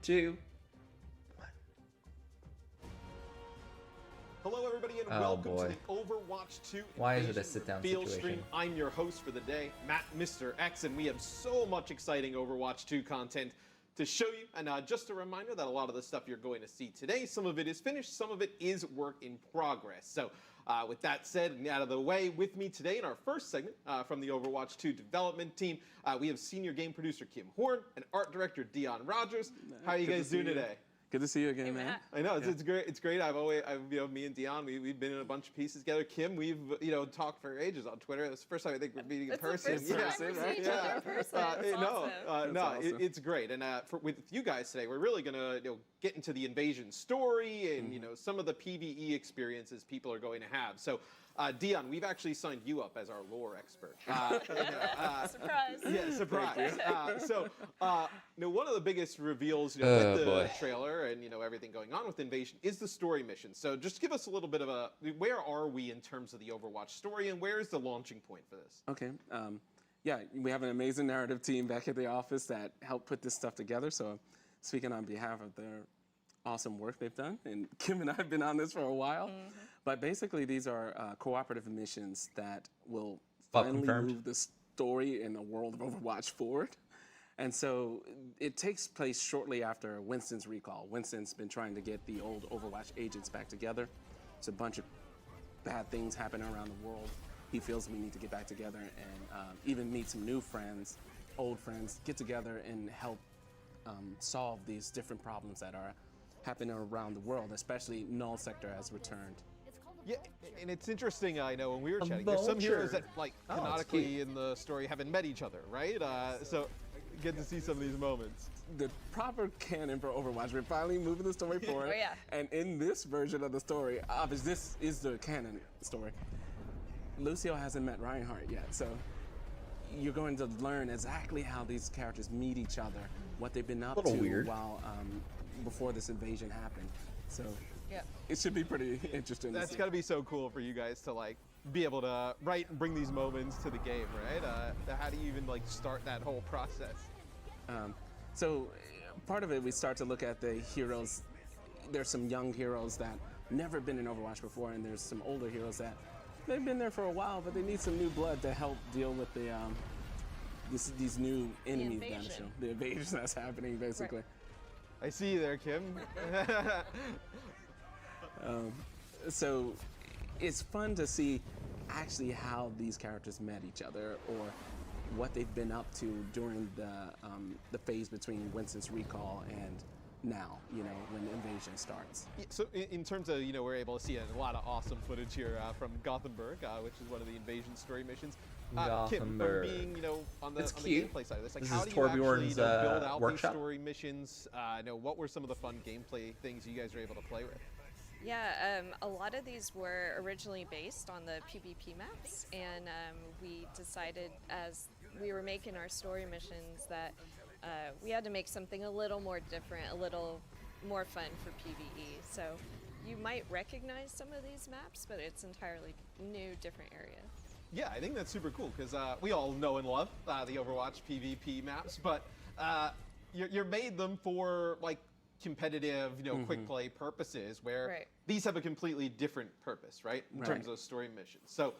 2. Hello, everybody, and Oh, welcome boy. to the Overwatch 2 Why is it a Invasion sit-down Reveal situation? stream. I'm your host for the day, Matt, Mr. X, and we have so much exciting Overwatch 2 content to show you. And just a reminder that a lot of the stuff you're going to see today, some of it is finished, some of it is work in progress. So with that said and out of the way, with me today in our first segment from the Overwatch 2 development team, we have senior game producer Kim Horn and art director Dion Rogers. How are you guys doing today? Good to see you again, man. I know it's great. It's great. Me and Dion, we've been in a bunch of pieces together. Kim, we've talked for ages on Twitter. It's the first time I think we're meeting in person. It's the first time we're seeing each other in person. That's awesome. It's great. And with you guys today, we're really gonna get into the Invasion story and some of the PvE experiences people are going to have. So. Dion, we've actually signed you up as our lore expert. Surprise. Yeah, surprise. One of the biggest reveals with the trailer and everything going on with Invasion is the story mission. So just give us a little bit of where are we in terms of the Overwatch story and where is the launching point for this? Okay. Yeah, we have an amazing narrative team back at the office that helped put this stuff together. So speaking on behalf of their awesome work they've done, and Kim and I have been on this for a while. Mm-hmm. But basically, these are cooperative missions that will finally move the story in the world of Overwatch forward. And so it takes place shortly after Winston's recall. Winston's been trying to get the old Overwatch agents back together. It's a bunch of bad things happening around the world. He feels we need to get back together and even meet some new friends, old friends, get together and help solve these different problems that are happening around the world, especially Null Sector has returned. Yeah, and it's interesting, I know when we were chatting, there's some heroes that, canonically in the story haven't met each other, right? So get to see some of these moments. The proper canon for Overwatch, we're finally moving the story forward. Oh, yeah. And in this version of the story, obviously this is the canon story, Lucio hasn't met Reinhardt yet, so you're going to learn exactly how these characters meet each other, what they've been up to while before this invasion happened. So it should be pretty interesting. That's got to be so cool for you guys to be able to write and bring these moments to the game, right? How do you even start that whole process? So part of it, we start to look at the heroes. There's some young heroes that never been in Overwatch before, and there's some older heroes that they've been there for a while, but they need some new blood to help deal with the these new enemies. The invasion that's happening, basically. Right. I see you there, Kim. So it's fun to see actually how these characters met each other or what they've been up to during the phase between Winston's recall and now, when Invasion starts. Yeah, so in terms of, we're able to see a lot of awesome footage here from Gothenburg, which is one of the Invasion story missions. Kim, from being, on the gameplay side of this, how do you actually build out these story missions? What were some of the fun gameplay things you guys were able to play with? Yeah, a lot of these were originally based on the PvP maps, and we decided as we were making our story missions that we had to make something a little more different, a little more fun for PvE. So you might recognize some of these maps, but it's entirely new, different area. Yeah, I think that's super cool because we all know and love the Overwatch PvP maps, but you're made them for competitive, quick play purposes where these have a completely different purpose, right? In terms of story missions. So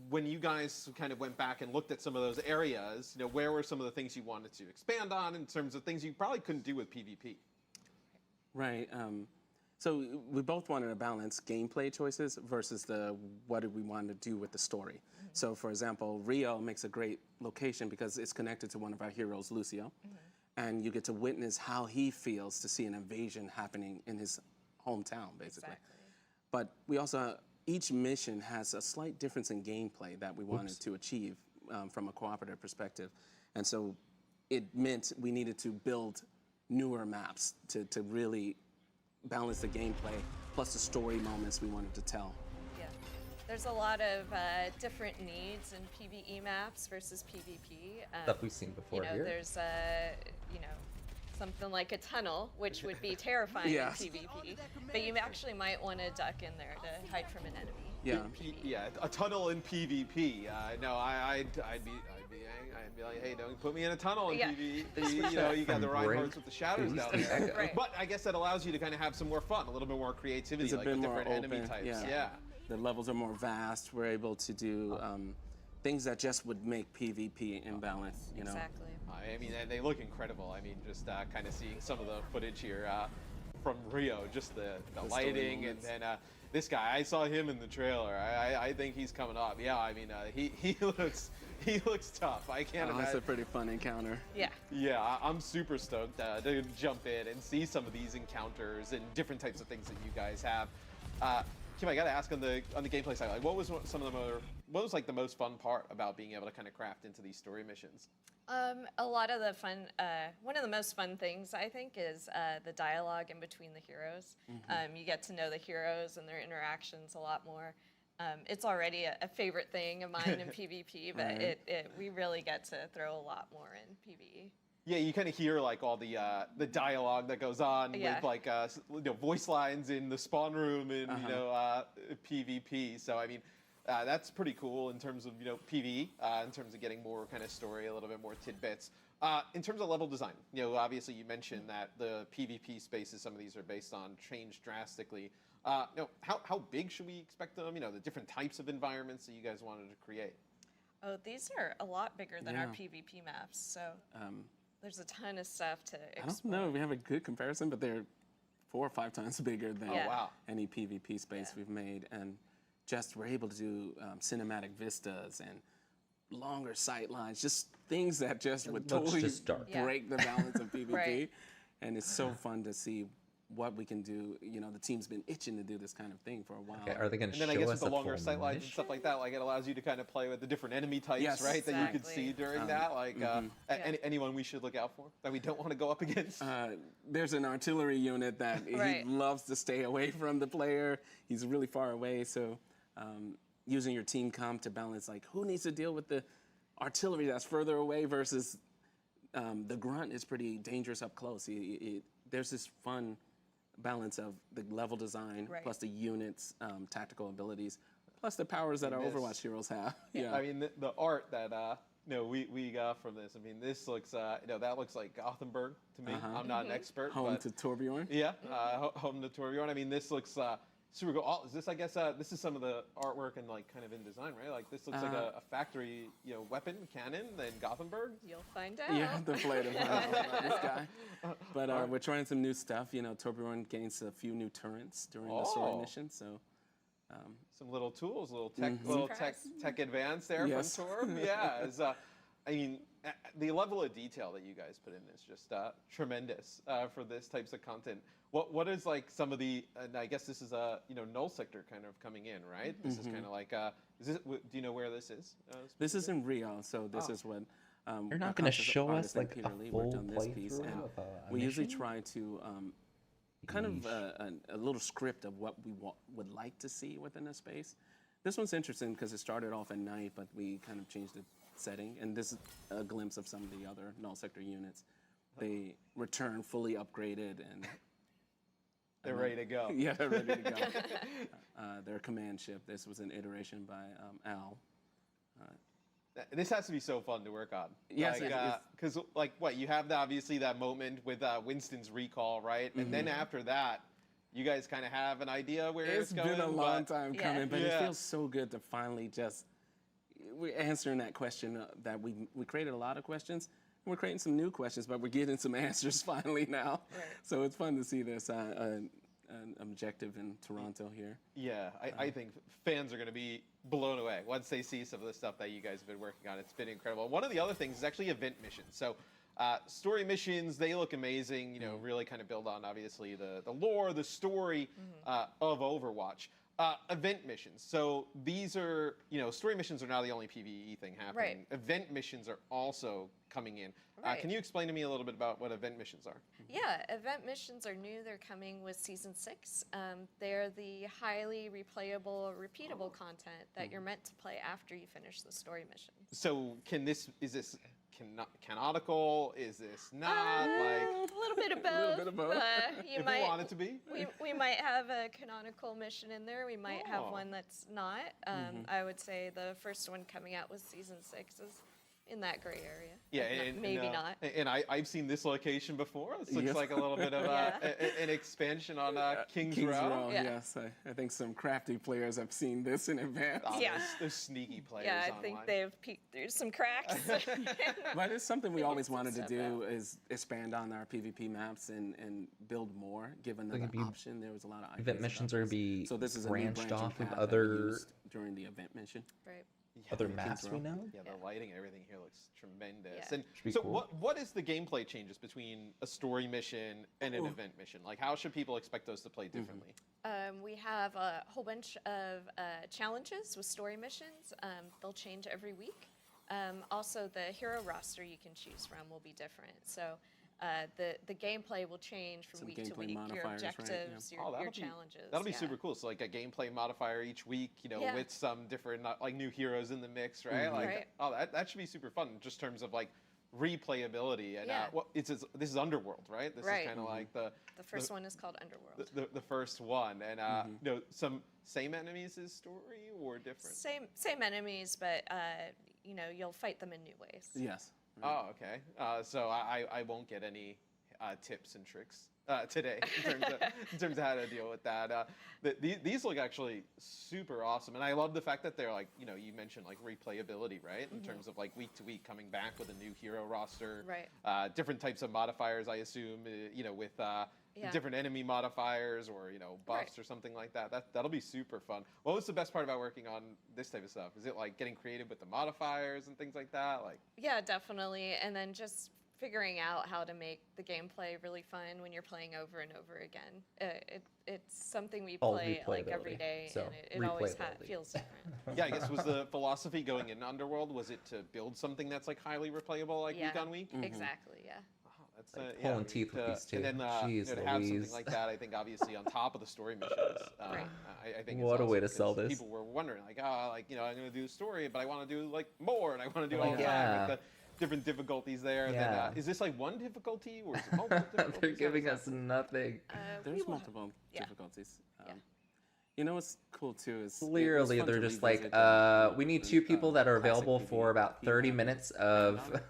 when you guys kind of went back and looked at some of those areas, where were some of the things you wanted to expand on in terms of things you probably couldn't do with PvP? Right. So we both wanted to balance gameplay choices versus what did we want to do with the story. Mm-hmm. So for example, Rio makes a great location because it's connected to one of our heroes, Lucio. Mm-hmm. And you get to witness how he feels to see an invasion happening in his hometown, basically. Exactly. But we also, each mission has a slight difference in gameplay that we wanted to achieve from a cooperative perspective. And so it meant we needed to build newer maps to really balance the gameplay, plus the story moments we wanted to tell. Yeah, there's a lot of different needs in PvE maps versus PvP. Stuff we've seen before here. There's something like a tunnel, which would be terrifying in PvP, but you actually might want to duck in there to hide from an enemy. Yeah, yeah, a tunnel in PvP. No, I'd be I'd be like, hey, don't put me in a tunnel in Yeah. PvP. You know, you got the From Reinhardts with the shadows down Greece to there. Echo. Right. But I guess that allows you to kind of have some more fun, a little bit more creativity, It's a like bit with more different enemy open, types. yeah. The levels are more vast. We're able to do things that just would make PvP imbalanced, you know. Exactly. I mean, and they look incredible. I mean, just kind of seeing some of the footage here from Rio, just the story lighting, and moments. then this guy, I saw him in the trailer. I think he's coming up. Yeah, I mean, he looks tough. I can't It's a imagine. pretty fun encounter. Yeah. Yeah, I'm super stoked to jump in and see some of these encounters and different types of things that you guys have. Kim, I gotta ask on the gameplay side, like, what was what was like the most fun part about being able to kind of craft into these story missions? A lot of the fun, one of the most fun things I think is the dialogue in between the heroes. You get to know the heroes and their interactions a lot more. It's already a favorite thing of mine in PvP, but Right. we really get to throw a lot more in PvE. Yeah, you kind of hear like all the dialogue that goes on Yeah. with like voice lines in the spawn room in PvP. So I mean, that's pretty cool in terms of PvE, in terms of getting more kind of story, a little bit more tidbits. In terms of level design, obviously you mentioned that the PvP spaces, some of these are based on, changed drastically. How big should we expect them? The different types of environments that you guys wanted to create. Oh, these are a lot bigger than our Yeah. PvP maps, so there's a ton of stuff to I don't explore. know if we have a good comparison, but they're 4 or 5 times bigger than Yeah. Wow. any PvP space we've made. And just we're able to do cinematic vistas and longer sight lines, just things that just would looks totally just dark. Yeah. break the balance of PvP. Right. And it's so fun to see what we can do. The team's been itching to do this kind of thing for a while. Okay, are they going to And then show I guess with us the a longer full sight lines and mission? stuff like that, like it allows you to kind of play with the different enemy types, Yes. right? That you could Exactly. see during that. Like anyone we should look out for that we don't want to go up against. There's an artillery unit that Right. he loves to stay away from the player. He's really far away, so using your team comp to balance, like, who needs to deal with the artillery that's further away versus the grunt is pretty dangerous up close. There's this fun balance of the level design Right. plus the units' tactical abilities, plus the powers that our this. Overwatch heroes have. Yeah. I mean, the art that we got from this. I mean, this looks that looks like Gothenburg to me. I'm not an expert, Home but to Torbjorn. yeah, home to Torbjorn. I mean, this looks super cool. Oh, is this? I guess this is some of the artwork and like kind of in design, right? Like this looks like a factory, weapon cannon in Gothenburg. You'll find out. You have to play to find out about this guy. But we're trying some new stuff. Torbjorn gains a few new turrets during the story Oh. mission. So Some little tools, little Surprise. tech advance there Yes. from Torb. Yeah, I mean, the level of detail that you guys put in is just tremendous for this types of content. What is like some of the? And I guess this is Null Sector kind of coming in, right? This is kind of like. Do you know where this is? this is in Rio. So this is what. You're not our gonna concept show us, artist and like, Peter a Lee full worked on this piece, playthrough and of a we usually mission? try to kind of a little script of what we would like to see within a space. This one's interesting because it started off at night, but we kind of changed the setting, and this is a glimpse of some of the other Null Sector units. They return fully upgraded and They're ready to go. yeah, they're ready to go. Their command ship. This was an iteration by Al. This has to be so fun to work on. Yes, it is. Because you have obviously that moment with Winston's recall, right? And then after that, you guys kind of have an idea where it's It's going. been a long but- time Yeah. coming, but Yeah. it feels so good to finally just we're answering that question that we created a lot of questions. And we're creating some new questions, but we're getting some answers finally now. Right. So it's fun to see this an objective in Toronto here. Yeah, I think fans are going to be blown away once they see some of the stuff that you guys have been working on. It's been incredible. One of the other things is actually event missions. So story missions, they look amazing, really kind of build on, obviously, the lore, the story of Overwatch. Event missions. So these are, story missions are now the only PvE thing happening. Right. Event missions are also coming in. Right. Can you explain to me a little bit about what event missions are? Yeah, event missions are new. They're coming with season 6. They're the highly replayable, repeatable content that you're meant to play after you finish the story mission. So is this canonical? Is this not? A little bit of both. little bit of both. You If might we want it to be? we might have a canonical mission in there. We might have Oh. one that's not. I would say the first one coming out with season 6 in that gray area. Yeah, Maybe not. And I've seen this location before. This looks Yes. like a little bit of an expansion on Kings Row. Yeah. Yes, I think some crafty players have seen this in advance. Oh, Yeah. There's sneaky players Yeah, I online. think they've peeked through some cracks. But it's something we Figured always some wanted to stuff do out. is expand on our PvP maps and build more, give another it'd be- option. There was a lot of ideas Event about missions are this. gonna be So this is a new branched branching off of path that we other used during the event mission. Right. Yeah, other the maps Kings we Row. know. Yeah, the lighting, everything here looks tremendous. Yeah. And Should be so, cool. what is the gameplay changes between a story mission and an event mission? Like, how should people expect those to play differently? We have a whole bunch of challenges with story missions. They'll change every week. Also, the hero roster you can choose from will be different. So the gameplay will change from Some week to gameplay week. Your modifiers, right? Yeah. objectives, your challenges. That'll be yeah. super cool. So, like a gameplay modifier each week, Yeah. with some different like new heroes in the mix, right? Like, Right. oh, that should be super fun. Just in terms of like replayability and Yeah. this is Underworld, right? This Right. is kind of like the The first one is called Underworld. the first one, and some same enemies as story or different. Same enemies, but you'll fight them in new ways. Yes. Oh, okay. So I won't get any tips and tricks today in terms of how to deal with that. These look actually super awesome, and I love the fact that they're like, you mentioned like replayability, right? In terms of like week to week coming back with a new hero roster, Right. different types of modifiers, I assume, with Yeah. different enemy modifiers or buffs Right. or something like that. That'll be super fun. What was the best part about working on this type of stuff? Is it like getting creative with the modifiers and things like that? Like, Yeah, definitely. And then just figuring out how to make the gameplay really fun when you're playing over and over again. It's something we All play like every replayability. day, So, and it always replayability. feels different. yeah, I guess was the philosophy going in Underworld, was it to build something that's like highly replayable, like week on week? Exactly. Yeah. Oh, that's Like yeah, pulling teeth with these two. And then Jeez to have something Louise. like that, I think obviously on top of the story missions. Right. I think What it's a way awesome to sell 'cause this. People were wondering like, I'm going to do a story, but I want to do like more, and I want to do Like, all the yeah. time. Like the different difficulties there. And Yeah. then, is this like one difficulty or is it multiple difficulties? They're How giving does us that- nothing. we There's will- multiple yeah. difficulties. Yeah. You know what's cool too is it was Clearly, fun they're to just like, revisit the we need two people that are classic available PvP for about 30 map. minutes of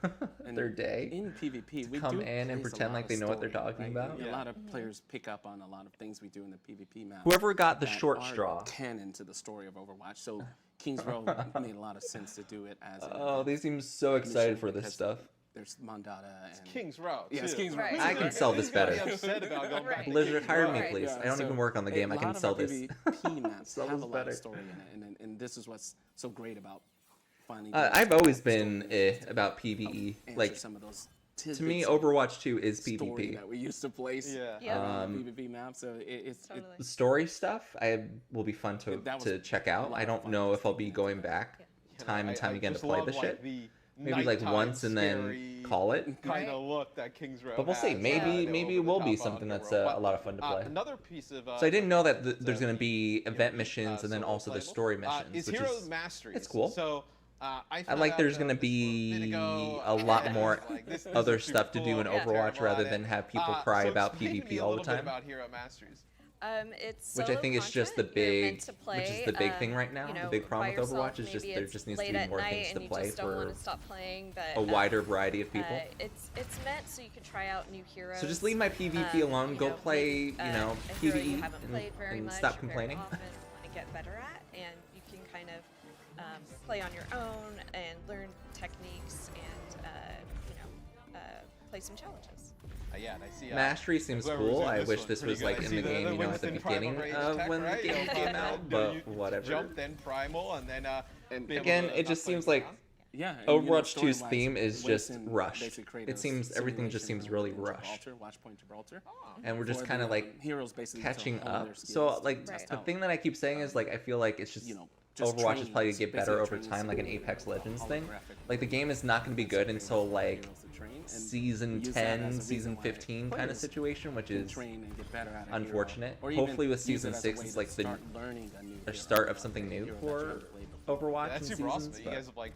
And their day. in PvP. We come do in and place a pretend lot like of they know what they're story, talking right? about. A Yeah. lot of players pick up on a lot of things we do in the PvP map. Whoever got the that short are straw. canon to the story of Overwatch. So Kings Row made a lot of sense to do it as an Oh, event they seem so mission excited for this because stuff. There's Mondada and Kings Row. Yeah, it's too. Kings Row. Right. I can sell this He's gonna be better. upset about going back Right. to Blizzard, Kings hire Row. me, Right. please. Yeah, I don't so even work on the game. I a can lot of sell our this. PvP maps Sell have this a lot better. of story in it, and this is what's so great about finding. I've always been stories about PvE. answer Like, some of those to me, tidbits of Overwatch 2 is story PvP. that we used to place Yeah. Yeah. on the PvP map. So it's Totally. The story stuff will be fun That was to check a out. lot I of don't fun know just if I'll be thinking going about back You know, time and time again to just play love, this like, shit. the Maybe like nighttime once and then scary call it. kind Right. of look that Kings Row But we'll see. has, Maybe the maybe it will be over-the-top something that's Underworld. a lot of fun to play. Another piece of So I didn't know that there's uh, going to be event PvP, missions and then solo also the playable. story missions, Is which Hero is Masteries. it's cool. So I I found like out there's about going to this a minute be ago, a lot and more like, this other looks super stuff to do cool. in I'm Overwatch terrible rather at than it. have people cry So about explain to me PvP a all the little bit time. about Hero Masteries. It's Which I solo think is just the content. You're meant big, to which is play, the big thing right now. you The know, big problem by with Overwatch yourself. is just Maybe there it's just needs to late be at more night things to and you play just don't want for to stop playing, but a wider variety of people. It's meant so you can try out new heroes. So just leave my PvP alone. Go play, maybe, a hero you PvE haven't played very and much, stop very complaining. often, want to get better at, and you can kind of play on your own and learn techniques and play some challenges. Yeah, and I see. Mastery seems whoever was cool. in I this wish one, this pretty was good. like I in see the game, at the Winston Primal beginning Rage of tech, when right? the game You came know, out, you but whatever. Jump, then Primal, and then And be able Again, to it not just play seems like around. Yeah, and, Overwatch 2's story-wise, theme is just Winston rushed. basically created It a seems everything just simulation seems really in rushed. Gibraltar, Watchpoint Gibraltar. And we're just for kind the, of like heroes basically to catching hone their up. skills So to like test the out, thing that I keep saying is like I feel like it's just just Overwatch is probably training. gonna get It's better basically over training time, like an school, Apex Legends thing. holographic. Like the game is not gonna be good until like season use that as a 10, reason season why 15 kind of players situation, which can is train and get better at a unfortunate. hero. Or even Hopefully with use season it as a 6 way it's to like the start learning a new hero, start of a something new hero that you for haven't played before. Overwatch Yeah, that's and super seasons. awesome. You but- guys have like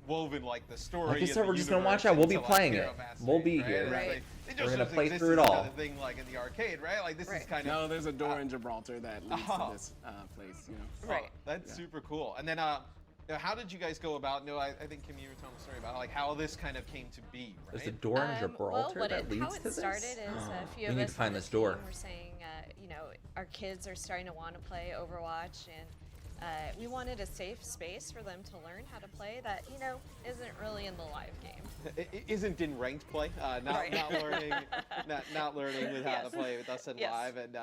woven like the story. Like I and said, the we're just gonna universe watch out. We'll be into, playing Hero it. Mastery, We'll be right? here. It's Right. like- it We're just gonna doesn't play exist through it as all. kind of thing like in the arcade, right? Like this is Right. kind of No, there's a door in Gibraltar that leads Oh. to this place. You know. Right. That's Yeah. super cool. And then Now, how did you guys go about? No, I think Kim, you were telling the story about like how this kind of came to be. Right? There's a door in Gibraltar that leads to this. How it started is a few We of need us to find on the this door. team were saying, you know, our kids are starting to want to play Overwatch, and we wanted a safe space for them to learn how to play that, you know, isn't really in the live game. It isn't in ranked play, Right. not learning, not learning with how to play with us in Yes. live, and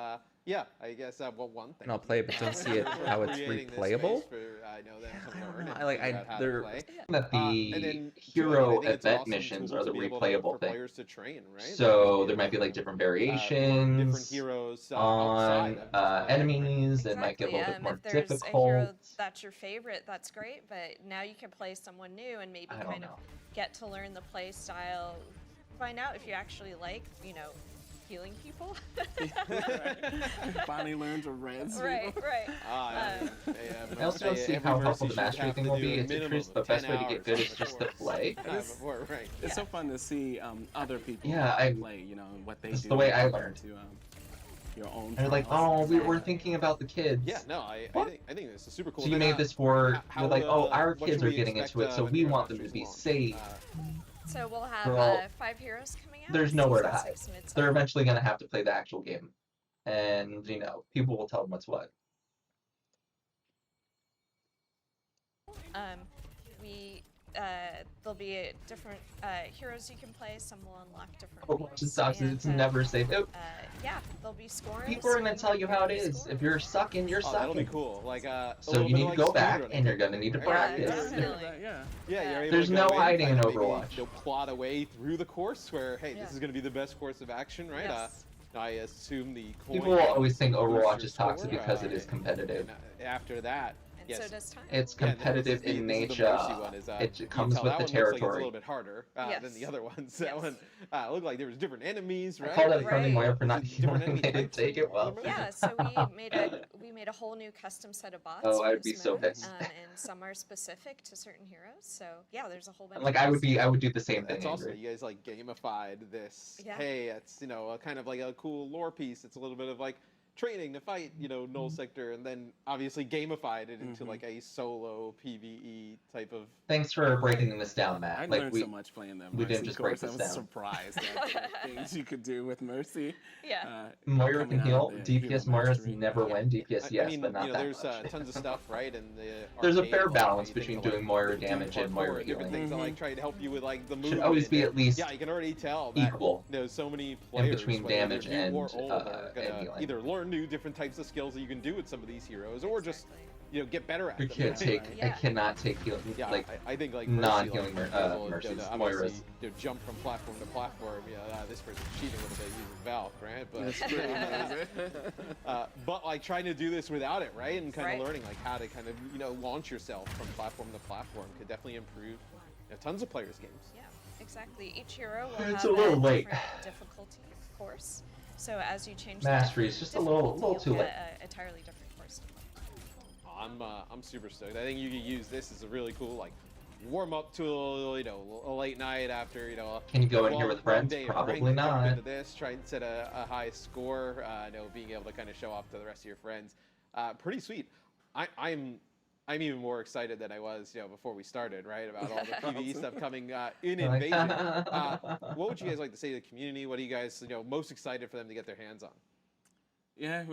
yeah, I guess well, one thing. And I'll play it, but don't see it how it's creating this replayable. space For, I know them to learn. know, and I like- figure out how to they're- play. That the And then, hero I think it's event awesome missions tool are the to be able replayable for thing. players to train, right? So Like, there might be like different different variations heroes on outside of just playing. enemies that might get a little bit more If there's a hero difficult. that's your favorite, that's great, but now you can play someone new and maybe I don't kind of know. get to learn the play style, find out if you actually like, you know, healing people. Finally learned to res. right. I also don't see how helpful the mastery thing will be. It's interesting. The best way to get good is just to play. Right. It's so fun to see other people Yeah, I- play, you know, and what they It's do. the way I compared learned. To, your own. And they're like, trials. oh, we were thinking about the kids. Yeah, no, I What? think this is super cool. So you Then, made this for, how- you're like, oh, our what kids should are we getting expect, into it, so when we your want them to adventures be launch? safe. So we'll have Girl, 5 heroes coming out. There's nowhere to Season hide. 6 midsummer. They're eventually going to have to play the actual game. And, you know, people will tell them what's what. We there'll be different heroes you can play. Some will unlock different. Overwatch weeks, sucks. and, It's never safe. Yeah, they'll be scoring. People are going to tell you how it is. If you're sucking, you're Oh, that'll be sucking. cool. Like, a So little you bit need like to go back, speedrunning, and you're going to need to right? practice. definitely. Yeah. Yeah, you're able There's to no go hiding in kind of maybe, Overwatch. you know, plot a way through the course where, hey, Yeah. this is going to be the best course of action, right? Yes. I assume the coin People will always think boosts Overwatch your is toxic score, because it is competitive. and after that, And yes. so does time. It's Yeah, competitive this is in the nature. Mercy one is, you It can comes tell with that the one looks like it's a territory. little bit harder than the Yes. other ones. That Yes. one looked like there was different enemies, I right? call that friendly Right. Moira for not Different healing. enemy They didn't types. take it well. Yeah, so we made a whole new custom set of bots. Oh, for I'd this be so mode, pissed. and some are specific to certain heroes. So yeah, there's a whole bunch. Like of I would those. do the same thing. That's awesome. Andrew. You guys like gamified this. Yeah. Hey, it's a kind of like a cool lore piece. It's a little bit of like training to fight, null sector, and then obviously gamified it into like a solo PvE type of. Thanks for breaking this down, I Matt. learned so much playing them. we didn't Mercy just break course. this I was down. surprised at the things you could do with Mercy. Yeah. Moira coming can out heal. of the DPS hero Moira's mastery. never win. DPS I yes, mean, but not that there's much. tons of stuff, right? And There's a fair balance between doing Moira damage and Moira different healing. things that like try to help you with like the Should movement. always be and- at least Yeah, you can already tell that equal there's so many players between whether damage they're new or and, old, are and gonna healing. either learn new different types of skills that you can do with some of these heroes, or just get better at You them. can't take. I Yeah. cannot take healing. Yeah, like I think like non-healing Mercy, Mercies, obviously, Moiras. jump from platform to platform. This person's cheating a little bit using Valk, right? But like trying to do this without it, right? And kind of Right. learning like how to kind of launch yourself from platform to platform could definitely improve tons of players' games. Yeah, exactly. Each hero will It's have a little late. different difficulty, of course. So as you change Mastery the is just a little difficulty, too you'll late. get a entirely different course to play. I'm super stoked. I think you could use this as a really cool like warm up tool. A late night after Can you go in long- here with long friends? day of Probably ranked, jump not. Into this, try and set a high score. Being able to kind of show off to the rest of your friends. Pretty sweet. I'm even more excited than I was, before we started, right? About all the PvE stuff coming in Invasion. What would you guys like to say to the community? What are you guys, most excited for them to get their hands on? Yeah,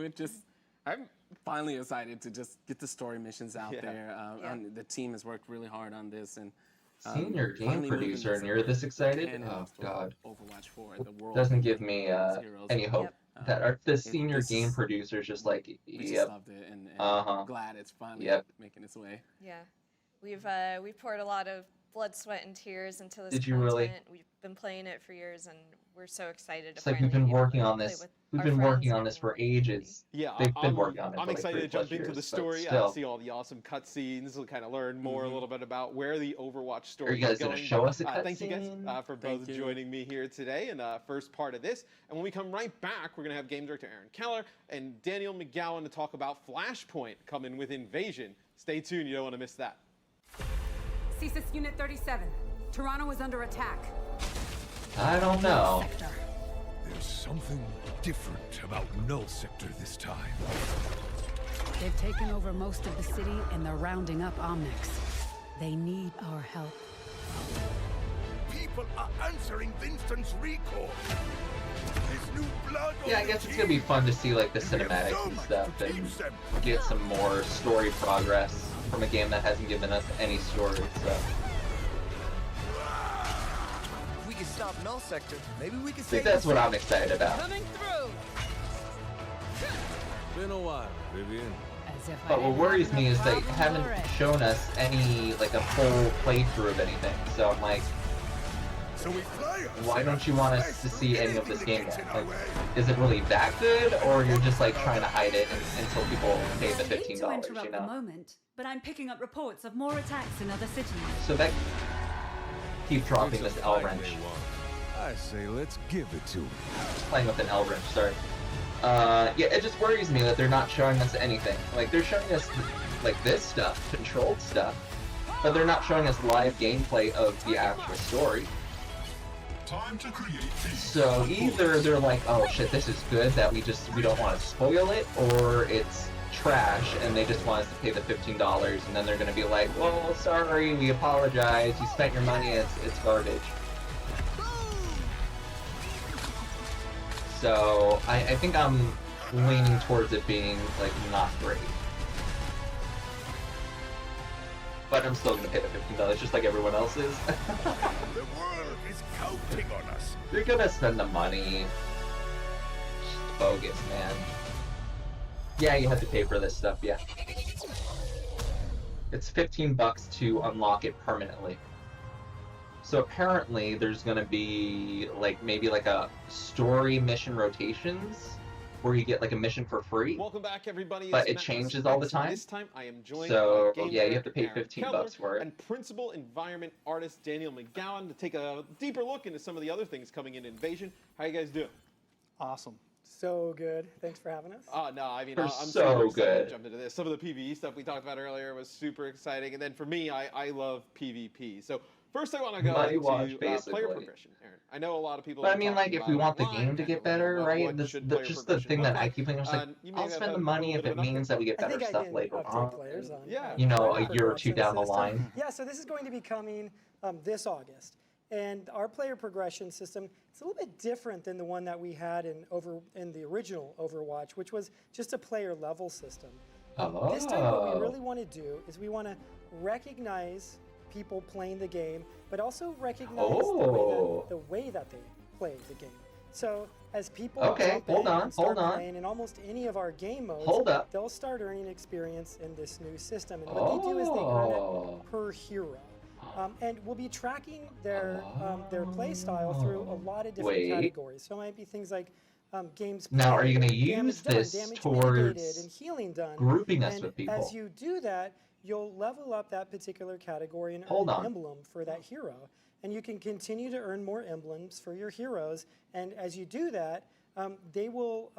I'm finally excited to just get the story missions out Yeah. there. And the team has worked really hard on this, and Senior game finally moving producer, and this you're this excited? canon Oh for God, Overwatch 4, the world doesn't give me heroes. any hope. Yep. That the senior this- game producer's just like, We just yep, loved it, and Uh-huh. glad it's finally Yep. making its way. Yeah, we've poured a lot of blood, sweat, and tears into this Did you content. really? We've been playing it for years, and we're so excited. it's to like we've finally been be able working to on play this. with We've our been friends working and on this for everyone in the ages. Yeah, They've been working on it I'm for like excited 3 to jump plus into the years, but story, still. see all the awesome cutscenes, we'll kind of learn more a little bit about where the Overwatch story Are you guys is going. gonna show But, us a thank you guys cutscene? for Thank both you. joining me here today in the first part of this. And when we come right back, we're going to have game director Aaron Keller and Daniel McGowan to talk about Flashpoint coming with Invasion. Stay tuned, you don't want to miss that. CSIS Unit 37. Toronto is under attack. I don't know. Sector. There's something different about Null Sector this time. They've taken over most of the city and they're rounding up Omnics. They need our help. People are answering Winston's recall. There's new blood on Yeah, I the guess it's team. gonna be fun to see like the And we have cinematics so and much stuff to and teach them. get some more story progress from a game that hasn't given us any story. So If we can stop Null Sector, maybe we can I think save that's what I'm excited about. Coming through! Been a while, Vivian. As if But I what didn't worries have me enough is they problems haven't already. shown us any like a full playthrough of anything. So I'm like, So we fly us. why don't you want us to see any of this game yet? Like, is it really that good, or you're just like trying to hide it until people pay the I hate $15? to interrupt You the know. moment, but I'm picking up reports of more attacks in other cities. So that keep dropping this L wrench. I say let's give it to him. Playing with an L wrench, sorry. Yeah, it just worries me that they're not showing us anything. Like they're showing us like this stuff, controlled stuff, but they're not showing us live gameplay of the actual story. Time to create these. So either they're like, oh shit, this is good that we don't want to spoil it, or it's trash and they just want us to pay the $15, and then they're gonna be like, well, sorry, we apologize, you spent your money, it's garbage. So I think I'm leaning towards it being like not great. But I'm still gonna pay the $15 just like everyone else is. The world is counting on us. You're gonna spend the money. Just bogus, man. Yeah, you have to pay for this stuff, yeah. It's $15 to unlock it permanently. So apparently there's gonna be like maybe like a story mission rotations where you get like a mission for free. Welcome back, everybody. But It's it Matt changes all the Specs. time? This time I am joined So, by game yeah, you have to pay director Aaron 15 Keller bucks for it. and principal environment artist Daniel McGowan to take a deeper look into some of the other things coming in Invasion. How you guys doing? Awesome. So good. Thanks for having us. No, I mean, They're I'm so super excited good. to jump into this. Some of the PvE stuff we talked about earlier was super exciting. And then for me, I love PvP. So first I want to go Muddy into Watch, player basically. progression, Aaron. I know a lot of people But I are mean, like, talking if we about want the online, game to get what better, right? should That's player just the progression thing look that I like? keep thinking, it's like, You may I'll have spend a the money little if it bit of means that we get I better think I stuff can later update on. players on Yeah. You know, player a year or two progression down the system. line. Yeah, so this is going to be coming this August. And our player progression system, it's a little bit different than the one that we had in the original Overwatch, which was just a player level system. This time what we really want to do is we want to recognize people playing the game, but also recognize the way that they play the game. So as people jump in and start playing in almost any of our game modes, they'll start earning experience in this new system. And what they do is they earn it per hero. And we'll be tracking their play style through a lot of different categories. So it might be things like games played, Now, are you going to damage use done, this damage towards mitigated, and healing done. grouping us And with people? as you do that, you'll level up that particular category and Hold earn on. an emblem for that hero. And you can continue to earn more emblems for your heroes. And as you do that, they will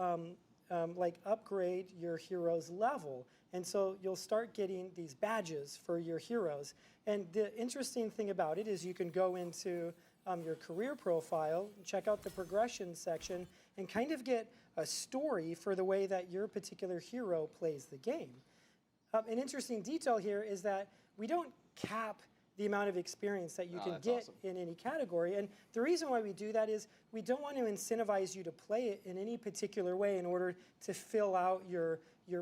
like upgrade your hero's level. And so you'll start getting these badges for your heroes. And the interesting thing about it is you can go into your career profile, check out the progression section, and kind of get a story for the way that your particular hero plays the game. An interesting detail here is that we don't cap the amount of experience that you can get in any category. And the reason why we do that is we don't want to incentivize you to play it in any particular way in order to fill out your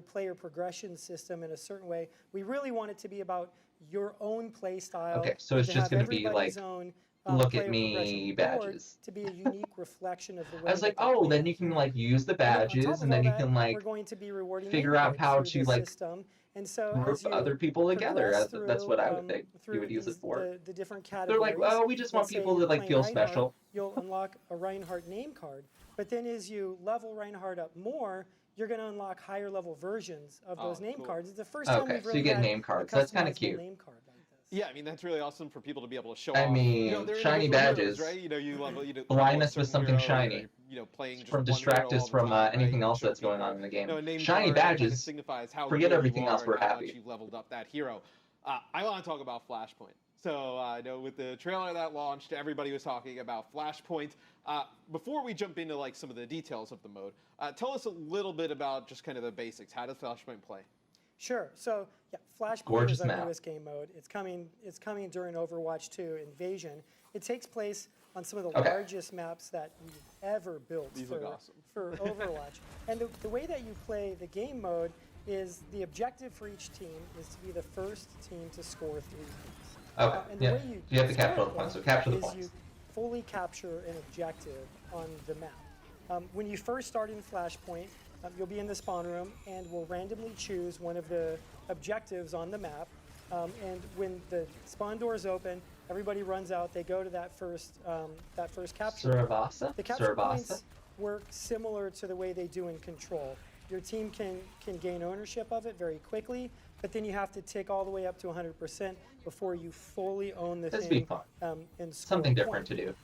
player progression system in a certain way. We really want it to be about your own play style. Okay, so it's to just have going to be like, everybody's own, look player at me progression board badges. to be a unique reflection of the way I was like, that they oh, play then the you can game. like use the And on top badges, of and then all you that, can like we're going to be rewarding figure name out cards how through to this like system. And so group as you other people together. progress That's what I would through, think you through would use it these- for. The different They're categories. like, oh, we just want Let's say people to you're like playing feel Reinhardt, special. You'll unlock a Reinhardt name card. But then as you level Reinhardt up more, you're going to unlock higher level versions of those name cards. It's the first time Okay, we've so really you get had name a cards. That's kinda customizable cute. name card like this. Yeah, I mean, that's really awesome for people to be able to show I off. mean, their shiny individual badges. heroes, right? You know, you level, Blind us level a with certain something hero, or shiny. you're playing just From one distract hero us all the from time, anything right? else Show that's going people, on in the game. a name Shiny card kind of badges. signifies how Forget good everything you else. are We're and how happy. much you've leveled up that hero. I want to talk about Flashpoint. So I know with the trailer that launched, everybody was talking about Flashpoint. Before we jump into like some of the details of the mode, tell us a little bit about just kind of the basics. How does Flashpoint play? Sure. So yeah, Flashpoint Gorgeous is our map. newest game mode. It's coming during Overwatch 2 Invasion. It takes place on some of the Okay. largest maps that we've ever built These look awesome. for Overwatch. And the way that you play the game mode is the objective for each team is to be the first team to score 3 points. Okay. And the Yeah. way you You have to score capture the them points. So capture the is points. you fully capture an objective on the map. When you first start in Flashpoint, you'll be in the spawn room, and we'll randomly choose one of the objectives on the map. And when the spawn doors open, everybody runs out. They go to that first capture. Suravasa? The capture Suravasa? points work similar to the way they do in Control. Your team can gain ownership of it very quickly, but then you have to tick all the way up to 100% before you fully own the That'd thing be fun. and score Something a different point. to do.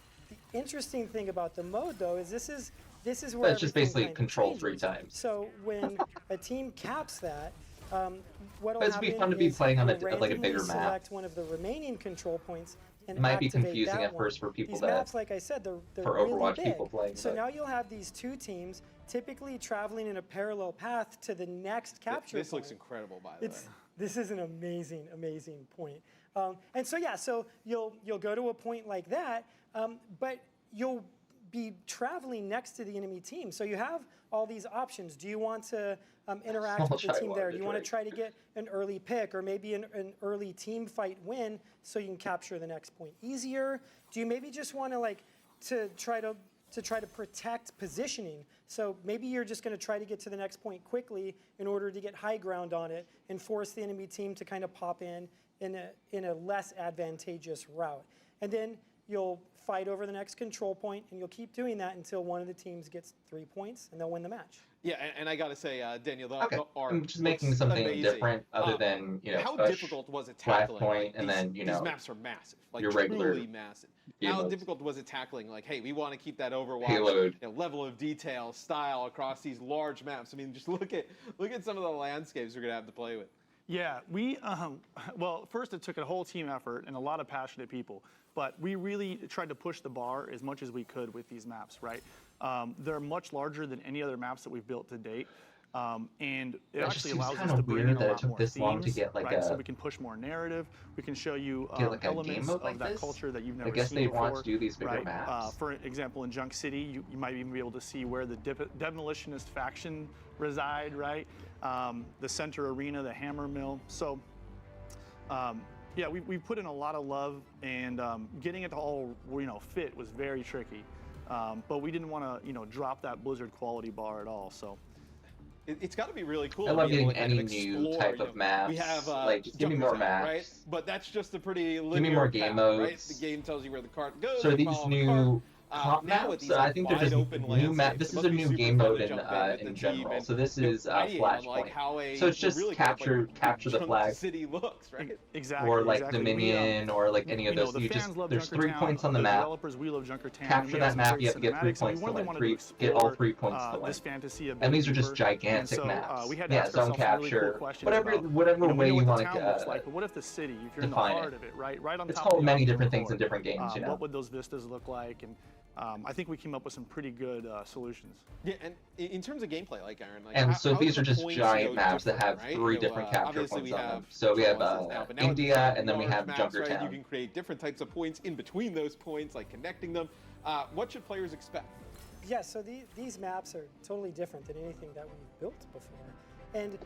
The interesting thing about the mode, though, is this is But where it's just everything basically kind of control 3 changes. times. So when a team caps that, what'll But it'd happen be fun to be is playing on you'll like a bigger randomly map. select one of the remaining control points and It might be activate confusing that at first one. for people These that- maps, like I said, they're for really Overwatch big. people playing, So but- now you'll have these 2 teams typically traveling in a parallel path to the next capture This looks point. incredible, by the way. This is an amazing, amazing point. And so yeah, so you'll go to a point like that, but you'll be traveling next to the enemy team. So you have all these options. Do you want to interact with the I team wanted there? to Do you want to drink. try to get an early pick or maybe an early team fight win so you can capture the next point easier? Do you maybe just want to try to protect positioning? So maybe you're just going to try to get to the next point quickly in order to get high ground on it and force the enemy team to kind of pop in a less advantageous route. And then you'll fight over the next control point, and you'll keep doing that until one of the teams gets 3 points, and they'll win the match. Yeah, and I gotta say, Daniel, the art I'm just making looks something amazing. different other than, how Push, difficult was it tackling? Flashpoint, and these, then, these maps are massive, like your regular truly massive. game How modes. difficult was it tackling? Like, hey, we want to keep that Overwatch Payload. level of detail, style across these large maps. I mean, just look at some of the landscapes we're gonna have to play with. Yeah, well, first it took a whole team effort and a lot of passionate people, but we really tried to push the bar as much as we could with these maps, right? They're much larger than any other maps that we've built to date. And it That actually just seems allows us kinda to bring in weird a that it lot took more this long to themes, get, like, right? So a- we can push more narrative. We can show you Get, like, a game elements mode of like that this? culture that you've I never guess seen they before. want to do these bigger right? maps. For example, in Junk City, you might even be able to see where the demolitionist faction reside, right? The center arena, the hammer mill. So, yeah, we put in a lot of love, and getting it to all fit was very tricky. But we didn't want to drop that Blizzard quality bar at all. So. It's got to be really cool. I love to be able getting to kind any of new explore, type of maps. We have Like, just give me more Junkertown, maps. right? But that's just a pretty linear Give me more game path, right? modes. The game tells you where the cart goes. So are you these follow the new cart. comp Now with maps? these, I like, think they're just wide open new map. landscapes, This it is must a be new super game fun mode to in jump with the in team general. and, So this you know, is ideate on, like, Flashpoint. how a So it's just really kind of, like, capture the Junk flag. City looks, right? Exactly. Or like exactly. Dominion, or like any of those. The You fans just love there's 3 Junkertown, points on the the map. developers, we love Junkertown. and Capture we that some map, great you have to get 3 cinematics, and points we to really win. wanted Three, to get all explore, 3 points to win. this fantasy a bit And these are just deeper. gigantic And so, maps. we had to Yeah, ask zone ourselves some really cool capture, questions whatever about, whatever we way know you what want the to town looks like, but what if the city, if you're in the define heart it. of it, right on It's top of called the many Optimal different things in Core, different games, you know. what would those vistas look like? And I think we came up with some pretty good solutions. Yeah, and in terms of gameplay, like Aaron, like And how, so how these the are just points, giant maps that different, have right? 3 different capture obviously points we on them. have So we have Control now, but now with India, and then we large have maps, right, you Junkertown. can create different types of points in between those points, like connecting them. What should players expect? Yeah, so these maps are totally different than anything that we've built before. And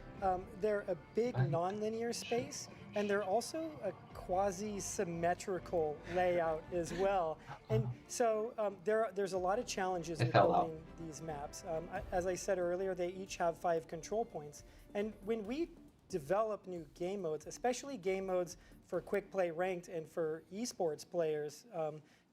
they're a big non-linear space, and they're also a quasi-symmetrical layout as well. And so there's a lot of challenges with building these maps. As I said earlier, they each have 5 control points. And when we develop new game modes, especially game modes for quick play ranked and for esports players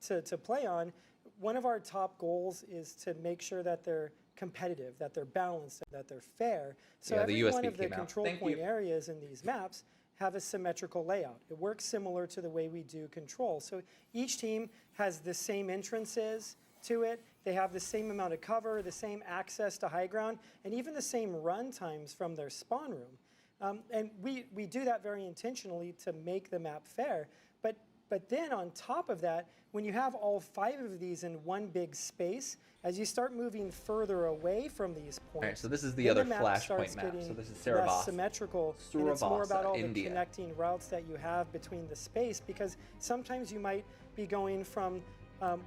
to play on, one of our top goals is to make sure that they're competitive, that they're balanced, that they're fair. So Yeah, the every USB one of the came out. control Thank point you. areas in these maps have a symmetrical layout. It works similar to the way we do control. So each team has the same entrances to it. They have the same amount of cover, the same access to high ground, and even the same run times from their spawn room. And we do that very intentionally to make the map fair. But But then on top of that, when you have all 5 of these in one big space, as you start moving further away from these points, Alright, so this is the then other map Flashpoint starts map. getting So this is less Sarabasa. symmetrical, and it's more about Surabasa, all India. the connecting routes that you have between the space, because sometimes you might be going from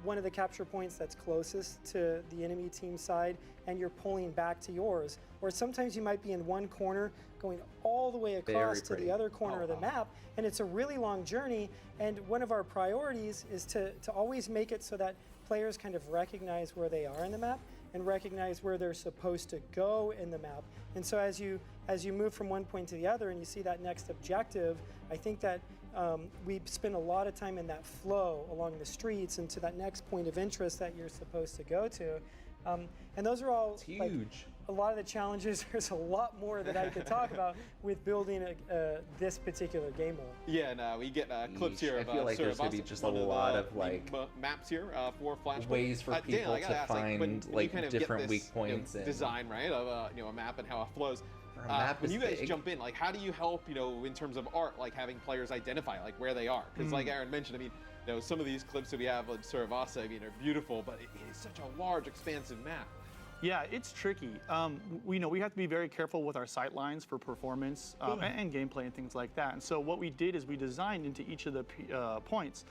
one of the capture points that's closest to the enemy team side, and you're pulling back to yours. Or sometimes you might be in one corner going all the way across to the other corner of the map, and it's a really long journey. And one of our priorities is to always make it so that players kind of recognize where they are in the map and recognize where they're supposed to go in the map. And so as you move from one point to the other and you see that next objective, I think that we spend a lot of time in that flow along the streets and to that next point of interest that you're supposed to go to. And those are all like, huge. A lot of the challenges. There's a lot more that I could talk about with building this particular game mode. Yeah, and we get clips here I of feel like there's gonna be Surabasa, just a one lot the of like maps here for Flashpoint. ways for Dan, people I gotta to ask, find when you like kind of get different this, weak points and design, right, of a map and how it flows. a map When is you guys big. jump in, like, how do you help, in terms of art, like having players identify like where they are? Because like Aaron mentioned, I mean, some of these clips that we have on Surabasa, I mean, are beautiful, but it is such a large, expansive map. Yeah, it's tricky. We have to be very careful with our sight lines for performance and gameplay and things like that. And so what we did is we designed into each of the points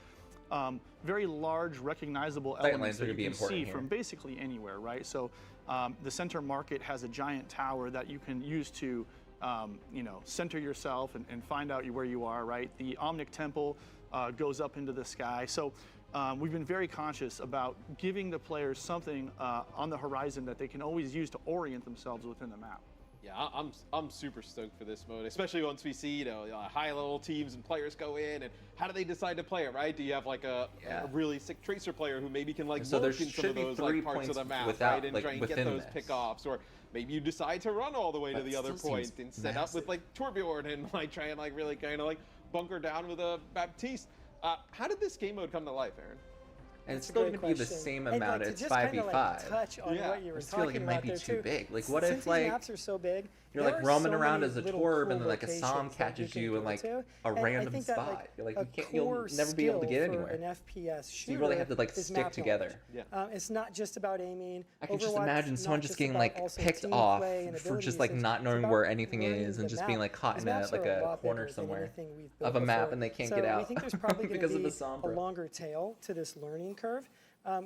very large, recognizable elements that you can see from basically anywhere, right? So the center market has a giant tower that you can use to, center yourself and find out where you are, right? The Omnic Temple goes up into the sky. So we've been very conscious about giving the players something on the horizon that they can always use to orient themselves within the map. Yeah, I'm super stoked for this mode, especially once we see high-level teams and players go in, and how do they decide to play it, right? Do you have like a really sick tracer player who maybe can like So work there in some of should be those 3 like parts of the points map, without, right, and like, try and get within those this. pickoffs, or maybe you decide to run all the way to the other still point seems and set up with like Torbjorn and like try and like really kind of like bunker down with a Baptiste. How did this game mode come to life, Aaron? And it's still going to be the same amount. It's 5v5. Like, touch on what you I were just feel like it talking might about be there, too too. big. Like, what Since if these like maps are so big, you're there like are roaming so around many as a little Torb, cool and then like a locations Psalm that catches can you in go like to. a And I random think that, spot? like, You're like a you'll core never be able to get skill anywhere. for an FPS shooter So you really have to like is stick map together. knowledge. It's not just about aiming. I can just Overwatch imagine is someone not just getting about like also picked team off play and for just abilities. like It's not knowing about where anything learning is and the just being map. like caught These in a maps like are a lot corner bigger than somewhere anything we've built of a map before. and they can't So get we out think there's probably going because to of be the a Sombra. longer tail to this learning curve.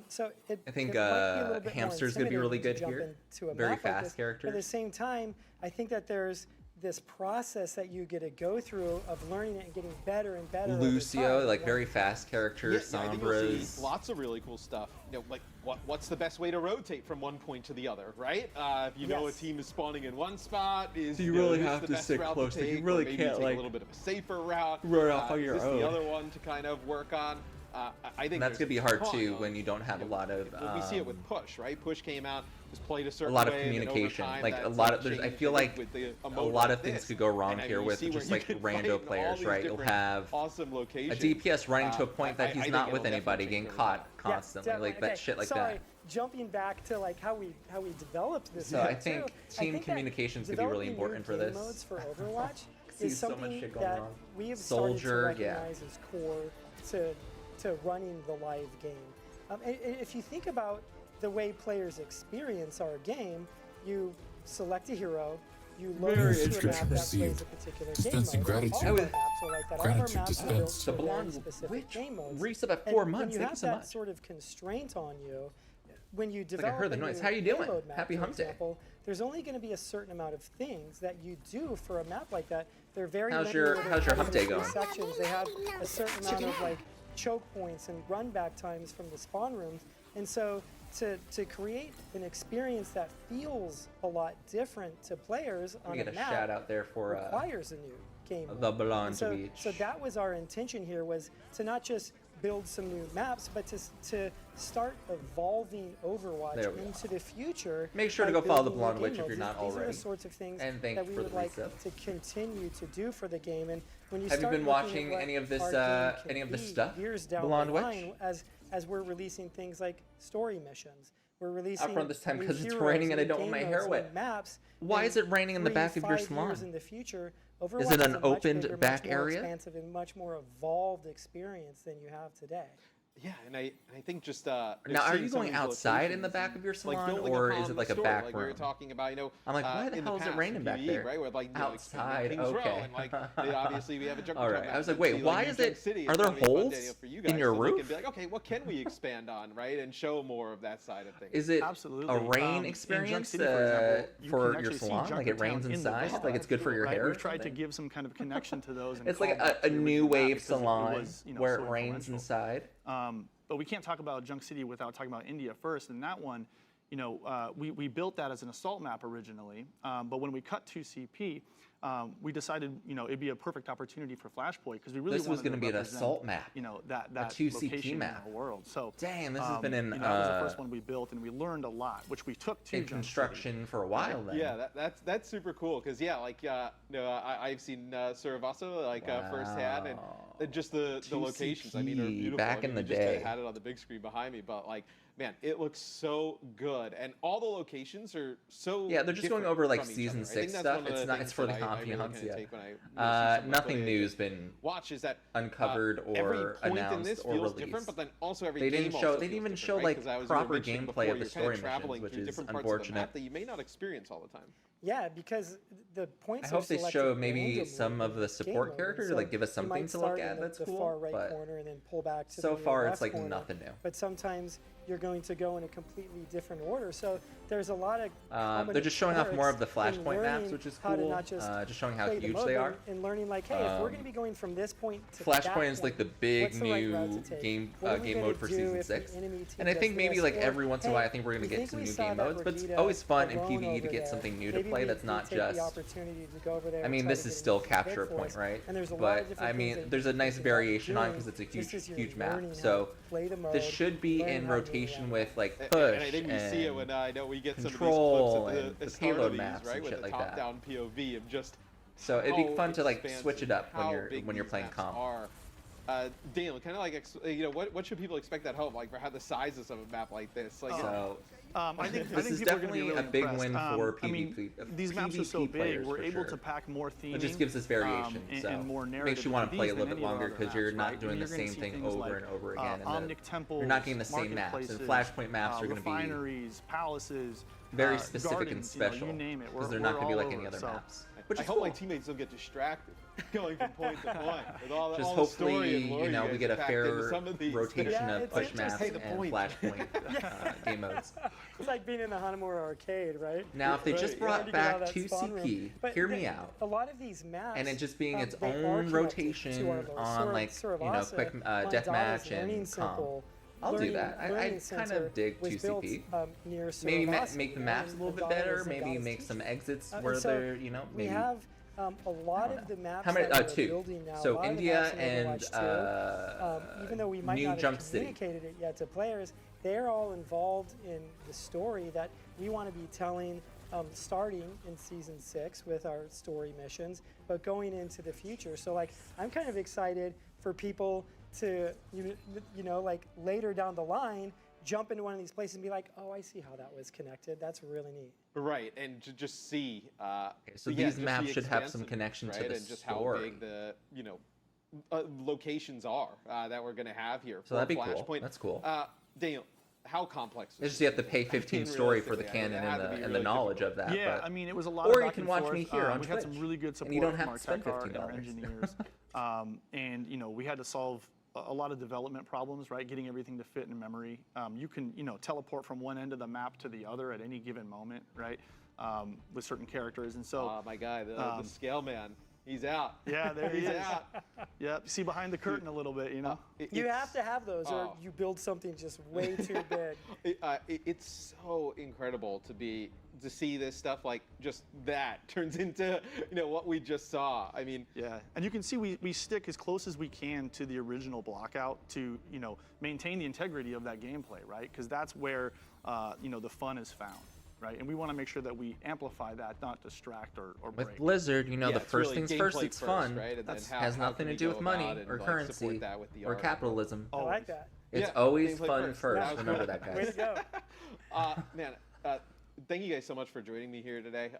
So I think it might be a little bit more Hamster's gonna be really intimidating to good jump here. into a Very map like fast this. character. But at the same time, I think that there's this process that you get to go through of learning it and getting better and better. Lucio, over time. like very fast character. Yeah, I think you'll see Sombras. lots of really cool stuff. Like what's the best way to rotate from one point to the other, right? If you know a team is spawning in one spot, is So you really this have the to best stick route close. to Like, you take, really or maybe can't, you take like, a little bit of a safer route. run off on your is this own. the other one to kind of work on? I think And that's there's gonna be hard a ton too of- when you don't have a lot of. we see it with Push, right? Push came out, was played a A certain lot of way, and then over communication, time like that a lot of. changed. I feel And like with the a mode lot like of things this, could go wrong and I mean, here you with see where just you like can fight in rando all players, these right? You'll different have awesome a locations. DPS running to a point that I he's think not it'll with anybody, definitely getting go caught well. constantly, definitely. like that Okay, shit like sorry. that. Jumping back to like how we developed this. So game I think too, team that communication is gonna be really developing important new for game this. Modes for Overwatch See is so much something shit going that wrong. we have Soldier, started to recognize as core to running the live game. And if you think about the way players experience our game, you select a hero, you load Very into a map that interesting. plays a particular Dispensing game mode. gratitude. All of our maps are like that. All of our Gratitude maps are built dispensed. for The very Blonde specific Witch game modes. resub at And 4 when months. you Thank have you so that much. sort of constraint on you, when you I develop heard the a noise. new How you doing? payload map, Happy for hump day. example, there's only going to be a certain amount of things that you do for a map like that. They're very How's linear, your- they're how's your hump day kind of going? sections. They have a certain amount of like choke points and run back times from the spawn rooms, and so to create an experience that feels a lot different to players Let on me a get a map shout out there for requires a new game the mode. Blonde And so, Beach. so that was our intention here, was to not just build some new maps, but to start evolving Overwatch There we go. into the future. Make sure to by go follow the building new Blonde game Witch if modes. you're not These are already. the sorts of things And thank that you we for would the like resub. to continue to do for the game. And when you Have you start been looking at watching what any of this, our game can any of this be stuff? years down Blonde the Witch? line, as we're releasing things like story missions. We're releasing Upfront this time new 'cause it's heroes, raining and I new don't want game my hair modes, wet. new maps. Why in is it raining in the 3, back of your 5 years salon? in the future, Overwatch Is it an a much opened bigger, back much more area? expansive and much more evolved experience than you have today. Yeah, and I think just Now, are you going outside in the back of your salon, or is it like a back like we room? were talking about, you know, I'm like, why the in hell is it past, raining back PvE, there? right? Where, like, you know, Outside, King's Row, okay. and like, obviously we have a Junk All right, map I was like, and wait, see, why New is Junk it? City. Are It's there gonna be a fun holes day for you guys in your to look roof? and be like, okay, what can we expand on, right? And show more of that side of things. Is it Absolutely. a rain In Junk experience City, for example, you for can your actually see salon? Like it Junkertown rains in the inside? vista, Like it's good for your right? hair? We've or tried to something? give some kind of connection to those. And It's like call back a to the new original map wave because it salon was, you know, where so it rains influential. inside. But we can't talk about Junk City without talking about India first. And that one, you know, we built that as an assault map originally. But when we cut to CP, we decided, you know, it'd be a perfect opportunity for Flashpoint because we really This was wanted going to be an assault map. You know, that 2CP location map. in the world. So Dang, this has been in you know, that was the first one we built, and we learned a lot, which we took to in Junk City. construction for a while then. Yeah, that's super cool because like I've seen Suravaso like firsthand, and just the locations. I mean, are beautiful. back I mean, in the we just day. had it on the big screen behind me, but like, man, it looks so good, and all the locations are so. Yeah, they're just going over like different from each season other. I think 6 that's stuff. one of It's the not. things It's for the that I Confi really hunts kinda yet. take when I see some Nothing footage new's and been watch is that uncovered every or point announced in this or feels released. different, but then also every They game didn't also show. They feels didn't even different, show right? like 'Cause I was proper mentioning gameplay before, of the you're story kinda traveling missions, which through is different parts of the unfortunate. map that you may not experience all the time. Yeah, because the points I are hope they selected show maybe randomly some of in the game support mode, characters, so like give us you something might to look start at. in That's the cool. far right But corner and then pull back to so the near far, left it's like corner. nothing new. But sometimes you're going to go in a completely different order. So there's a lot of they're just showing off more of the perks in Flashpoint maps, learning which is how to cool. not just Just showing how play the huge mode, they but are. and learning like, hey, if we're going to be going from this point to that Flashpoint is like the point, big what's the right route new to take? game What are we game gonna mode for do season if the 6. enemy team And I does think maybe this? like Or, every once in a while, hey, I think we're gonna we get think some we new saw game that modes. But it's Regita always fun in alone PvE to over get there. something new to Maybe play we that's not take the just. opportunity to go over there I and mean, try this to is get still into capture a hit for point, us. right? And there's a lot But of different I things mean, that there's you a nice can think about variation on doing because it's a just as you're huge map. learning how So to play the this mode, should be learn in how to move rotation around. with like And push I think we see it when I know we get some of these control clips and at the the start payload of these, maps right, and with shit the like that. top-down POV of just. So it'd be how fun to like expansive, switch it up how when big you're these playing maps comp. are. Daniel, kind of like what should people expect at home, like for how the sizes of a map like this? Like, So I think this is people are gonna be definitely really a big impressed. win for I mean, PvP. these maps are so PvP big, players we're for able sure. to pack more theming. It just gives us variation, so and more narrative. makes you want to play a than little bit any of our longer other because you're maps, not right? doing the You're gonna same see thing things over like, and over again. Omnic temples, you're not getting the same maps. And marketplaces, Flashpoint maps are going to be refineries, palaces, very specific and gardens, special you name it. because they're We're not going to be all like any over, other so- maps. Which I is hope cool. my teammates don't get distracted going from point to point with all the Just all the story hopefully, and lore you know, we guys get a packed into fair some of these. rotation Yeah, of it's push interesting. maps Hey, the and point. Flashpoint game modes. It's like being in the Hanamura arcade, right? Now, if they Right, just you brought already get all back that spawn room. 2CP, But hear me out. A lot of these maps, And it just being its they are own connected rotation to our lore. on like Surabasa, quick Mandala's deathmatch Learning and Center, comp. I'll do that. I Learning kind Center of dig was built, 2CP. near Maybe Surabasa, make the maps a and little bit Mandala better. was Maybe Mandala's make some teacher. exits And where so they're, you know, we maybe. have a lot of the maps How many? that we're Two. building now. So a lot of the India maps in and Overwatch 2, even though we might New not Junk have City. communicated it yet to players, they're all involved in the story that we want to be telling, starting in season 6 with our story missions, but going into the future. So like, I'm kind of excited for people to, you know, like later down the line, jump into one of these places and be like, oh, I see how that was connected. That's really neat. Right, and to just see. So yeah, these just maps the should have some expansiveness, connection to right? the and just story. how big the locations are that we're going to have here. So that'd be cool. Flashpoint. That's cool. Daniel, how complex? It's just you have to pay 15 story for the canon and the knowledge of that. Yeah, but, I mean, it was a lot or of you back can and watch forth. me here on we Twitch. had some really good support and you don't from have our to spend tech art and our $15. engineers. And, you know, we had to solve a lot of development problems, right? Getting everything to fit in memory. You can, you know, teleport from one end of the map to the other at any given moment, right? With certain characters. And so, my guy, the scale man, he's out. yeah, there he He's is. out. Yep, see behind the curtain a little bit, you know? You have to have those, or you build something just way too big. It's so incredible to see this stuff, like just that turns into, you know, what we just saw. I mean, yeah, and you can see we stick as close as we can to the original blockout to, you know, maintain the integrity of that gameplay, right? Because that's where, you know, the fun is found, right? And we want to make sure that we amplify that, not distract or With break. Blizzard, you know, Yeah, the it's first really things first, gameplay it's first, fun. right? And then That how has can nothing we to do go with money about it or and, like, currency support that with the or art. capitalism. I like that. It's Yeah, always gameplay fun first. first. That was Remember cool. that, Way guys. to go. Man, thank you guys so much for joining me here today.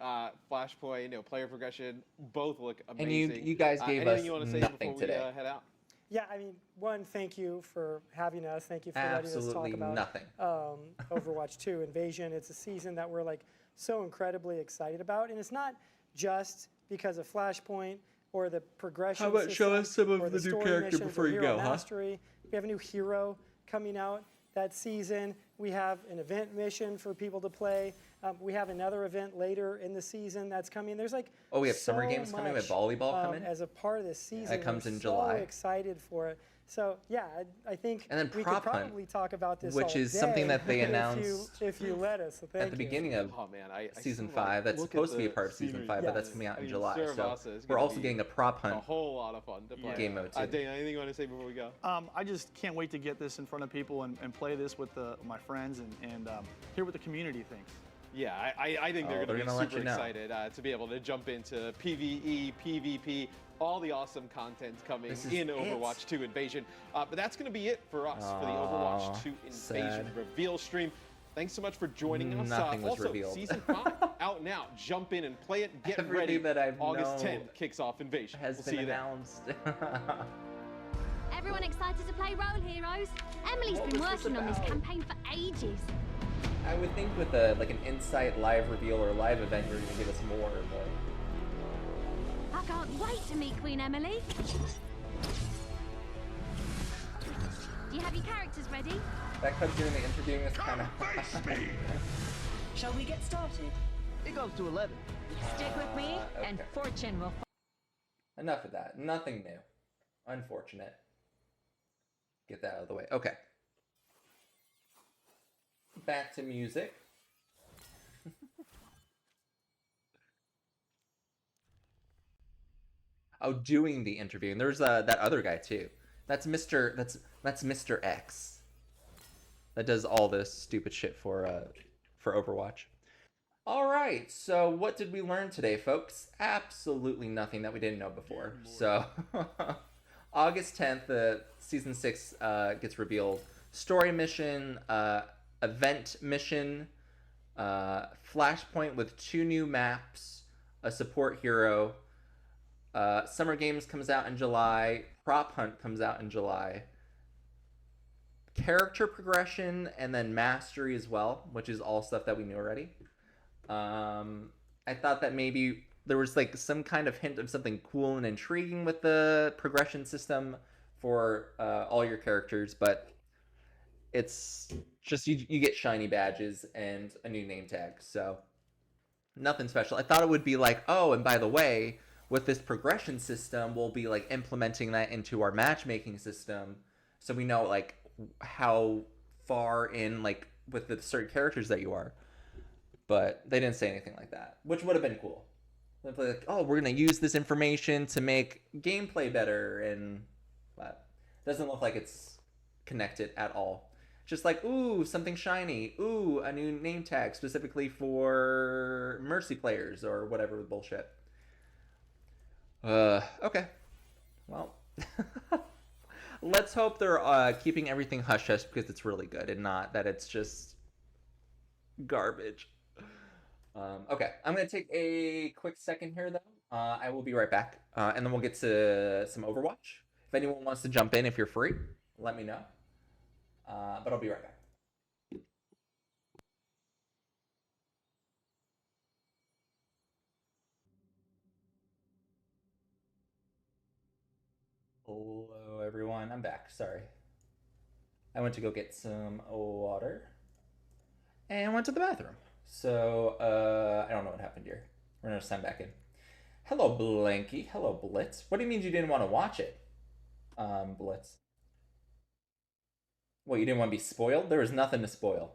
Flashpoint, player progression, both look amazing. And you guys gave us anything you want to say nothing before today. we head out? Yeah, I mean, one, thank you for having us. Thank you for letting us talk Absolutely about nothing. Overwatch 2 Invasion. It's a season that we're like so incredibly excited about, and it's not just because of Flashpoint or the progression. How about show us some of or the new story character missions or before you hero go, huh? mastery. We have a new hero coming out that season. We have an event mission for people to play. We have another event later in the season that's coming. There's like we have so summer games coming with much, volleyball coming as a part of this season. That comes We're in so July. Excited for it. So yeah, I think And then we could Prop Hunt, probably talk about this which all is something day that they if announced if you let us. So thank at the you. beginning of Oh man, I season still, like, 5. That's look at supposed to be a the part of season scenery. 5, but that's Yes. coming out I in mean, July. Cerebasa So is we're gonna also be getting a prop a hunt whole lot of fun to play. game mode too. Dane, anything you want to say before we go? I just can't wait to get this in front of people and play this with my friends and hear what the community thinks. Yeah, I think they're going to be let super you know. excited to be able to jump into PvE, PvP, all the awesome content coming This is in it. Overwatch 2 Invasion. But that's going to be it for us for the Overwatch 2 Invasion sad. reveal stream. Thanks so much for joining us. Nothing was also, revealed. Season 5 out now. Jump in and play it. Get Everything ready. that I've August known 10th kicks off Invasion. has We'll see been you then. announced. Everyone excited to play Role Heroes? Emily's What been was this working on this about? campaign for ages. I would think with a like an Insight live reveal or a live event, you're going to give us more, but I can't wait to meet Queen Emily. Do you have your characters ready? that comes doing the interviewing is kind of. Shall we get started? It goes to 11. Stick with me, and okay. fortune will Enough of that. Nothing new. Unfortunate. Get that out of the way. Okay. Back to music. Oh, doing the interviewing. There's that other guy too. That's Mr. X. That does all this stupid shit for Overwatch. All right. So what did we learn today, folks? Absolutely nothing that we didn't know before. So August 10th, season 6 gets revealed. Story mission, event mission, Flashpoint with 2 new maps, a support hero. Summer Games comes out in July. Prop Hunt comes out in July. Character progression and then mastery as well, which is all stuff that we knew already. I thought that maybe there was like some kind of hint of something cool and intriguing with the progression system for all your characters, but it's just you get shiny badges and a new name tag, so nothing special. I thought it would be like, oh, and by the way, with this progression system, we'll be like implementing that into our matchmaking system, so we know like how far in like with the certain characters that you are. But they didn't say anything like that, which would have been cool. They'd be like, oh, we're gonna use this information to make gameplay better, and but it doesn't look like it's connected at all. Just like, ooh, something shiny, ooh, a new name tag specifically for Mercy players or whatever bullshit. Okay. Well, let's hope they're keeping everything hush-hush because it's really good and not that it's just garbage. Okay, I'm going to take a quick second here, though. I will be right back, and then we'll get to some Overwatch. If anyone wants to jump in, if you're free, let me know. But I'll be right back. Hello, everyone. I'm back. Sorry. I went to go get some water and went to the bathroom. So, I don't know what happened here. We're going to sign back in. Hello, Blanky. Hello, Blitz. What do you mean you didn't want to watch it, Blitz? What, you didn't want to be spoiled? There was nothing to spoil.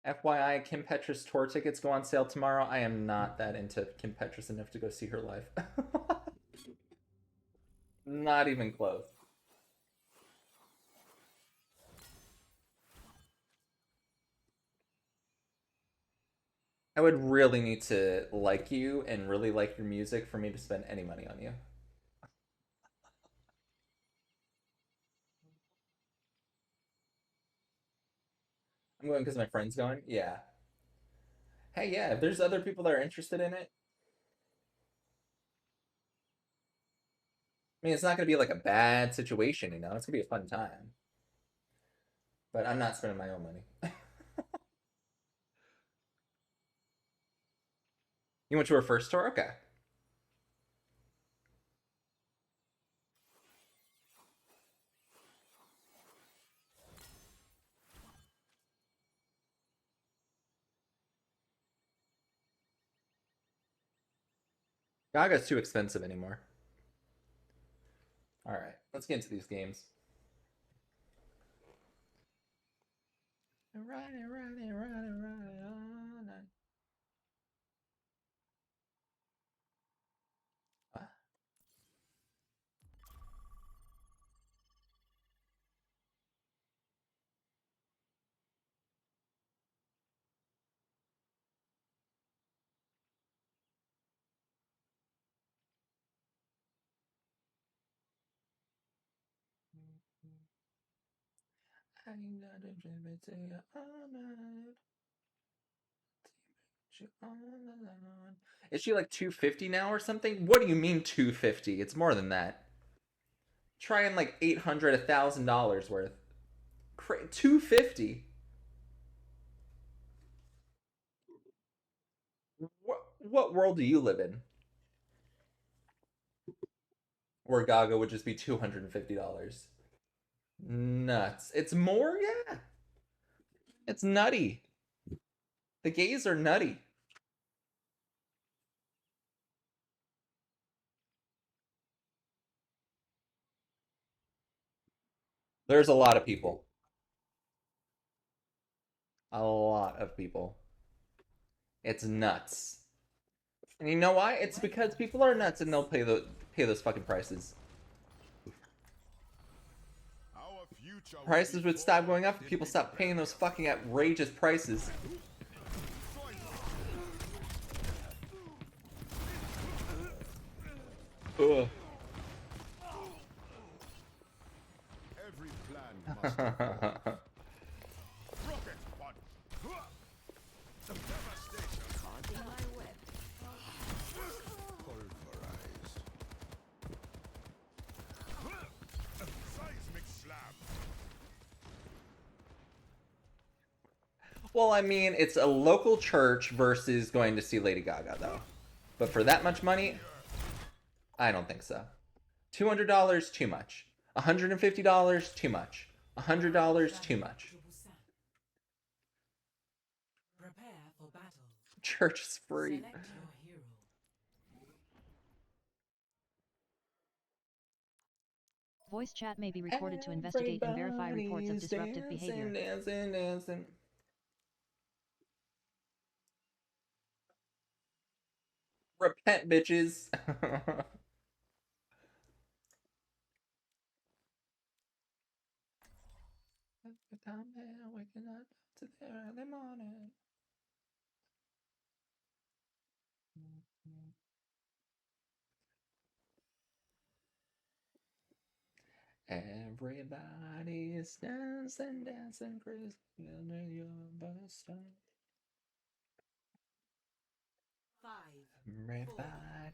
FYI, Kim Petras tour tickets go on sale tomorrow. I am not that into Kim Petras enough to go see her live. Not even close. I would really need to like you and really like your music for me to spend any money on you. I'm going because my friend's going? Yeah. Hey, yeah, if there's other people that are interested in it, I mean, it's not going to be like a bad situation, you know? It's going to be a fun time. But I'm not spending my own money. You went to her first tour? Okay. Gaga's too expensive anymore. Alright, let's get into these games. Right. Is she like 250 now or something? What do you mean 250? It's more than that. Trying like $800, $1,000 worth. 250. What world do you live in? Where Gaga would just be $250. Nuts. It's more, yeah. It's nutty. The gays are nutty. There's a lot of people. A lot of people. It's nuts. And you know why? It's because people are nuts and they'll pay those fucking prices. Prices would stop going up if people stop paying those fucking outrageous prices. Ugh. Every plan must Well, I mean, it's a local church versus going to see Lady Gaga, though. But for that much money, I don't think so. $200, too much. $150, too much. $100, too much. Prepare for battle. Church is free. Select your hero. Voice chat may be recorded to investigate and verify reports of disruptive behavior. Dancing. Repent, bitches. Everybody's dancing, Chris. Your best time. 5,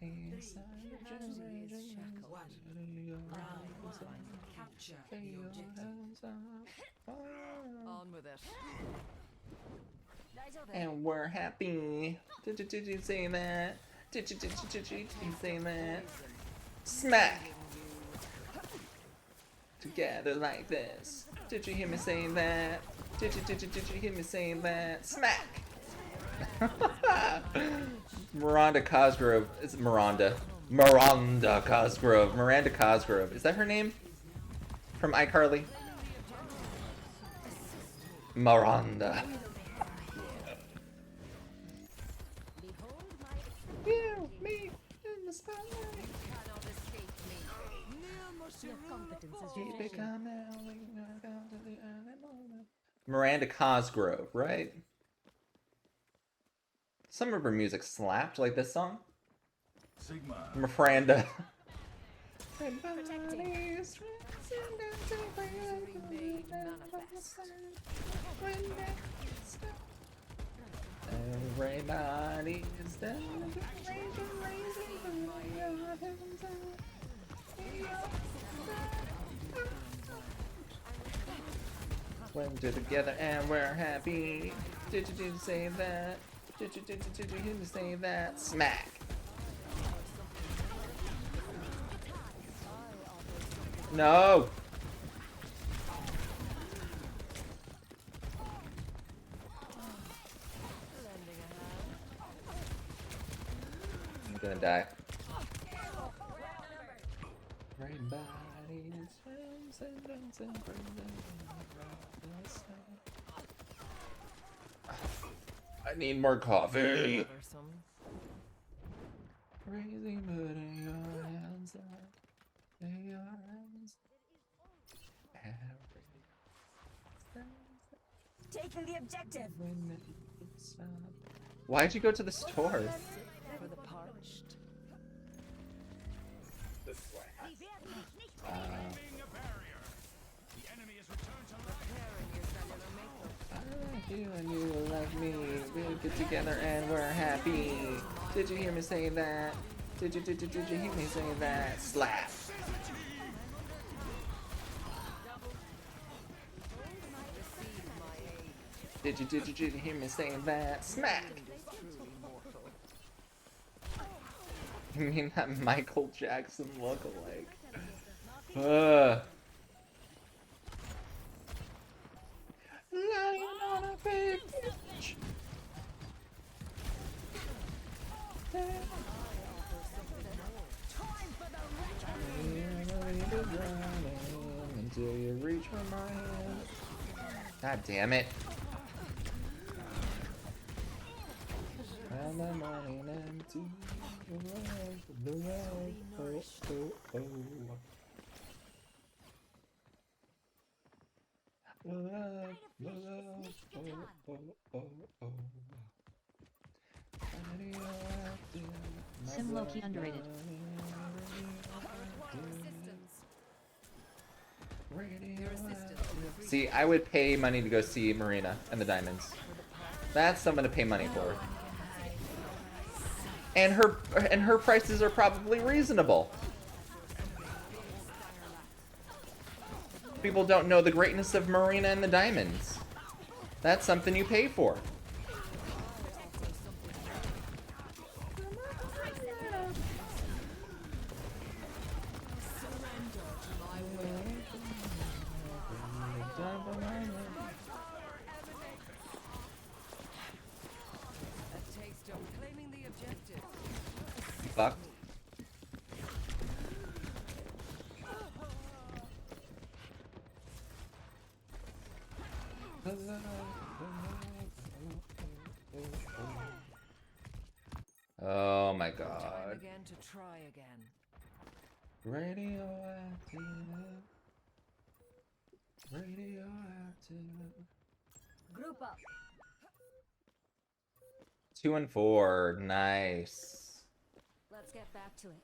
Everybody's capture the objective. On with it. And we're happy. Did you say that? Did you say that? Smack! Together like this. Did you hear me saying that? Did you hear me saying that? Smack! Miranda Cosgrove. It's Miranda. Miranda Cosgrove. Miranda Cosgrove. Is that her name? From iCarly? Miranda. You, me, in the spotlight. Miranda Cosgrove, right? Some of her music slapped, like this song. Sigma. Miranda. Everybody's done. When we're together and we're happy. Did you say that? Did you say that? Smack. No. I'm gonna die. I need more coffee. Crazy, putting your hands up. Your hands. Taking the objective. Why'd you go to the store? For the parched. I like you and you like me. We'll get together and we're happy. Did you hear me say that? Did you hear me say that? Slap. Did you hear me say that? Smack. You mean that Michael Jackson look-alike? Lying on a big bitch. Until you reach for my hand. God damn it. And the morning empty. The world, oh. Sim low-key underrated. See, I would pay money to go see Marina and the Diamonds. That's someone to pay money for. And her prices are probably reasonable. People don't know the greatness of Marina and the Diamonds. That's something you pay for. Fucked. Oh my god. Again to try again. Radioactive. Radioactive. Group up. 2 and 4. Nice. Let's get back to it.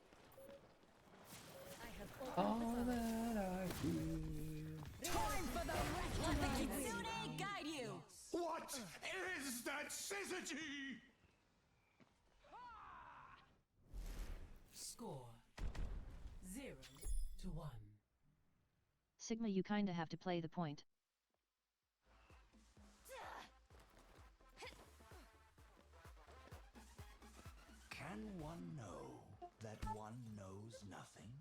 I have All that I feel. time for the rest of the Kitsune guide you. What is that syzygy? Score 0-1. Sigma, you kinda have to play the point. Can one know that one knows nothing?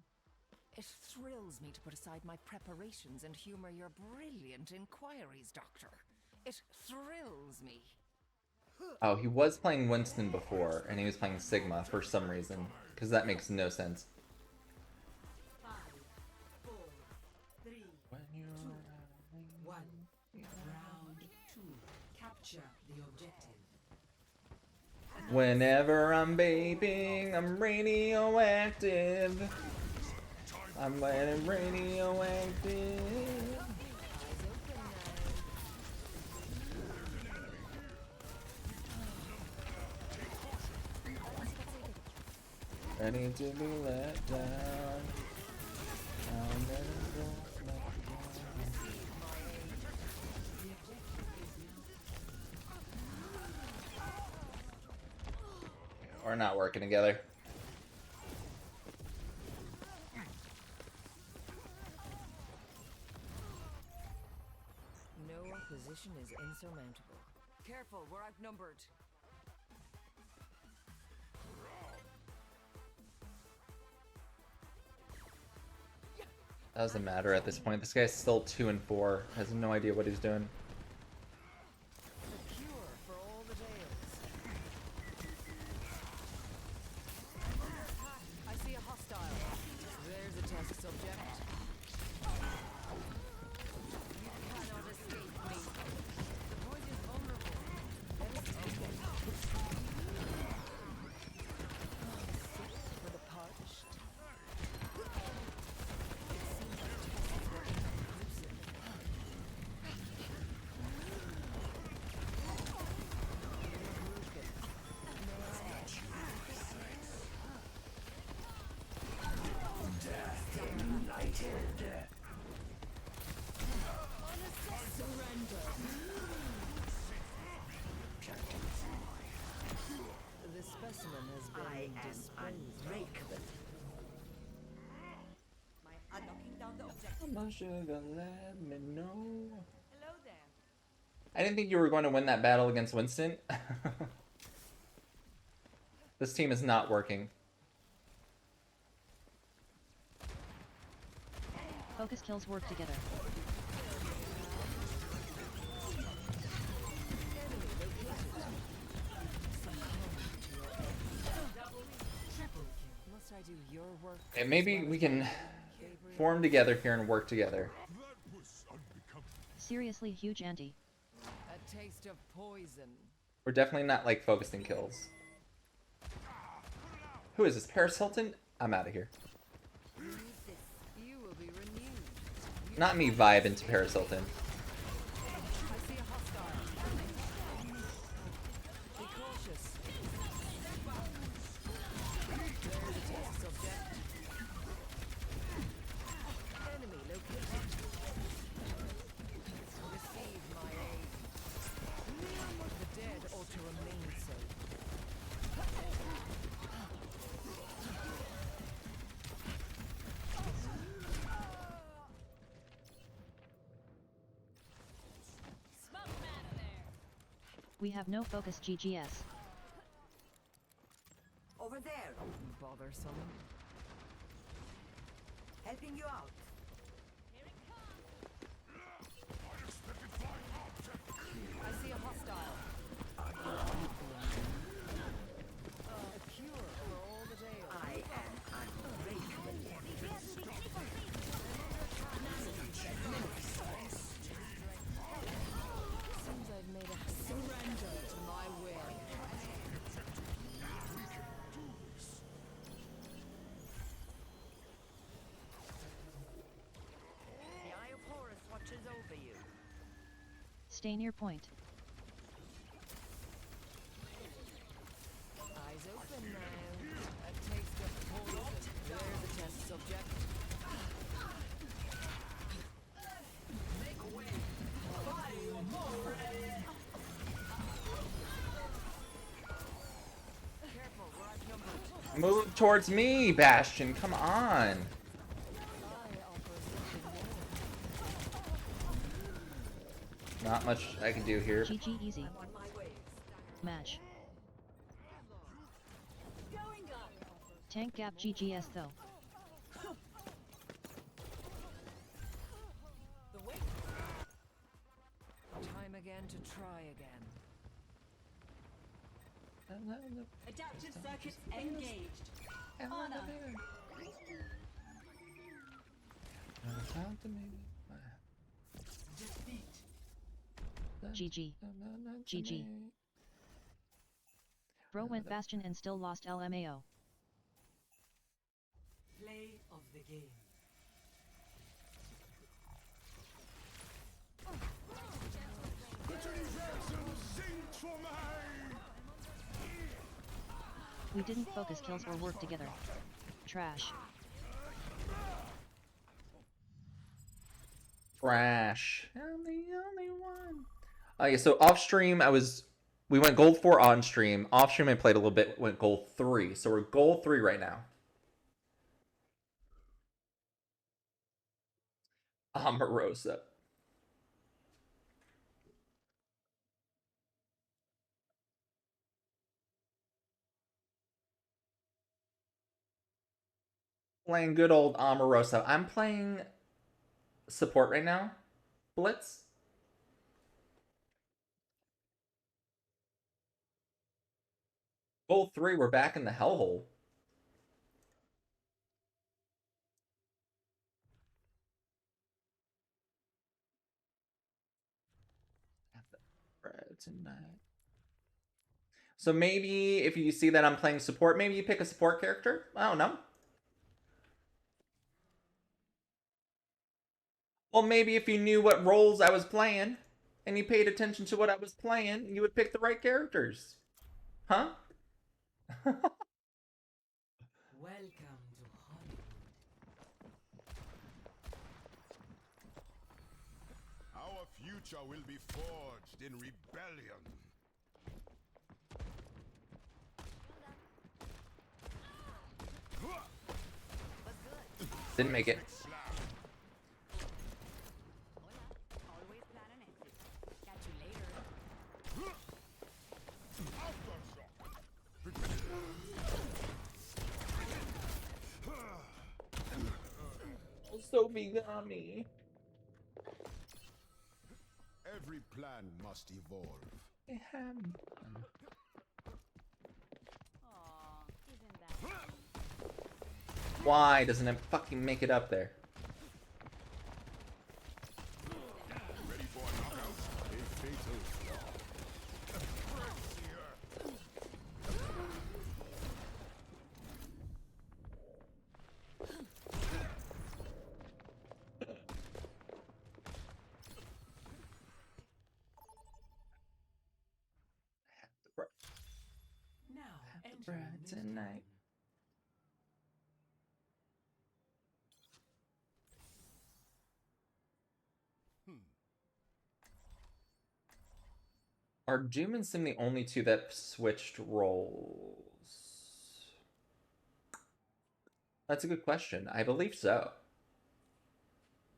It thrills me to put aside my preparations and humor your brilliant inquiries, Doctor. It thrills me. Oh, he was playing Winston before, and he was playing Sigma for some reason, because that makes no sense. 5, 4, 3, 2, 1. Round 2. Capture the objective. Whenever I'm vaping, I'm radioactive. I'm letting radioactive. Ready to be let down. I'll never let down. We're not working together. No opposition is insurmountable. Careful, we're outnumbered. Doesn't matter at this point. This guy's still 2 and 4. Has no idea what he's doing. The cure for all the tales. I see a hostile. There's a test subject. You cannot escape me. The point is vulnerable. Let us take it. For the parched. The specimen has been disposed of. Knocking down the objective. Come on, sugar, let me know. Hello there. I didn't think you were going to win that battle against Winston. This team is not working. Focus kills work together. Must I do your work? And maybe we can form together here and work together. Seriously huge anti. A taste of poison. We're definitely not like focusing kills. Who is this? Paris Hilton? I'm out of here. You will be renewed. Not me vibing to Paris Hilton. I see a hostile. Be cautious. There's a test subject. Enemy located. Receive my aid. The dead ought to remain so. We have no focus GGS. Over there. Bothersome. Helping you out. I see a hostile. A cure for all the tales. I am unbreakable. Seems I've made a surrender to my will. The Eye of Horus watches over you. Stay near point. Eyes open now. A taste of poison. There's a test subject. Careful, we're outnumbered. Move towards me, Bastion. Come on. I offer something more. Not much I can do here. GG easy. Match. Tank gap GGS though. Time again to try again. Adaptive circuits engaged. Honor. GG. GG. Bro went Bastion and still lost LMAO. Play of the game. We didn't focus kills or work together. Trash. Trash. I'm the only one. Okay, so off stream we went gold 4 on stream. Off stream I played a little bit, went gold 3. So we're gold 3 right now. Omarosa. Playing good old Omarosa. I'm playing support right now. Blitz. Gold 3, we're back in the hellhole. Tonight. So maybe if you see that I'm playing support, maybe you pick a support character? I don't know. Well, maybe if you knew what roles I was playing and you paid attention to what I was playing, you would pick the right characters. Huh? Welcome to Hollywood. Our future will be forged in rebellion. Didn't make it. So Megami. Every plan must evolve. Why doesn't it fucking make it up there? Ready for a knockout? A fatal flaw. Now, Bright tonight. Are Doom and Sim the only two that switched roles? That's a good question. I believe so.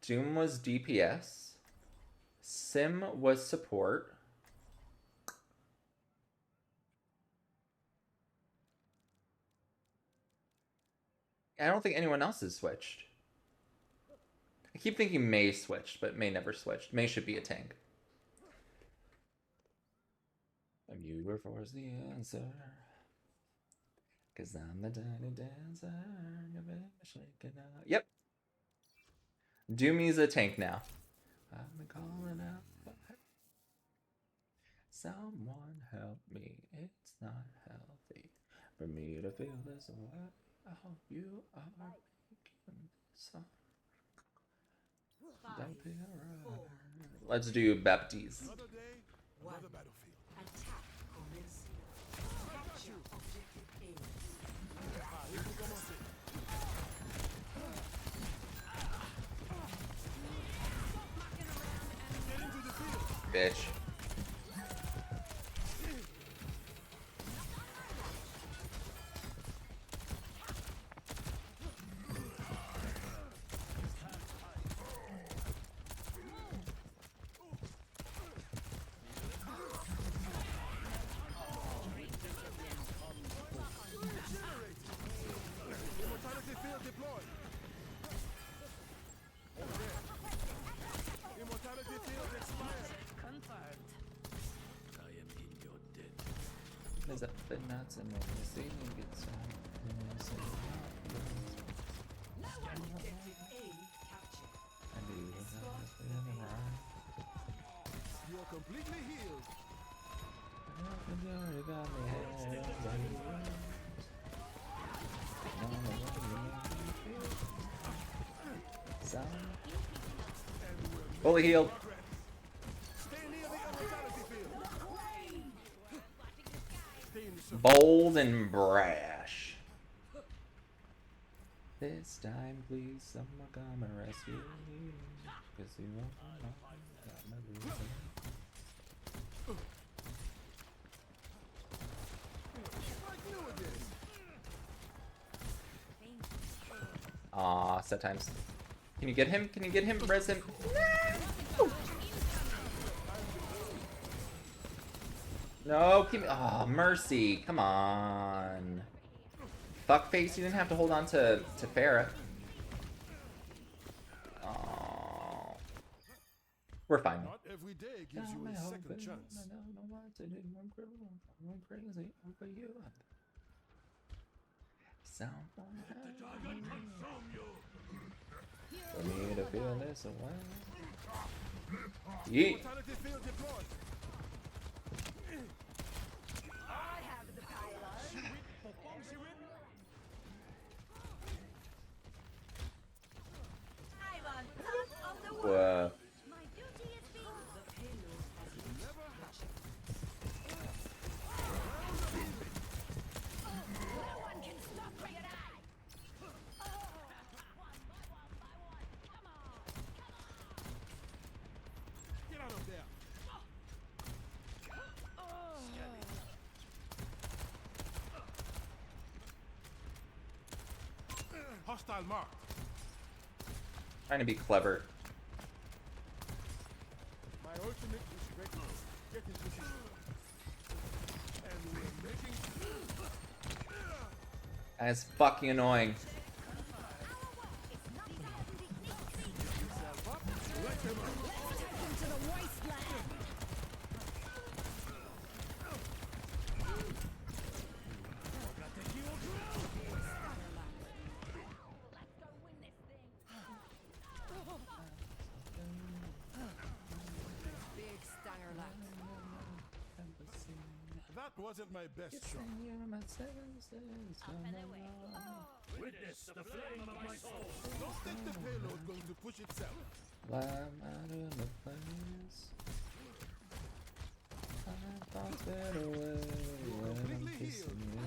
Doom was DPS. Sim was support. I don't think anyone else has switched. I keep thinking Mei switched, but Mei never switched. Mei should be a tank. And you were forced the answer. 'Cause I'm the tiny dancer. Yep. Doomy's a tank now. I've been calling out for help. Someone help me. It's not healthy for me to feel this way. I hope you are making this song. Don't be around. Let's do Baptiste. Another day, another battlefield. attack commencing. Capture objective A. Bitch. Immortality field deployed. Immortality field expired. Confirmed. I am in your debt. There's a bit nuts and then the ceiling gets Objective A captured. You are completely healed. Fully healed. Stay near the immortality field. Stay in the Bold and brash. This time, please, someone come and rescue me. 'Cause you won't know my reason. Aw, set times. Can you get him? Can you get him? Res him? No, keep me. Oh, mercy. Come on. Fuckface, you didn't have to hold on to Pharah. Oh. We're fine. Not every day gives you a second chance. I don't know what to do. I'm crazy for you. Sound for me to feel this away. Yeet. Whoa. Hostile mark. Trying to be clever. My ultimate is ready. Get in position. And we're making. That's fucking annoying. That wasn't my best shot. Witness the flame of my soul. Don't think the payload going to push itself. Why am I in the place? I thought that away when I'm kissing you.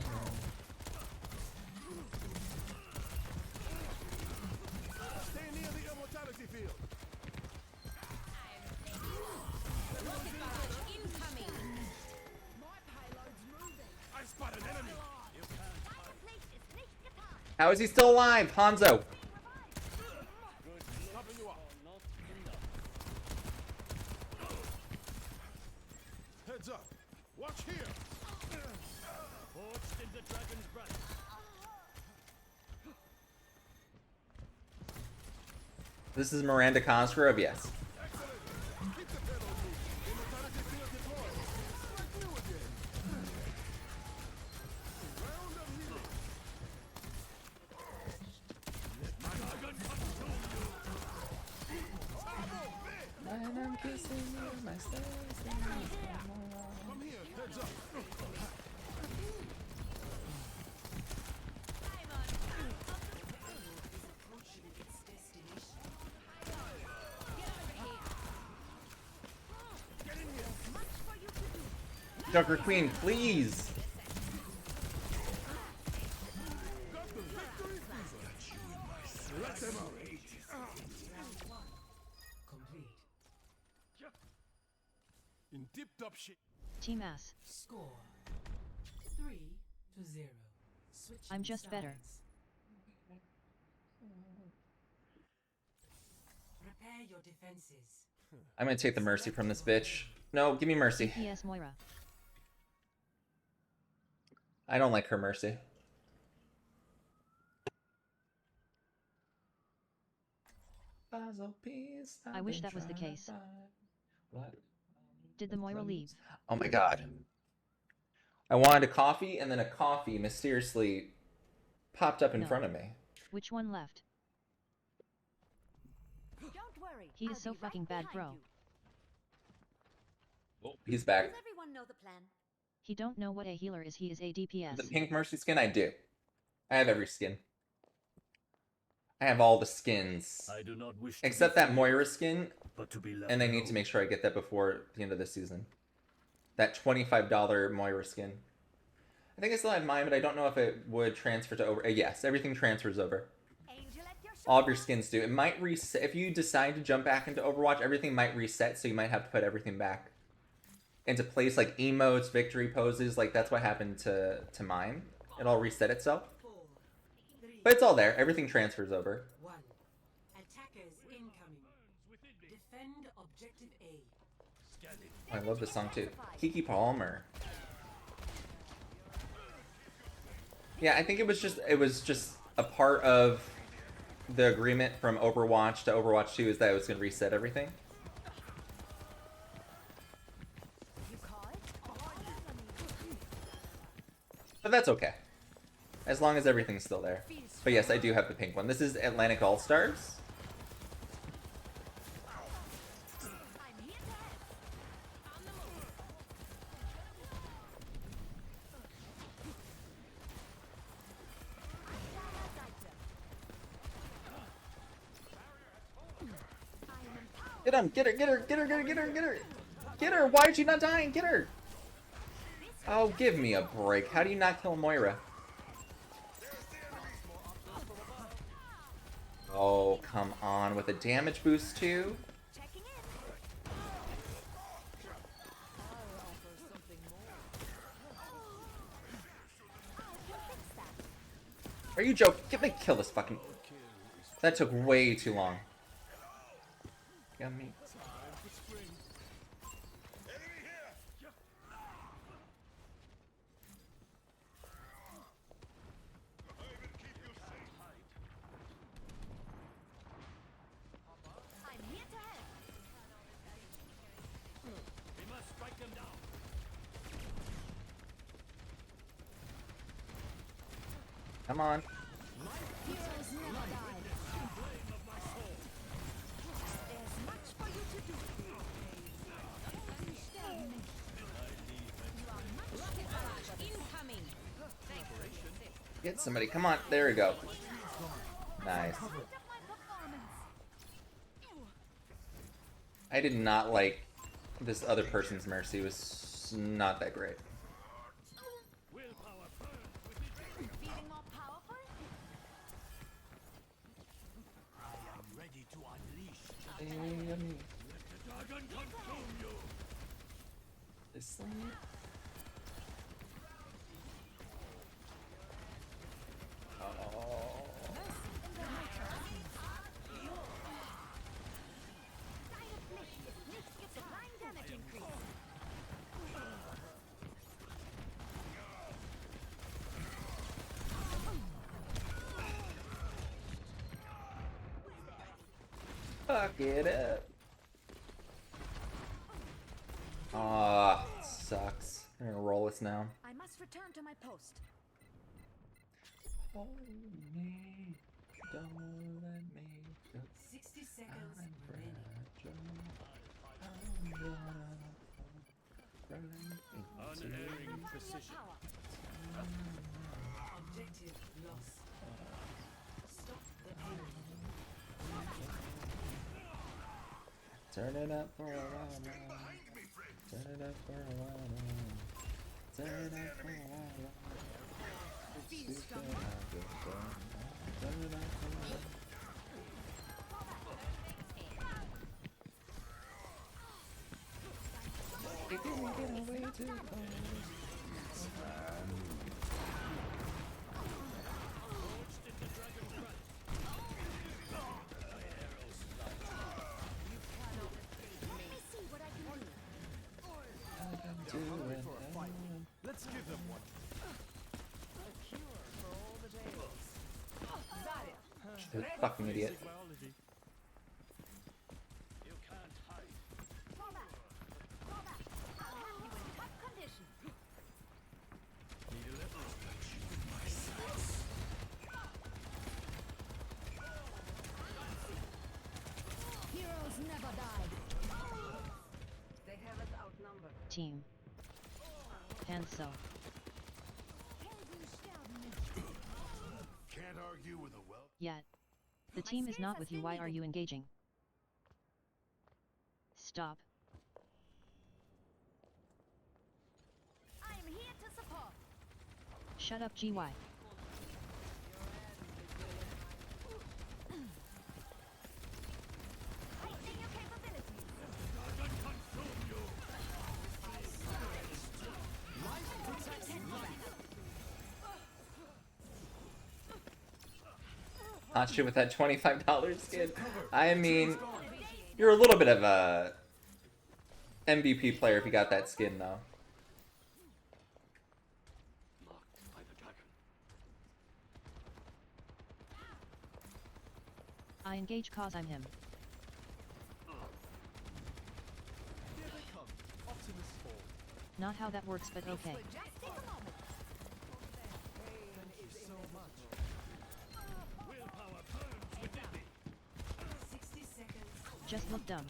Stay near the immortality field. I spot an enemy. How is he still alive, Hanzo? Heads up. Watch here. Forged in the dragon's breath. This is Miranda Cosgrove, yes. Come here, heads up. Joker Queen, please. Let them out. In tip-top shape. Team Ass. Score 3-0. Switching I'm just better. sides. Prepare your defenses. I'm gonna take the mercy from this bitch. No, give me mercy. Yes, Moira. I don't like her mercy. I wish that was the case. What? Did the Moira leave? Oh my god. I wanted a coffee, and then a coffee mysteriously popped up in No. front of me. Which one left? Don't worry. He is so fucking bad, bro. He's back. Does everyone know the plan? He don't know what a healer is. He is a DPS. The pink mercy skin, I do. I have every skin. I have all the skins. I do not wish to Except be that free, Moira skin, but to be left and I need alone. to make sure I get that before the end of the season. That $25 Moira skin. I think I still had mine, but I don't know if it would transfer to over. Yes, everything transfers over. All of your skins do. It might reset if you decide to jump back into Overwatch. Everything might reset, so you might have to put everything back into place, like emotes, victory poses. Like that's what happened to mine. It all reset itself, but it's all there. Everything transfers over. Attackers incoming. Defend objective A. I love this song too. Kiki Palmer. Yeah, I think it was just a part of the agreement from Overwatch to Overwatch 2 is that it was going to reset everything. But that's okay. As long as everything's still there. But yes, I do have the pink one. This is Atlantic All-Stars. Get him! Get her! Get her! Get her! Get her! Get her! Get her! Get her! Why is she not dying? Get her! Oh, give me a break. How do you not kill Moira? Oh, come on. With a damage boost too? Are you joking? Get me kill this fucking... That took way too long. Got me. Come on. Get somebody. Come on. There we go. Nice. I did not like this other person's Mercy. It was not that great. This thing? Fuck it up. Ah, sucks. I'm gonna roll this now. I must return to my post. Hold me, don't let me go. 60 seconds I'm remaining. fragile. I'm Unerring precision. Objective lost. Stop the pain. Turn it up for a while now. Turn it up for a while now. Turn it up for a while now. Turn it up for a while. It didn't get away too close. Let's give them one. This fucking idiot. You can't hide. Fall back. Fall back. I'll have you in tough condition. Need a little. Heroes never die. They have us outnumbered. Team. Hanso. Can't argue with a well. Yet. The team is not with you. Why are you engaging? Stop. I am here to support. Shut up, GY. Not sure with that $25 skin. I mean, you're a little bit of a MVP player if you got that skin, though. I engage cause I'm him. Not how that works, but okay. Just look dumb.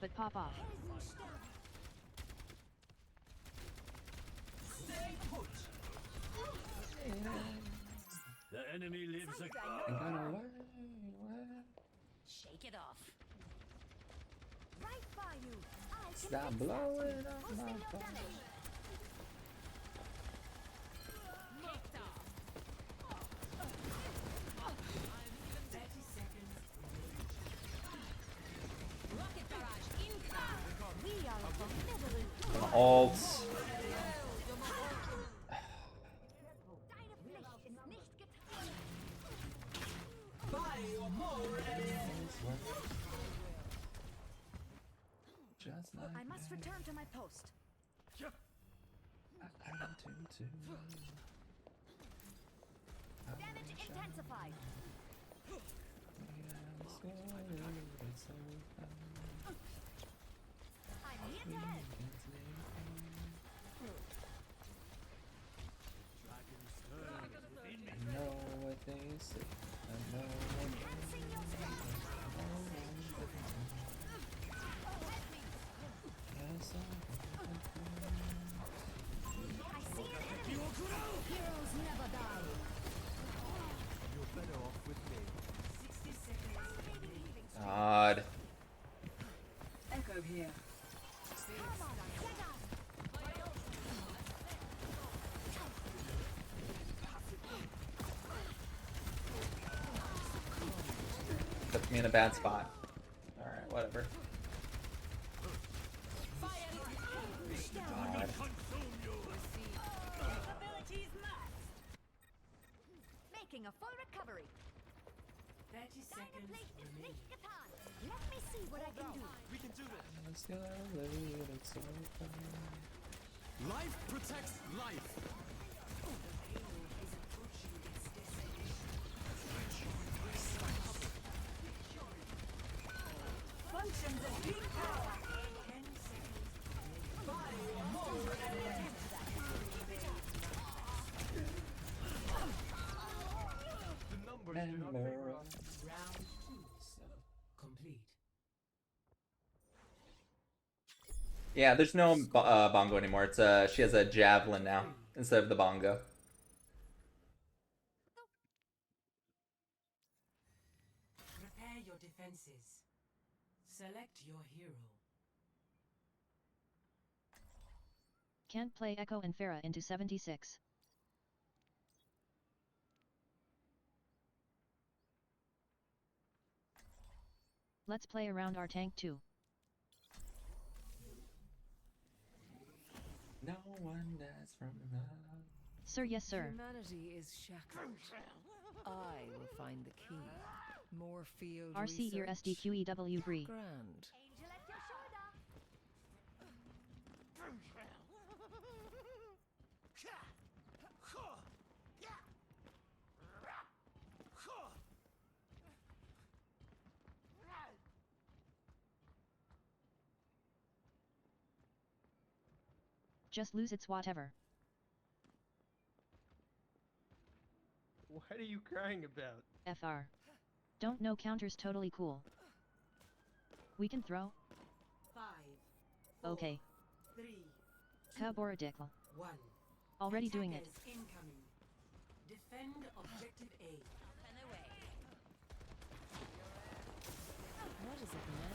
But pop off. The enemy lives Shake it off. Right by you. Stop blowing up my phone. Alt. Just like I must return to my post. Damage intensified. I'm here to help. I know what they say. I know what they say. I see an enemy. Heroes never die. You're better off with me. 60 seconds. God. Echo here. Come on, get up. Puts me in a bad spot. Alright, whatever. God. Making a full recovery. 30 seconds remaining. Let me see what I can do. We can do this. Let's go, it's so fun. Life protects life. Functions of peak power. 10 seconds. 5 more. The numbers do not favor us. Round 2. Complete. Yeah, there's no bongo anymore. It's she has a javelin now instead of the bongo. Prepare your defenses. Select your hero. Can't play Echo and Pharah into 76. Let's play around our tank too. No one dies from love. Sir, yes sir. Humanity is shackled. I will find the key. More field RC your research. SDQEW Bree. Grand. Angel at your shoulder. Just lose its whatever. What are you crying about? FR. Don't know counter's totally cool. We can throw? 5. Okay. 3. Kaboradikla. 1. Already doing it. Attackers incoming. Defend objective A. What is it now?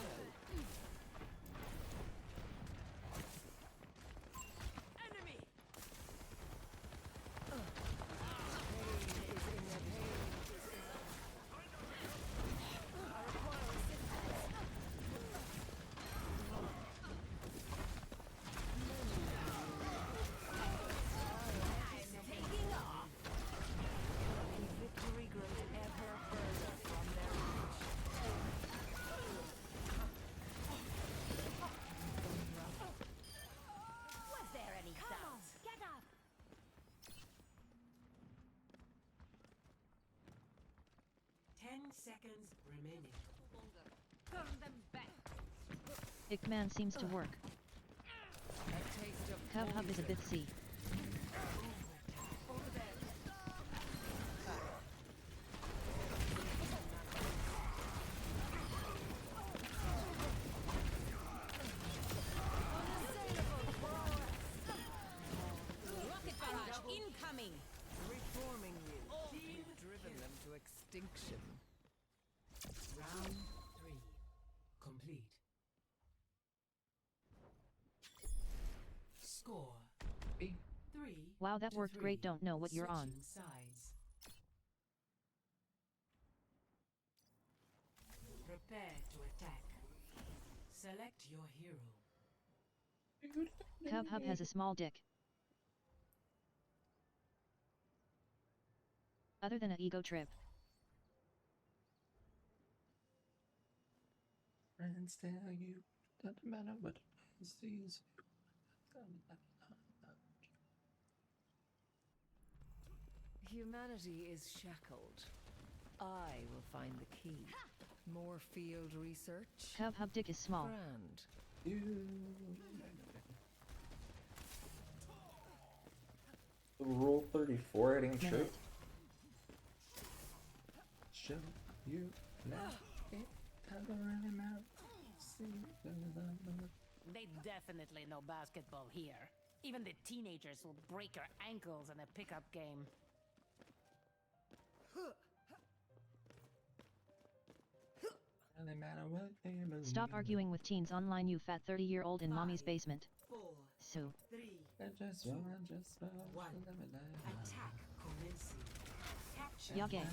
seconds remaining. Turn them back. Ickman seems to work. Hub Hub is a bit C. Rocket barrage incoming. Reforming you. You've driven them to extinction. Round 3 complete. Score 3. Wow, that to worked 3. great. Don't know what you're on. Switching sides. Prepare to attack. Select your hero. Hub Hub has a small dick. Other than an ego trip. Friends tell you doesn't matter what sees. Humanity is shackled. I will find the key. More field research. Hub Hub dick is small. Grand. Rule 34 it ain't true. Show you now. It doesn't really matter. They definitely know basketball here. Even the teenagers will break your ankles in a pickup game. Doesn't matter what they believe. Stop arguing with teens online, you fat 30-year-old in mommy's basement. 4, So. 3, Just 1. one. Attack commencing. Capture Yage.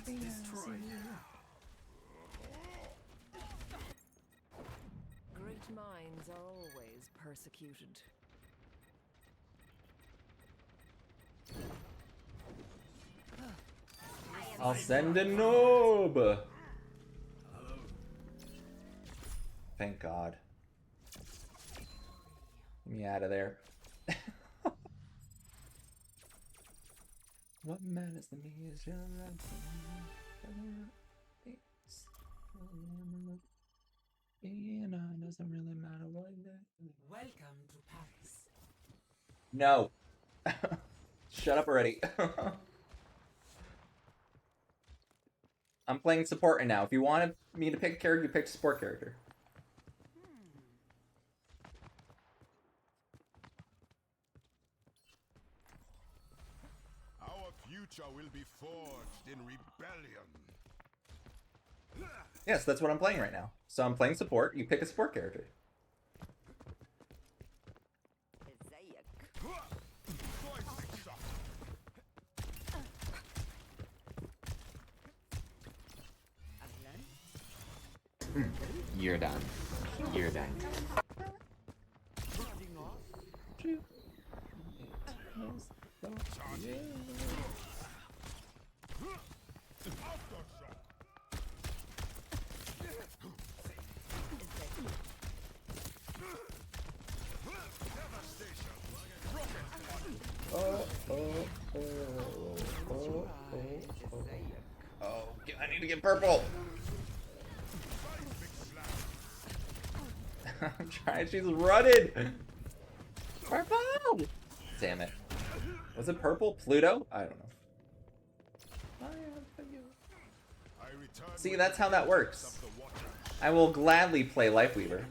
objective A. Great minds are always persecuted. I'll send a noob. Thank God. Get me out of there. What matters to me is your love. It doesn't really matter what it is. Welcome to Paris. No. Shut up already. I'm playing support right now. If you wanted me to pick a character, you pick a support character. Our future will be forged in rebellion. Yes, that's what I'm playing right now. So I'm playing support. You pick a support character. You're done. You're done. Oh, I need to get purple. I'm trying. She's running. Purple. Damn it. Was it purple? Pluto? I don't know. See, that's how that works. I will gladly play Lifeweaver.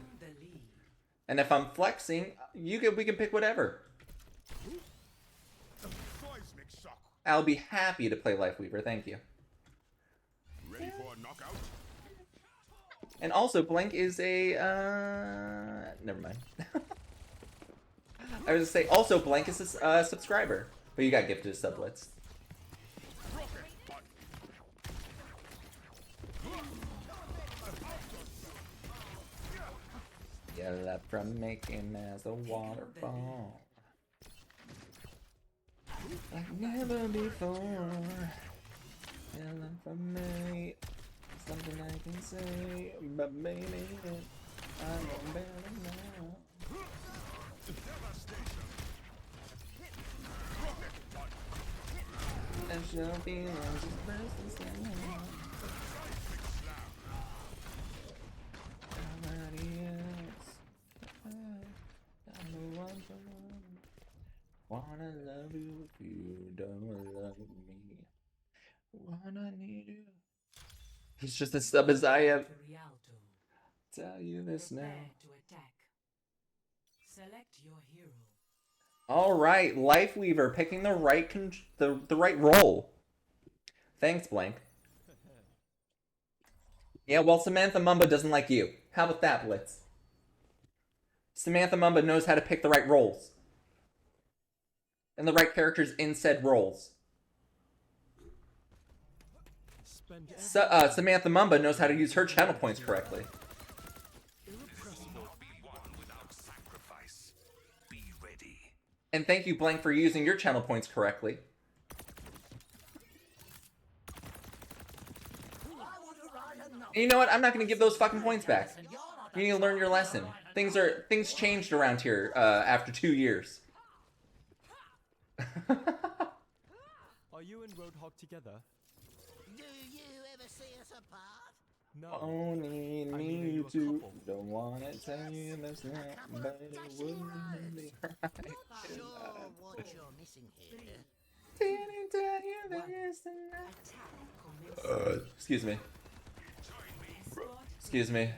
And if I'm flexing, we can pick whatever. I'll be happy to play Lifeweaver, thank you. Ready for a knockout? And also, Blank is a, never mind. I was gonna say, also, Blank is a subscriber. But you got gifted sublets. Yell up from making as a waterfall. Like never before. Yell up from me. Something I can say. But baby, I know better now. I shall be lost as presence now. Nobody else. I'm the one for one. Wanna love you if you don't love me. Wanna need you. He's just as sub as I am. Tell you this now. Select your hero. All right, Lifeweaver picking the right the right role. Thanks, Blank. Yeah, well, Samantha Mumba doesn't like you. How about that, Blitz? Samantha Mumba knows how to pick the right roles. And the right characters in said roles. Samantha Mumba knows how to use her channel points correctly. And thank you, Blank, for using your channel points correctly. And you know what? I'm not going to give those fucking points back. You need to learn your lesson. Things changed around here after 2 years. Are you and Roadhog together? Do you ever see us apart? No. Only me too. Don't wanna tell you this now, but it wouldn't be right. Sure, what you're missing here. Didn't tell you this tonight. Excuse me. Excuse me.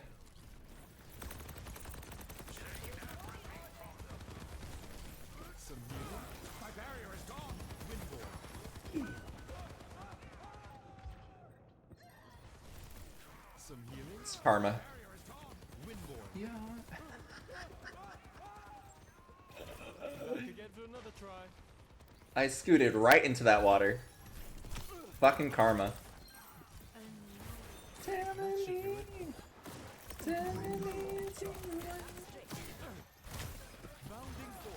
My barrier is gone. Windborne. Some healing. It's karma. Yeah. Back again for another try. I scooted right into that water. Fucking karma. Bounding forth.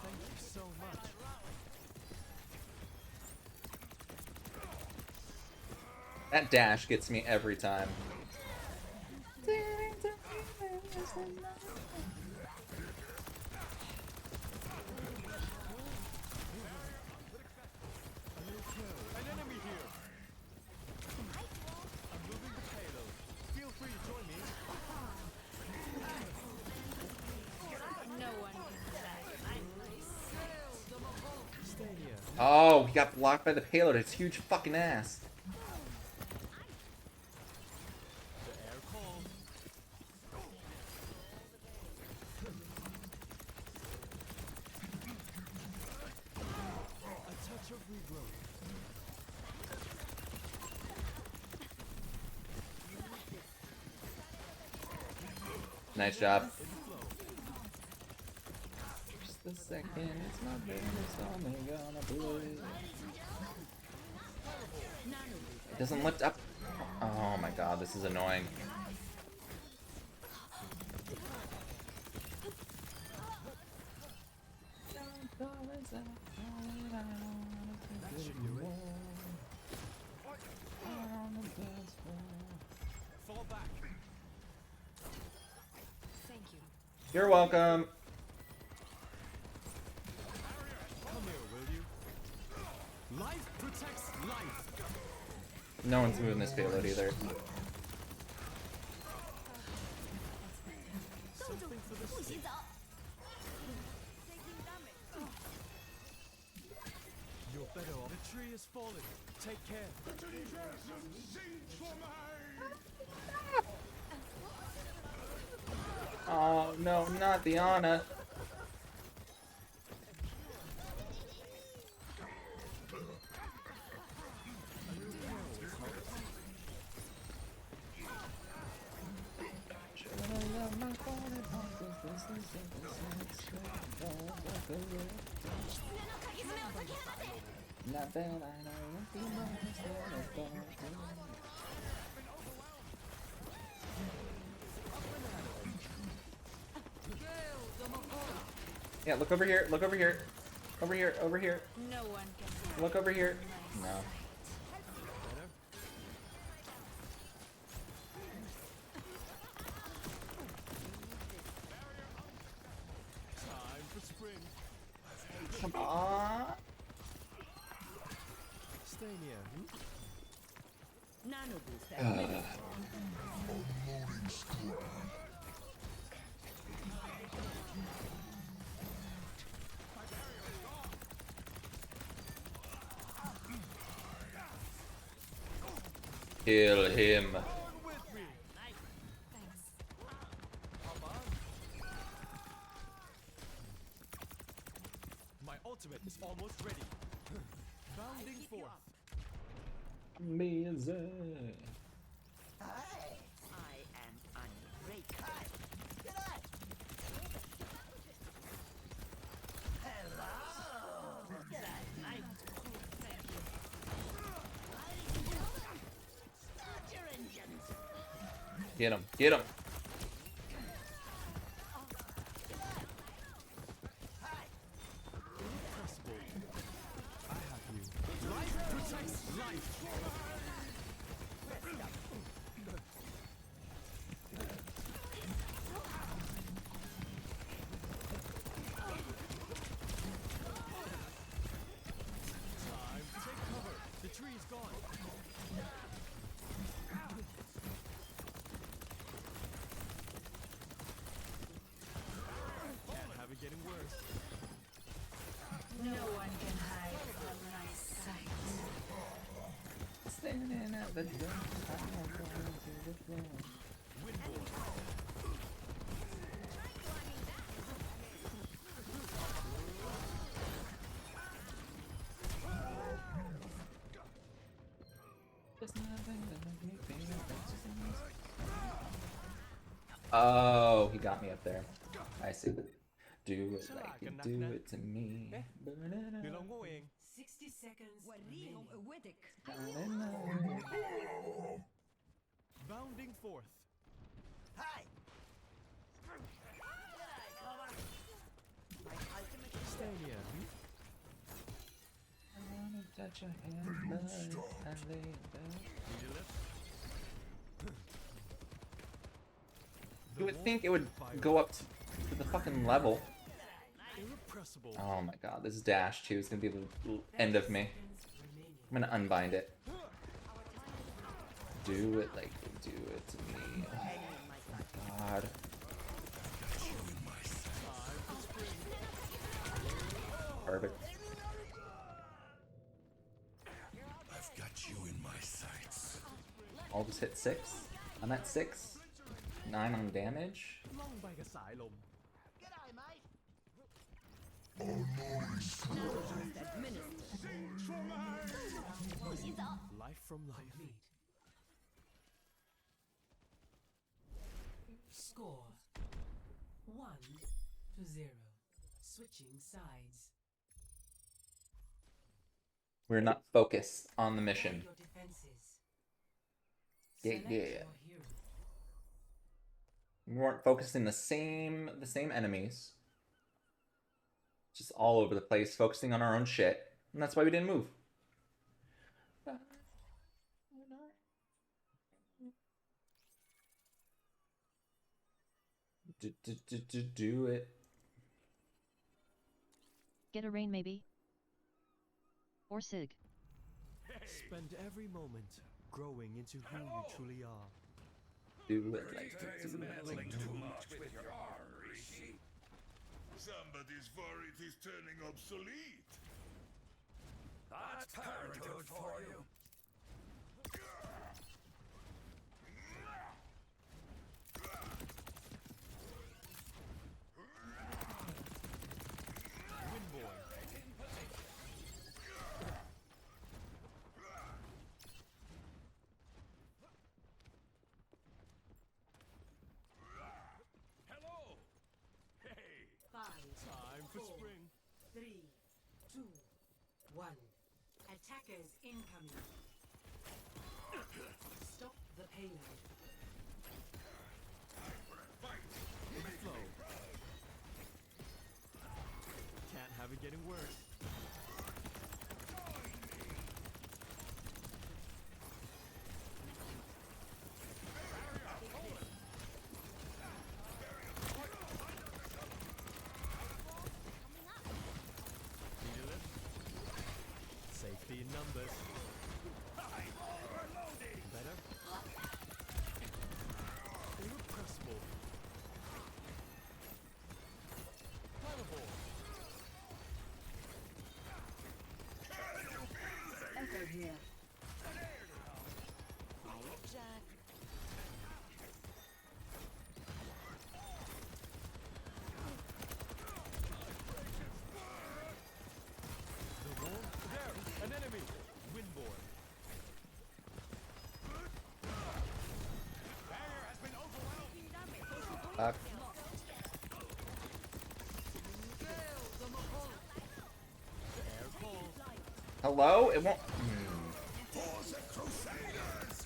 Thank you so much. That dash gets me every time. An enemy here. I'm moving the payload. Feel free to join me. No one can back my place. Stay here. Oh, he got blocked by the payload. It's huge fucking ass. The air calm. A touch of regrowth. Nice job. Just a second, it's my business, only gonna play. It doesn't lift up. Oh my god, this is annoying. Fall back. Thank you. You're welcome. Come here, will you? Life protects life. No one's moving this payload either. Something for the sake. You're better off. The tree is falling. Take care. Oh no, not the Ana. Not that I know. Yeah, look over here. Look over here. Over here. Over here. No one can. Look over here. No. Time for spring. Come on. Stay near. Nano boost that minute. Kill him. My ultimate is almost ready. Bounding forth. Amazing. I am unbreakable. Get him. Get him. I have you. Life protects life. Time to take cover. The tree's gone. Can't have it getting worse. No one can hide from my sight. Standing at the door, I'm going to the floor. Oh, he got me up there. I see. Do it like you do it to me. 60 seconds. Bounding forth. Stay near. I wanna touch your hand, but I lay it down. You would think it would go up to the fucking level. Irrepressible. Oh my god, this dash too is gonna be the end of me. I'm gonna unbind it. Do it like you do it to me. Oh my god. Perfect. I've got you in my sights. I'll just hit 6. I'm at 6. 9 on damage. ล่องไปกับสายลม Life from life. Score 1-0. Switching sides. We're not focused on the mission. Your defenses. Yeah, Select yeah. your hero. We weren't focusing the same enemies. Just all over the place, focusing on our own shit. And that's why we didn't move. Do it. Get a rain maybe? Or Sig. Spend every moment growing into who you truly are. Do it like you do meddling it. too much with your armor, Rishi. Somebody's worried he's turning obsolete. That's parenthood for you. Hello. Hey. 5, Time for 4, spring. 3, 2, 1. Attackers incoming. Stop the payload. Can't have it getting worse. Safety in numbers. Better. Irrepressible. Fireball. Echo here. Jack. The wall. There! An enemy! Windborne. Barrier has been overwhelmed! Fuck. Air cold. Hello? It won't. For the Crusaders!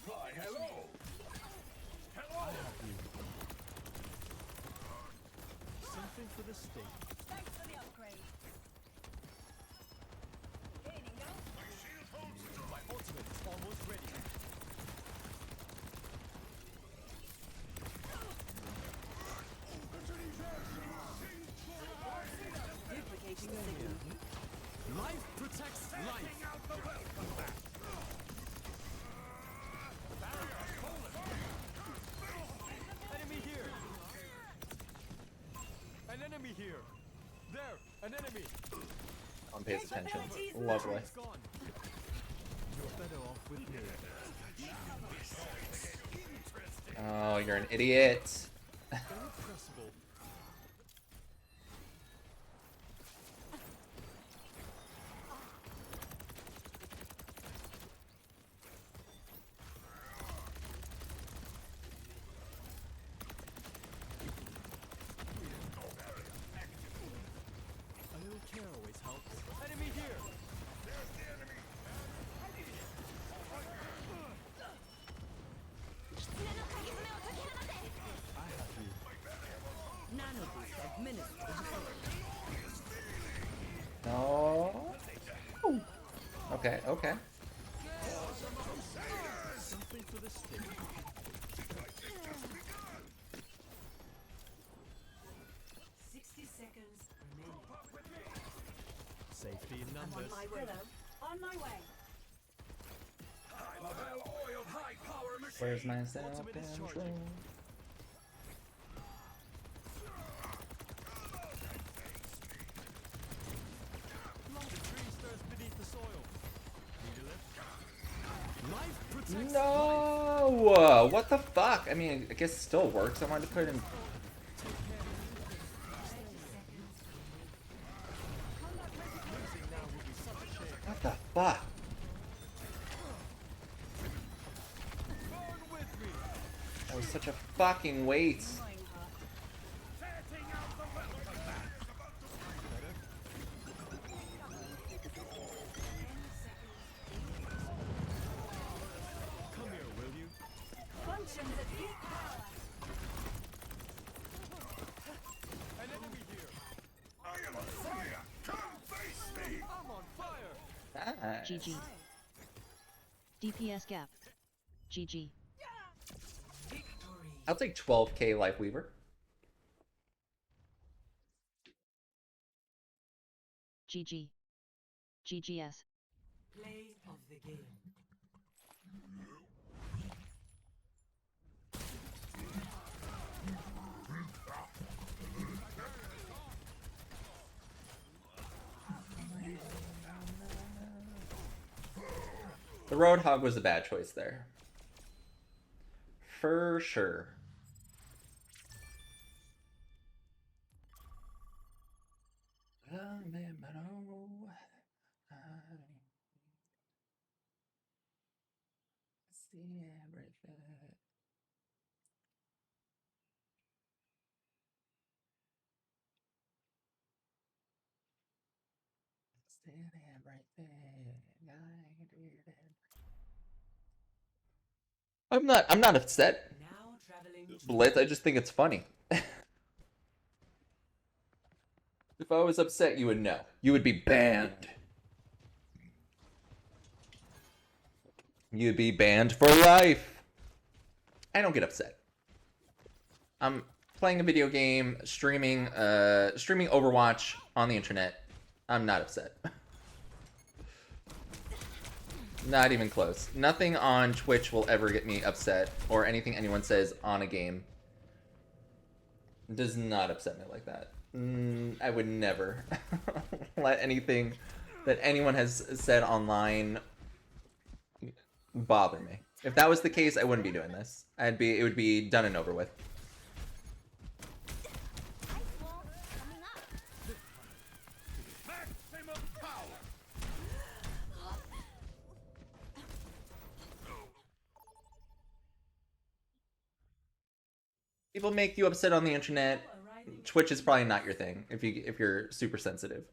Why, hello! Hello! Something for the stake. Thanks for the upgrade. Gaining go. My shield holds it up! My ultimate is almost ready. Duplicating signal. Life protects life. Out the welcome back! Enemy here. An enemy here. There, an enemy. On pays attention. Lovely. It's gone. You're better off with me. Oh, you're an idiot. Irrepressible. A little care always helps. Enemy here. There's the enemy! I have you. Nanoboost administered. No. Okay, okay. Something for the stake. 60 seconds remaining. Safety in I'm on numbers. my way. On my way. I'm a well-oiled high-power machine! Where's my self Ultimate is control? charging. The tree stirs beneath the soil. Need a lift? Life protects life. No! What the fuck? I mean, I guess it still works. I wanted to put it in. What the fuck? Burn with me. That was such a fucking waste. Setting out the welcome back! Come here, will you? Functions at peak power. An enemy here. I am on fire! Come face me! I'm on fire. Nice. GG. DPS gap. GG. Victory. I'll take 12k Life Weaver. GG. GGS. Play of the game. The Roadhog was a bad choice there. For sure. See everything. I'm not upset, Blitz. I just think it's funny. If I was upset, you would know. You would be banned. You'd be banned for life. I don't get upset. I'm playing a video game, streaming Overwatch on the internet. I'm not upset. Not even close. Nothing on Twitch will ever get me upset, or anything anyone says on a game does not upset me like that. I would never let anything that anyone has said online bother me. If that was the case, I wouldn't be doing this. It would be done and over with. People make you upset on the internet. Twitch is probably not your thing if you're super sensitive.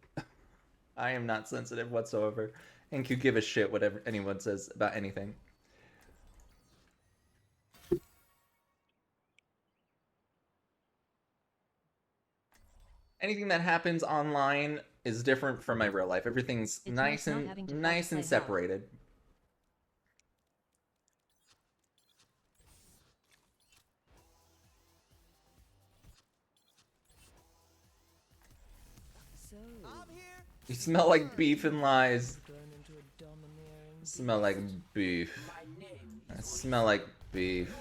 I am not sensitive whatsoever, and could give a shit whatever anyone says about anything. Anything that happens online is different from my real life. Everything's nice and separated. You smell like beef and lies. Smell like beef. I smell like beef.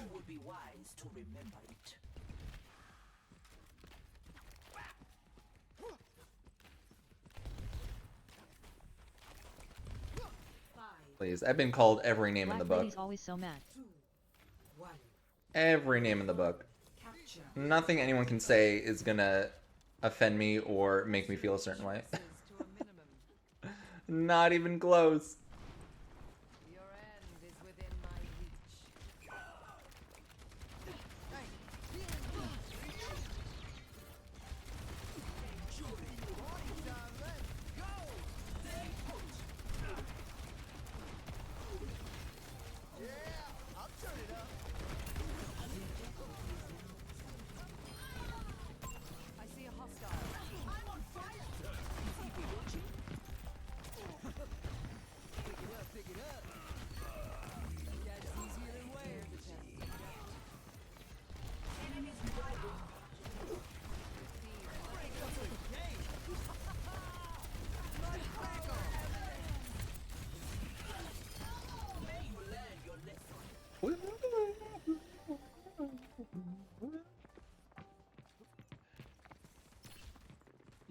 Please, I've been called every name in the book. Always so mad. Every name in the book. Nothing anyone can say is gonna offend me or make me feel a certain way. Not even close.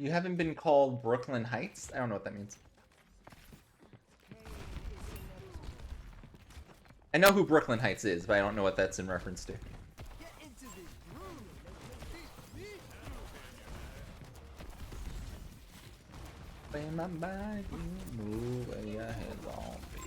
You haven't been called Brooklyn Heights? I don't know what that means. I know who Brooklyn Heights is, but I don't know what that's in reference to. Play my body, move your heads on me.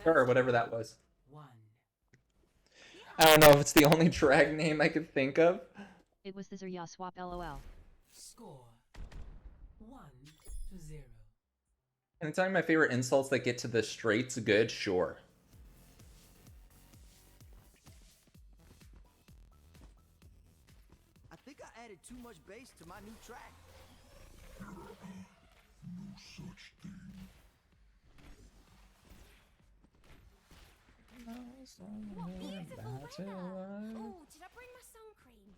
Or whatever that was. I don't know if it's the only drag name I could think of. It was the Zarya swap, lol. Score 1-0. Can I tell you my favorite insults that get to the straights good? Sure. I think I added too much bass to my new track. No such thing. Oh, did I bring my sun cream?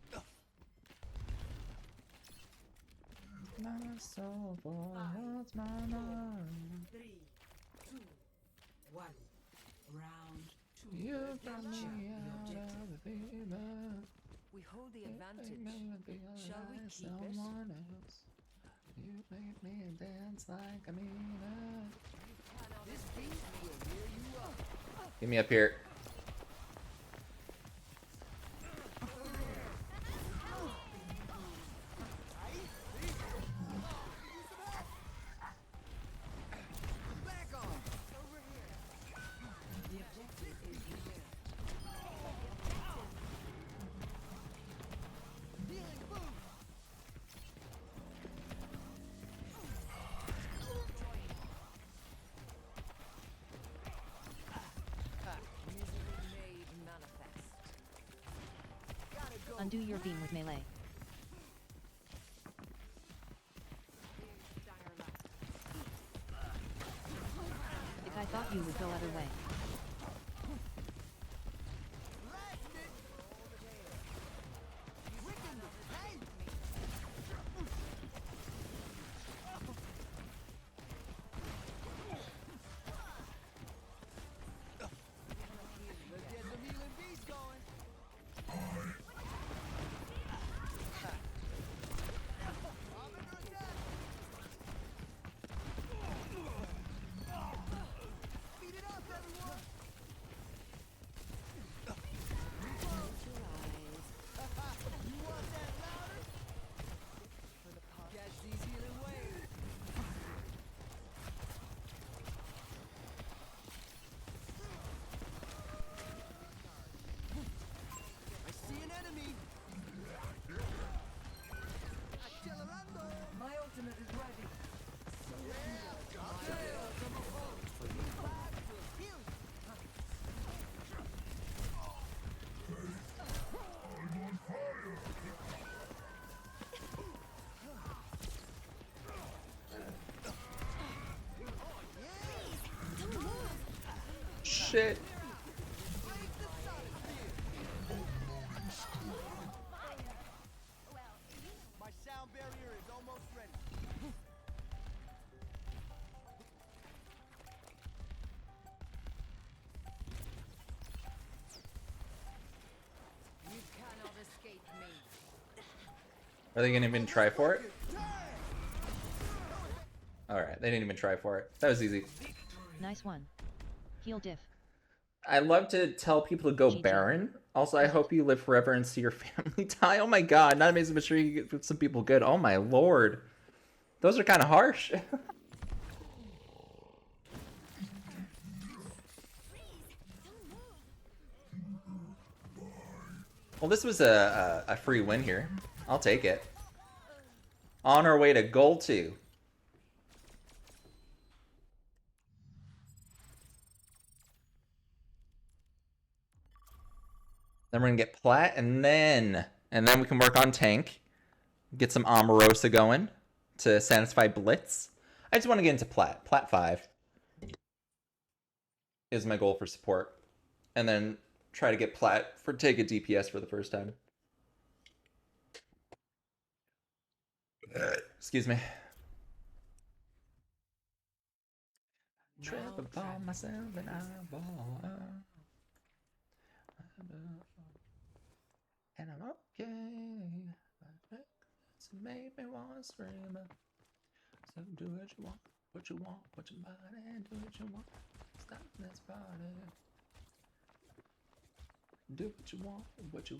My soul holds my mind. 3, 2, 1. Round 2. You got me Capture the out objective. of the fever. We hold the You advantage. make me feel Shall we like keep it? someone else. You make me dance like I mean it. This beat will hear you up. Get me up here. Back on. Over here. The objective is here. Healing boom. Misery made manifest. Gotta go. Undo your beam with melee. If I thought you would go other way. Let's get some healing beats going. I'm under attack. Beat it up, everyone. You want that louder? Catch these healing waves. I see an enemy. Accelerando. My ultimate is ready. Shit. My sound barrier is almost ready. You cannot escape me. Are they gonna even try for it? Alright, they didn't even try for it. That was easy. Nice one. Heal diff. I love to tell people to go Baron. Also, I hope you live forever and see your family die. Oh my god, not amazing, but sure you get some people good. Oh my lord. Those are kind of harsh. Well, this was a free win here. I'll take it. On our way to goal 2. Then we're gonna get Plat, and then we can work on tank. Get some Amorosa going to satisfy Blitz. I just want to get into Plat. Plat 5 is my goal for support. And then try to get Plat for take a DPS for the first time. Excuse me. Trip upon myself and I ball. And I'm okay. It's made me want to scream. So do what you want, put your body, and do what you want. Stop this party. Do what you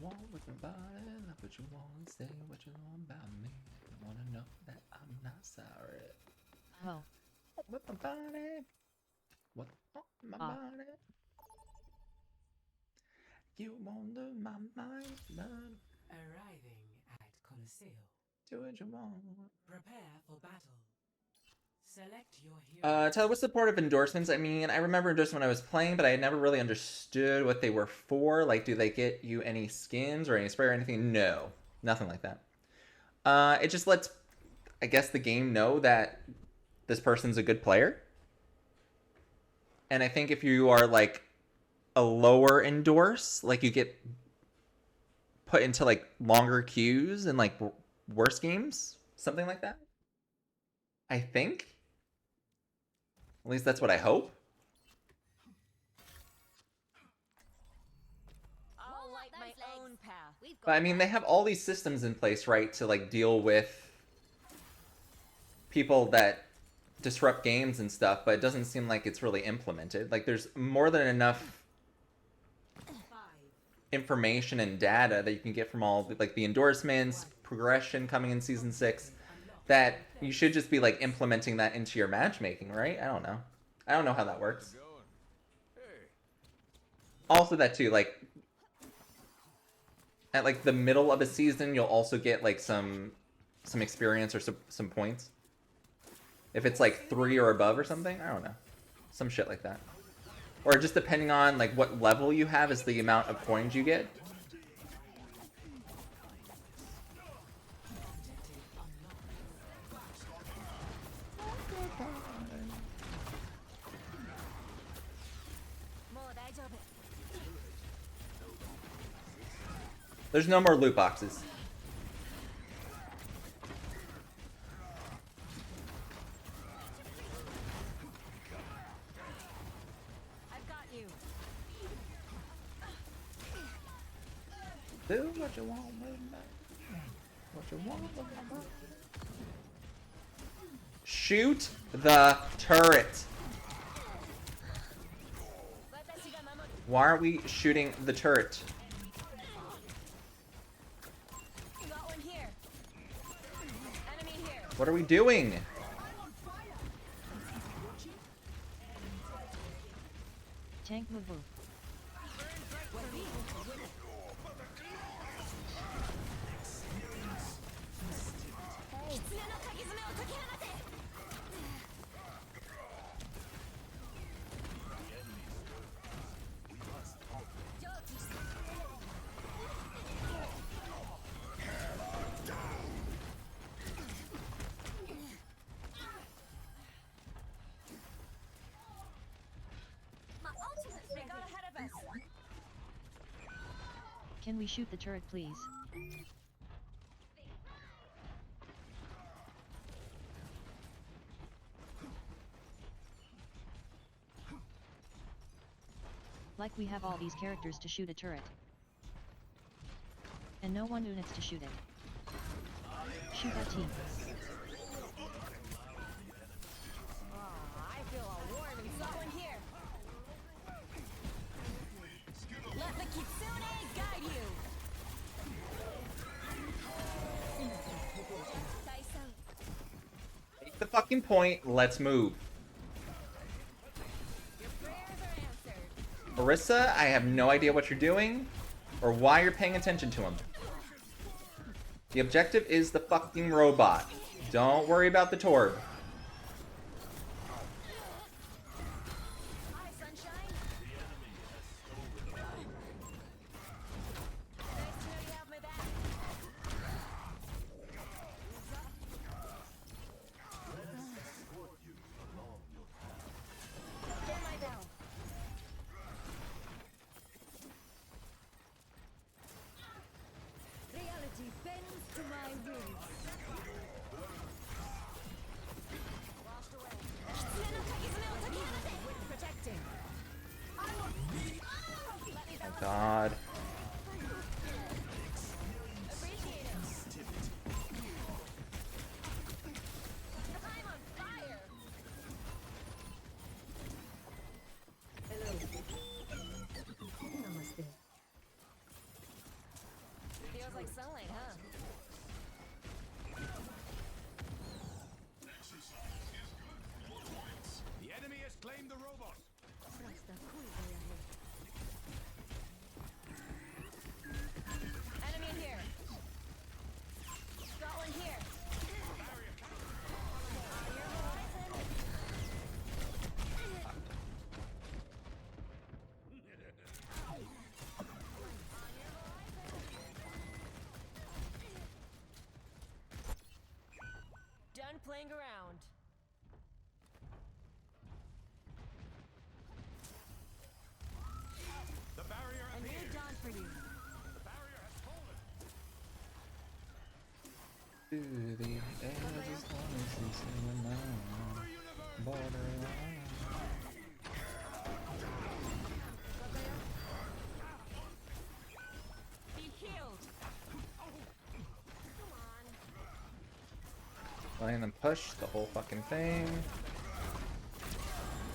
want with my body. Love what you want, say what you want about me. You wanna know that I'm not sorry. Oh. With my body. What? Oh, my body. You won't lose my mind, love. Arriving at Colosseo. Do what you want. Prepare for battle. Select your hero. Tyler, what's the point of endorsements? I mean, I remember endorsements when I was playing, but I had never really understood what they were for. Like, do they get you any skins or any spray or anything? No, nothing like that. It just lets, I guess, the game know that this person's a good player. And I think if you are like a lower endorse, like you get put into like longer queues and like worse games, something like that. I think. At least that's what I hope. I'll light my own path. But I mean, they have all these systems in place, right, to like deal with people that disrupt games and stuff, but it doesn't seem like it's really implemented. Like, there's more than enough information and data that you can get from all like the endorsements, progression coming in season 6, that you should just be like implementing that into your matchmaking, right? I don't know how that works. Also that too, like at like the middle of a season, you'll also get like some experience or some points. If it's like 3 or above or something, I don't know. Some shit like that. Or just depending on like what level you have is the amount of coins you get. There's no more loot boxes. I've got you. Do what you want with me. What you want with me. Shoot the turret. Why aren't we shooting the turret? Got one here. Enemy here. What are we doing? Tank move. They got ahead of us. Can we shoot the turret, please? Like we have all these characters to shoot a turret. And no one units to shoot it. Shoot our team. I feel a warm and someone here. Let the Kitsune guide you. Take the fucking point. Let's move. Marissa, I have no idea what you're doing or why you're paying attention to him. The objective is the fucking robot. Don't worry about the Torb. Hi, sunshine. Reality bends to my will. Washed away. Protecting. My God. Appreciate it. I'm on fire. Hello. Namaste. Feels like sunlight, huh? The enemy has claimed the robot. Enemy here. Got one here. playing around. The barrier A new appears. dawn for you. The barrier has fallen. To the edge as long as you see me now. Borderline. Be healed. Come on. Land and push the whole fucking thing.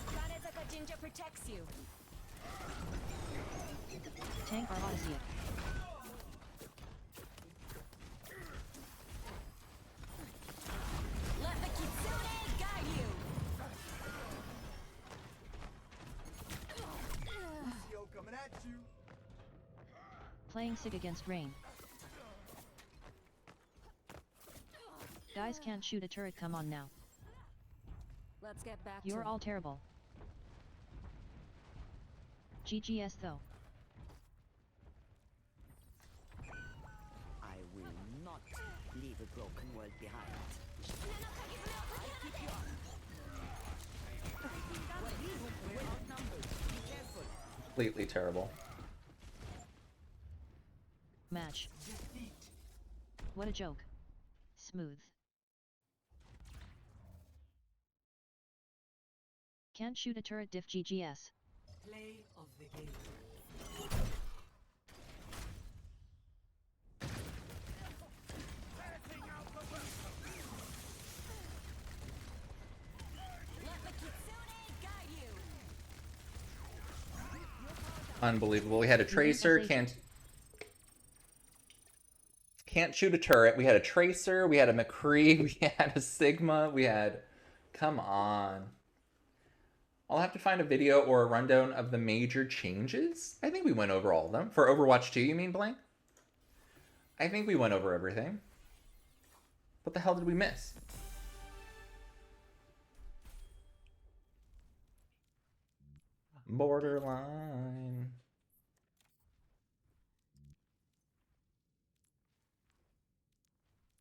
Kanezaka Jinja protects you. Tank our Odyssey. Let the Kitsune guide you. Yo, coming at you. Playing Sig against Rain. Guys can't shoot a turret, come on now. Let's get back You're to all terrible. GGS though. I will not leave a broken world behind. Completely terrible. Match. What a joke. Smooth. Can't shoot a turret, diff GGS. Play of the game. Let the Kitsune guide you. Unbelievable. We had a tracer, can't shoot a turret. We had a tracer, we had a McCree, we had a Sigma, we had... Come on. I'll have to find a video or a rundown of the major changes. I think we went over all of them. For Overwatch 2, you mean, Blank? I think we went over everything. What the hell did we miss? Borderline.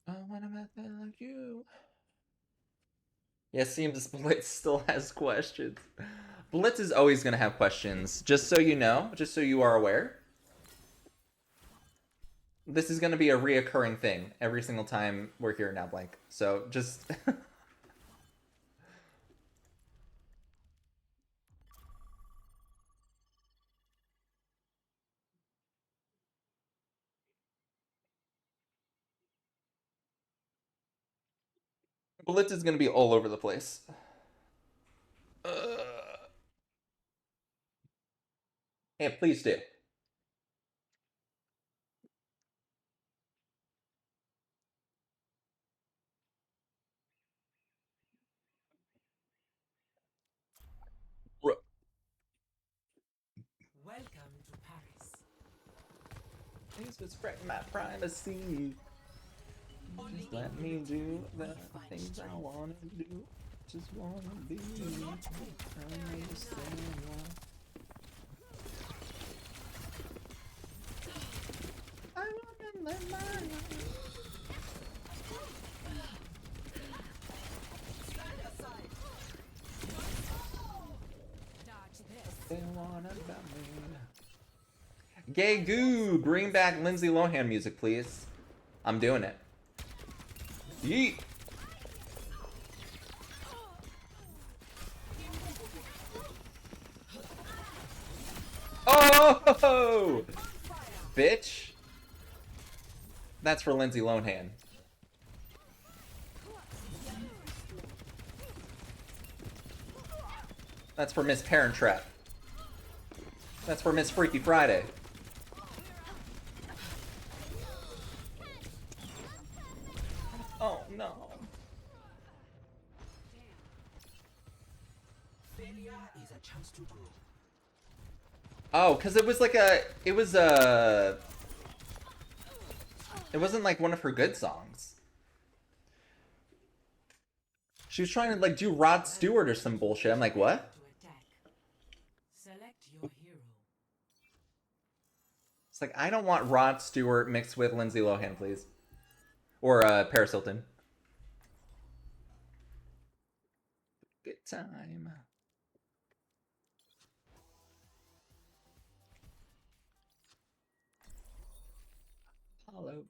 I want a method like you. Yeah, seems Blitz still has questions. Blitz is always going to have questions. Just so you know, just so you are aware. This is going to be a reoccurring thing every single time we're here now, Blank. So just... Blitz is going to be all over the place. Yeah, please do. Welcome to Paris. Please respect my privacy. Just let me do the things I want to do. Just want to be. I understand why. I want to live my life. They want about me. Gay Goo, bring back Lindsay Lohan music, please. I'm doing it. Yeet. Oh, bitch. That's for Lindsay Lohan. That's for Miss Parent Trap. That's for Miss Freaky Friday. Oh no. Failure is a chance to grow. Oh, because it was like it wasn't like one of her good songs. She was trying to like do Rod Stewart or some bullshit. I'm like, what? Select your hero. It's like, I don't want Rod Stewart mixed with Lindsay Lohan, please. Or Paris Hilton. time. Apollo.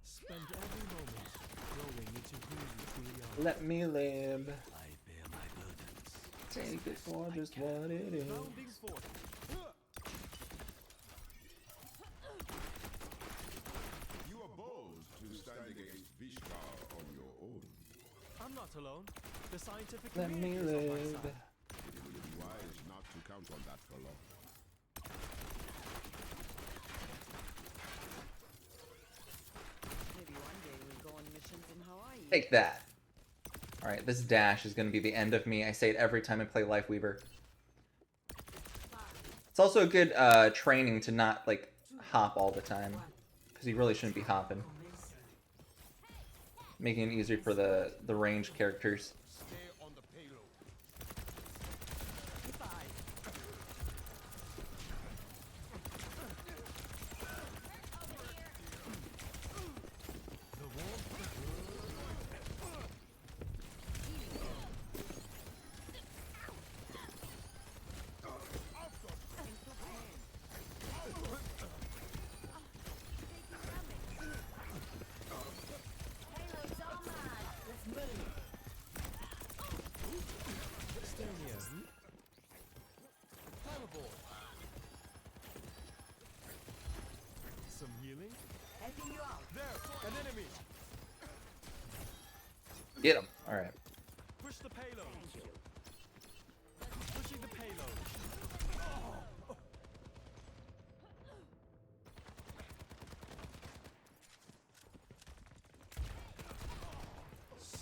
Spend every moment growing into who you truly are. Let me live. I bear my burdens. Take it for just what it is. Bounding forth. You are bold to stand against Vishkar on your own. I'm not alone. The scientific Let me community is on my live. side. It would be wise not to count on that for long. Maybe one day we'll go on missions in Hawaii. Take that. Alright, this dash is going to be the end of me. I say it every time I play Lifeweaver. It's also a good training to not, like, hop all the time. Because you really shouldn't be hopping. Making it easier for the ranged characters. Stay on the payload. Stay here. Fireball. Some healing. Helping you out. There, an enemy. Get him. Alright. Push the payload. Pushing the payload.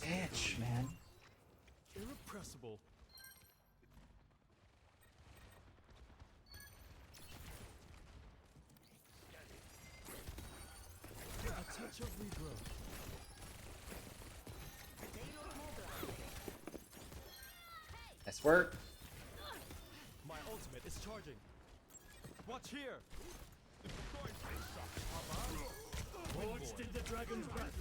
Bitch, man. Irrepressible. A touch of regrowth. Nice work. My ultimate is charging. Watch here. Forged in the dragon's breath.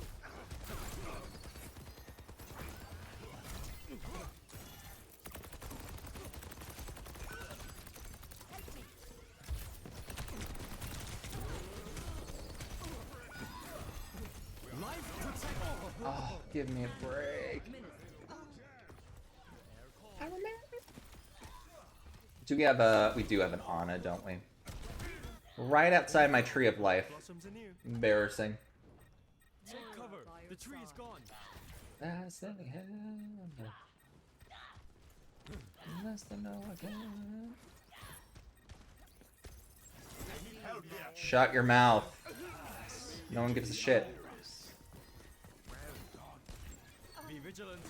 Life protect. Oh, give me a break. I remember. We do have an Ana, don't we? Right outside my tree of life. Blossoms anew. Embarrassing. Take cover. The tree is gone. That's the hand. Less than no again. Shut your mouth. No one gives a shit. Be vigilant.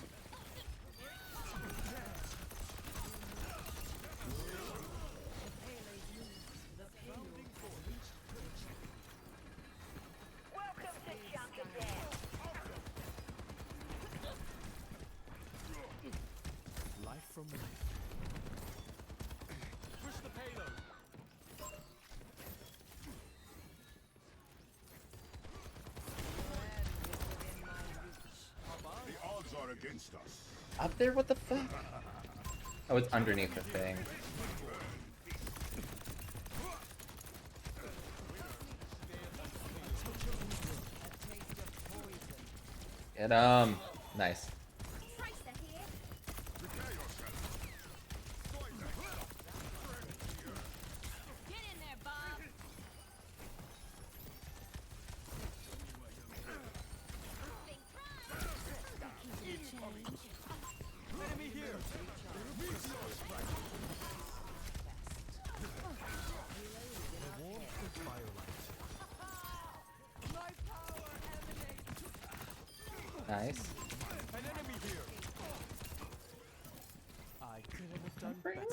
Life from life. Push the payload. The odds are against us. Up there? What the fuck? Oh, it's underneath the thing. Get him. Nice. Enemy here. The warmth of firelight. Nice. An enemy here. I couldn't have done better.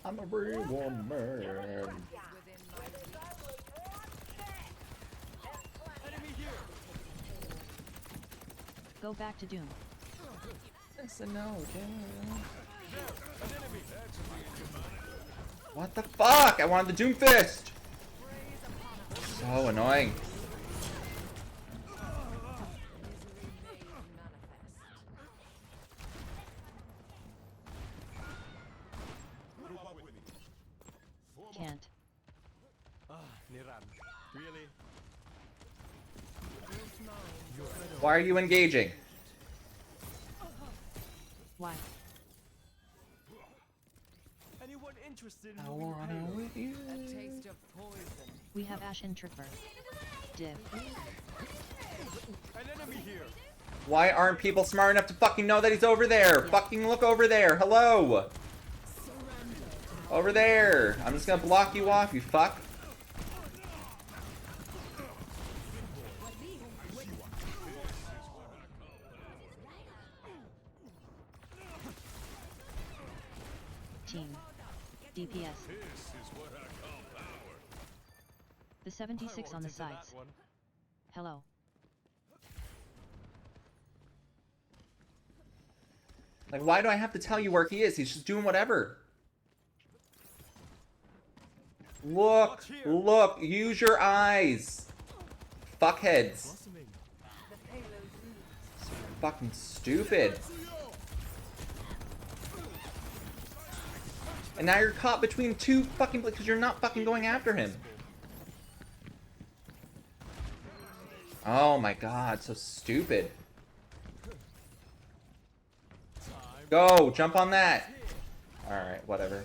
I'm a real woman. Enemy here. Go back to Doom. Yes and no, okay. What the fuck? I wanted the Doomfist! So annoying. Can't. Niran. Really? Why are you engaging? Why? Anyone interested in I moving wanna payload? with you. A taste of poison. We have Ashen Tripper. Div. An enemy here. Why aren't people smart enough to fucking know that he's over there? Fucking look over there. Hello. Over there. I'm just gonna block you off, you fuck. Team. DPS. The 76 on the sides. Hello. Like, why do I have to tell you where he is? He's just doing whatever. Look, look, use your eyes. Fuckheads. Fucking stupid. And now you're caught between two fucking, because you're not fucking going after him. Oh my god, so stupid. Go, jump on that. Alright, whatever.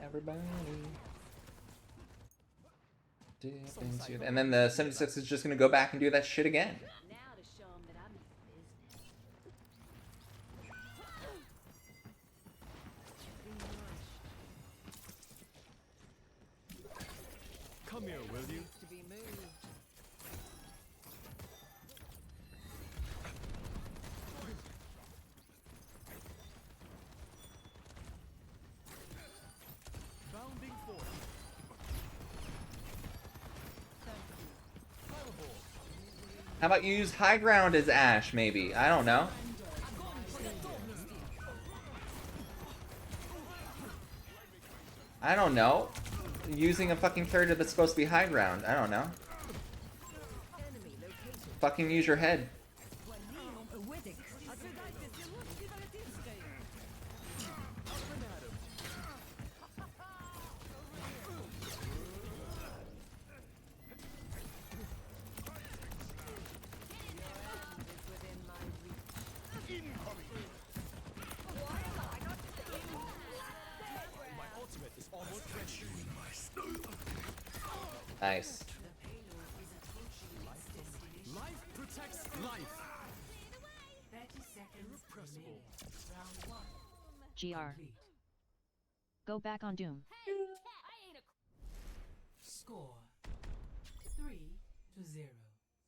Everybody. Dip into it. And then the 76 is just gonna go back and do that shit again. Come here, will you? To be moved. Bounding forth. How about you use high ground as Ash, maybe? I don't know. I don't know. Using a fucking character that's supposed to be high ground. I don't know. Fucking use your head. Nice. Life protects life. 30 seconds remaining. Round 1. GR. Go back on Doom. Score 3-0.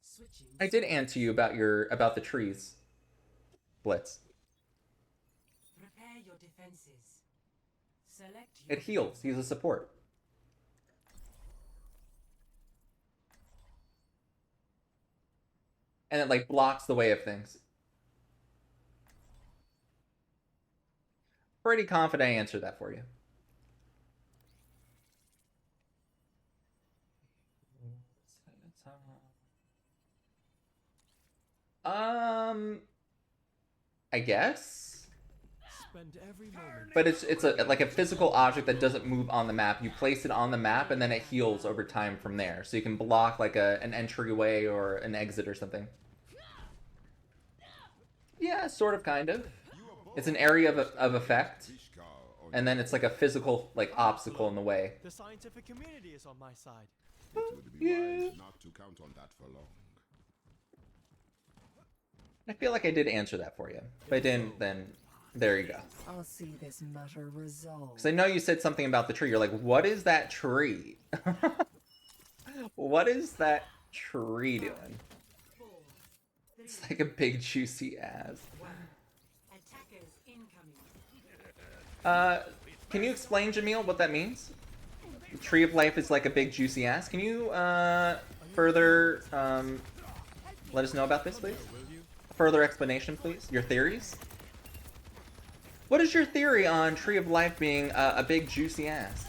Switching. I did answer you about the trees. Blitz. Prepare your defenses. Select It heals. He's a support. And it like blocks the way of things. Pretty confident I answered that for you. I guess. Spend every moment. But it's like a physical object that doesn't move on the map. You place it on the map and then it heals over time from there. So you can block like an entryway or an exit or something. Yeah, sort of, kind of. It's an area of effect, and then it's like a physical like obstacle in the way. The scientific community is on my side. It would be wise not to count on that for long. I feel like I did answer that for you. If I didn't, then there you go. I'll see this matter resolved. Because I know you said something about the tree. You're like, what is that tree? What is that tree doing? It's like a big juicy ass. Attackers incoming. Can you explain, Jamil, what that means? The Tree of Life is like a big juicy ass. Can you further let us know about this, please? Further explanation, please. Your theories. What is your theory on Tree of Life being a big juicy ass?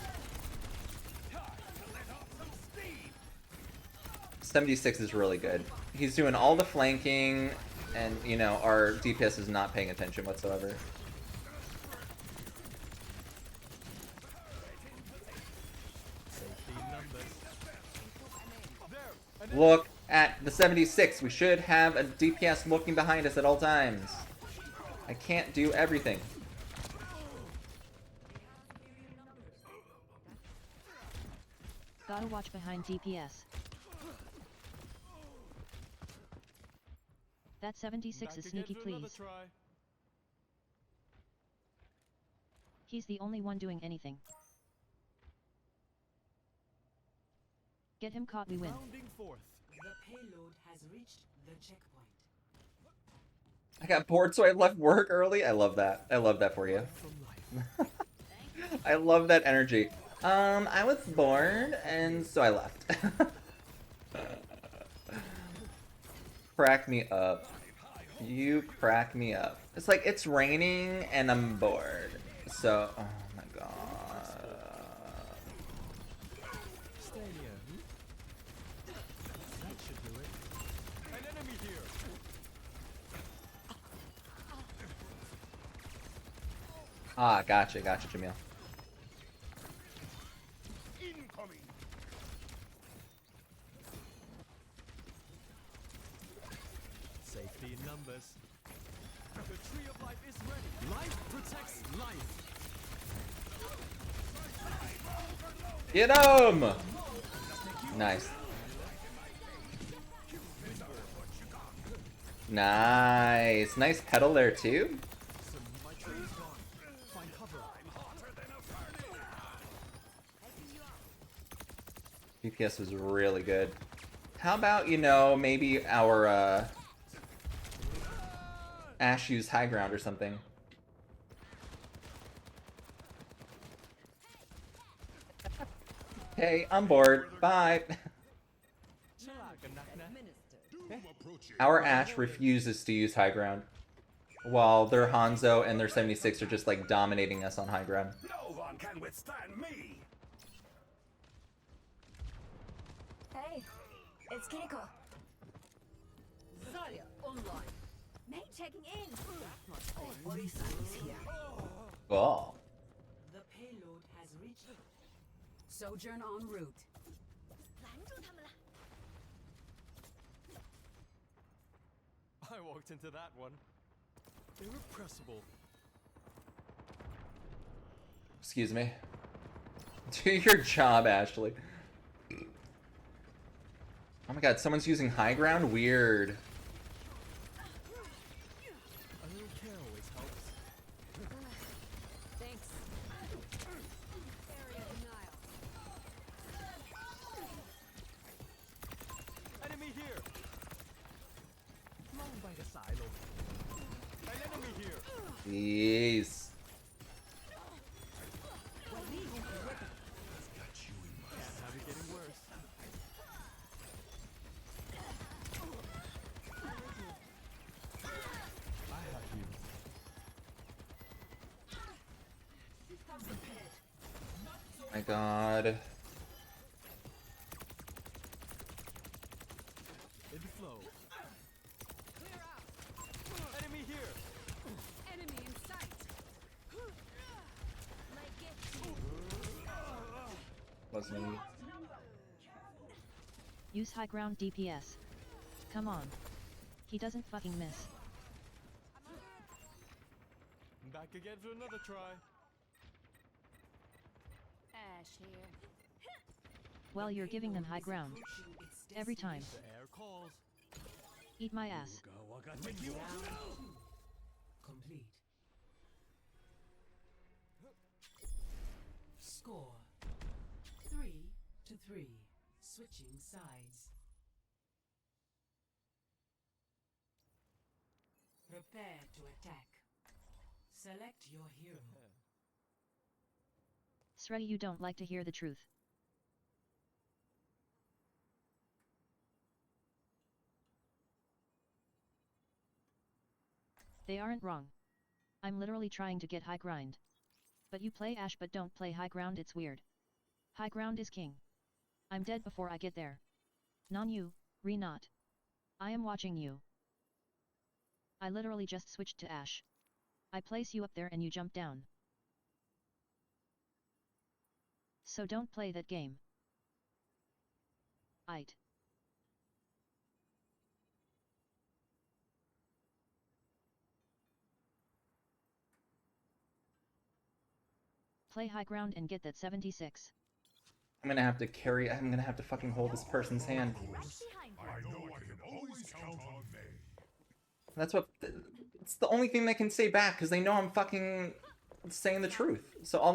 76 is really good. He's doing all the flanking, and you know our DPS is not paying attention whatsoever. Look at the 76. We should have a DPS looking behind us at all times. I can't do everything. Gotta watch behind DPS. That 76 is sneaky, please. He's the only one doing anything. Get him caught, we win. The payload has reached the checkpoint. I got bored, so I left work early. I love that. I love that for you. I love that energy. I was bored, and so I left. Crack me up. You crack me up. It's like, it's raining, and I'm bored. So, oh my god. Stay here. That should do it. An enemy here. Ah, gotcha, Jamil. Incoming. Safety in numbers. The Tree of Life is ready. Life protects life. Get him! Nice. Nice. Nice pedal there, too. My tree is gone. Find cover. DPS was really good. How about, you know, maybe our, Ash use high ground or something? Hey, I'm bored. Bye. Our Ash refuses to use high ground, while their Hanzo and their 76 are just like dominating us on high ground. No one can withstand me. Hey, it's Keiko. Zarya online. Mate checking in. Orisa is here. Oh. The payload has reached. Sojourn en route. I walked into that one. Irrepressible. Excuse me. Do your job, Ashley. Oh my god, someone's using high ground? Weird. A little care always helps. Thanks. Area denial. Enemy here. Long by the silo. An enemy here. Jeez. Can't have it getting worse. I have you. My god. In the flow. Enemy here. Enemy in sight. Wasn't me. Use high ground DPS. Come on. He doesn't fucking miss. Back again for another try. Ash here. Well, you're giving them high ground. Every time. The air calls. Eat my ass. Complete. Score 3-3. Switching sides. Prepare to attack. Select your hero. Sretti, you don't like to hear the truth. They aren't wrong. I'm literally trying to get high grind. But you play Ashe but don't play high ground, it's weird. High ground is king. I'm dead before I get there. Non you, re not. I am watching you. I literally just switched to Ashe. I place you up there and you jump down. So don't play that game. Aight. Play high ground and get that 76. I'm gonna have to carry. I'm gonna have to fucking hold this person's hand. I know I can always count on me. That's what. It's the only thing they can say back because they know I'm fucking saying the truth. So all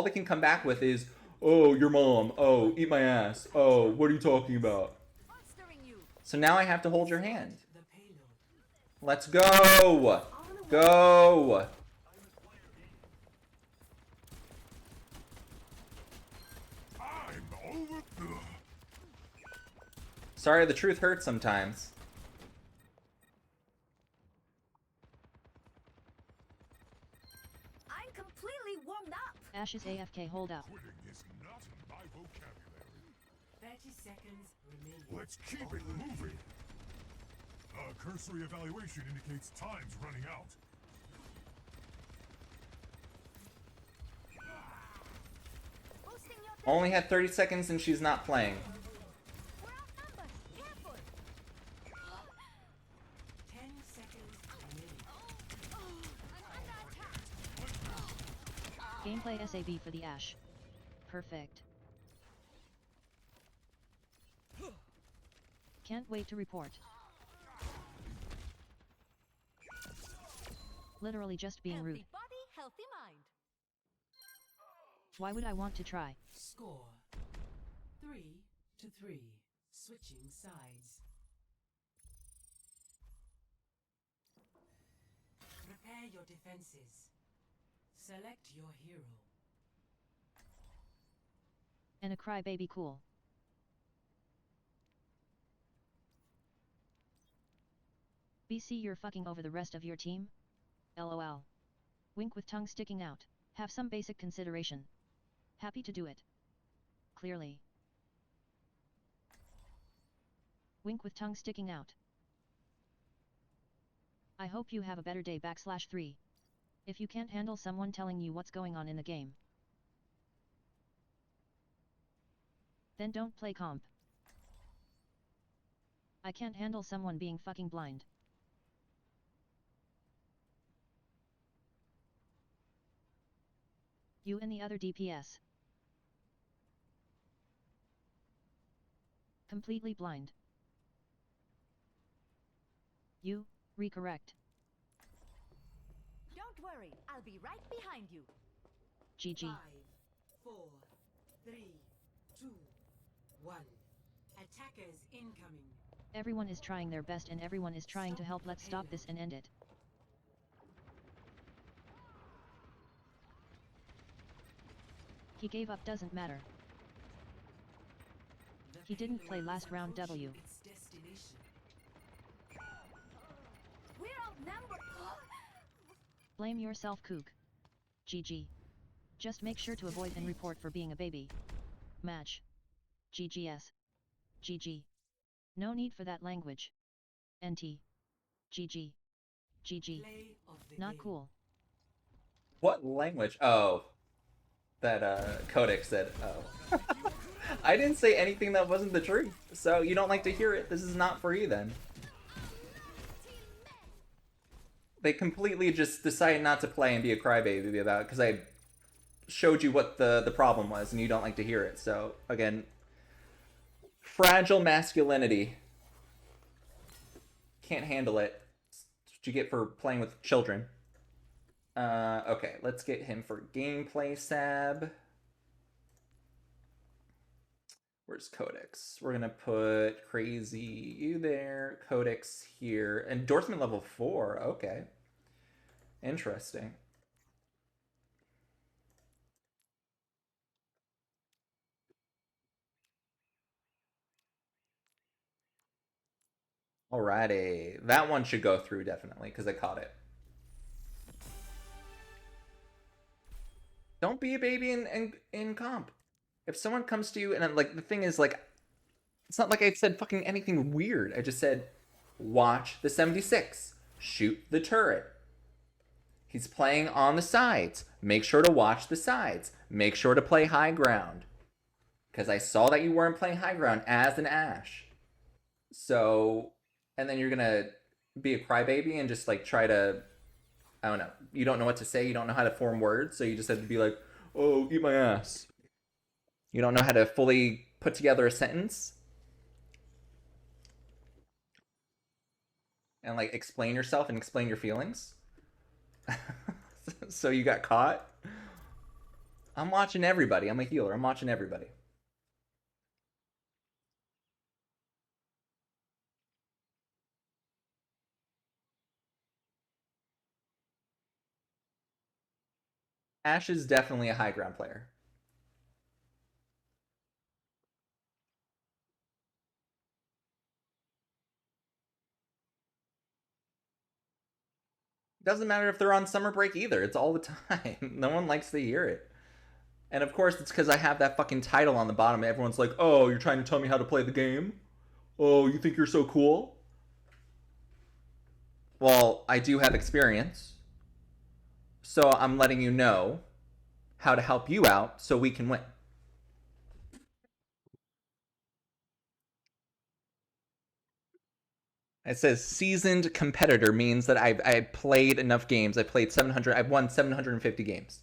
they can come back with is, "Oh, your mom. Oh, eat my ass. Oh, what are you talking about?" So now I have to hold your hand. Let's go. Go. Sorry, the truth hurts sometimes. I'm completely warmed up. Ashe's AFK, hold up. Quitting is not in my vocabulary. 30 seconds remaining. Let's keep it moving. A cursory evaluation indicates time's running out. Only had 30 seconds and she's not playing. 10 seconds remaining. Gameplay SAB for the Ashe. Perfect. Can't wait to report. Literally just being rude. Healthy body, healthy mind. Why would I want to try? Score 3-3. Switching sides. Prepare your defenses. Select your hero. And a crybaby, cool. BC, you're fucking over the rest of your team? LOL. Wink with tongue sticking out. Have some basic consideration. Happy to do it. Clearly. Wink with tongue sticking out. I hope you have a better day /3. If you can't handle someone telling you what's going on in the game, then don't play comp. I can't handle someone being fucking blind. You and the other DPS. Completely blind. You, recorrect. Don't worry, I'll be right behind you. GG. 5, 4, 3, 2, 1. Attackers incoming. Everyone is trying their best and everyone is trying to help. Let's stop this and end it. He gave up, doesn't matter. He didn't play last round W. Its destination. We're outnumbered. Blame yourself, kook. GG. Just make sure to avoid and report for being a baby. Match. GGS. GG. No need for that language. NT. GG. GG. Not cool. What language? Oh. That Codex said, oh. I didn't say anything that wasn't the truth. So you don't like to hear it. This is not for you then. They completely just decided not to play and be a crybaby about it because I showed you what the problem was and you don't like to hear it. So again, fragile masculinity. Can't handle it. That's what you get for playing with children. Okay, let's get him for gameplay sab. Where's Codex? We're gonna put Crazy you there, Codex here. Endorsement level 4, okay. Interesting. Alrighty. That one should go through, definitely, because I caught it. Don't be a baby in comp. If someone comes to you, and like, the thing is, like, it's not like I said fucking anything weird. I just said, watch the 76. Shoot the turret. He's playing on the sides. Make sure to watch the sides. Make sure to play high ground. Because I saw that you weren't playing high ground as an Ashe. So, and then you're gonna be a crybaby and just like try to, I don't know. You don't know what to say. You don't know how to form words. So you just have to be like, oh, eat my ass. You don't know how to fully put together a sentence. And like explain yourself and explain your feelings. So you got caught. I'm watching everybody. I'm a healer. I'm watching everybody. Ashe is definitely a high ground player. Doesn't matter if they're on summer break either. It's all the time. No one likes to hear it. And of course, it's because I have that fucking title on the bottom. Everyone's like, oh, you're trying to tell me how to play the game? Oh, you think you're so cool? Well, I do have experience. So I'm letting you know how to help you out so we can win. It says seasoned competitor means that I played enough games. I played 700. I've won 750 games.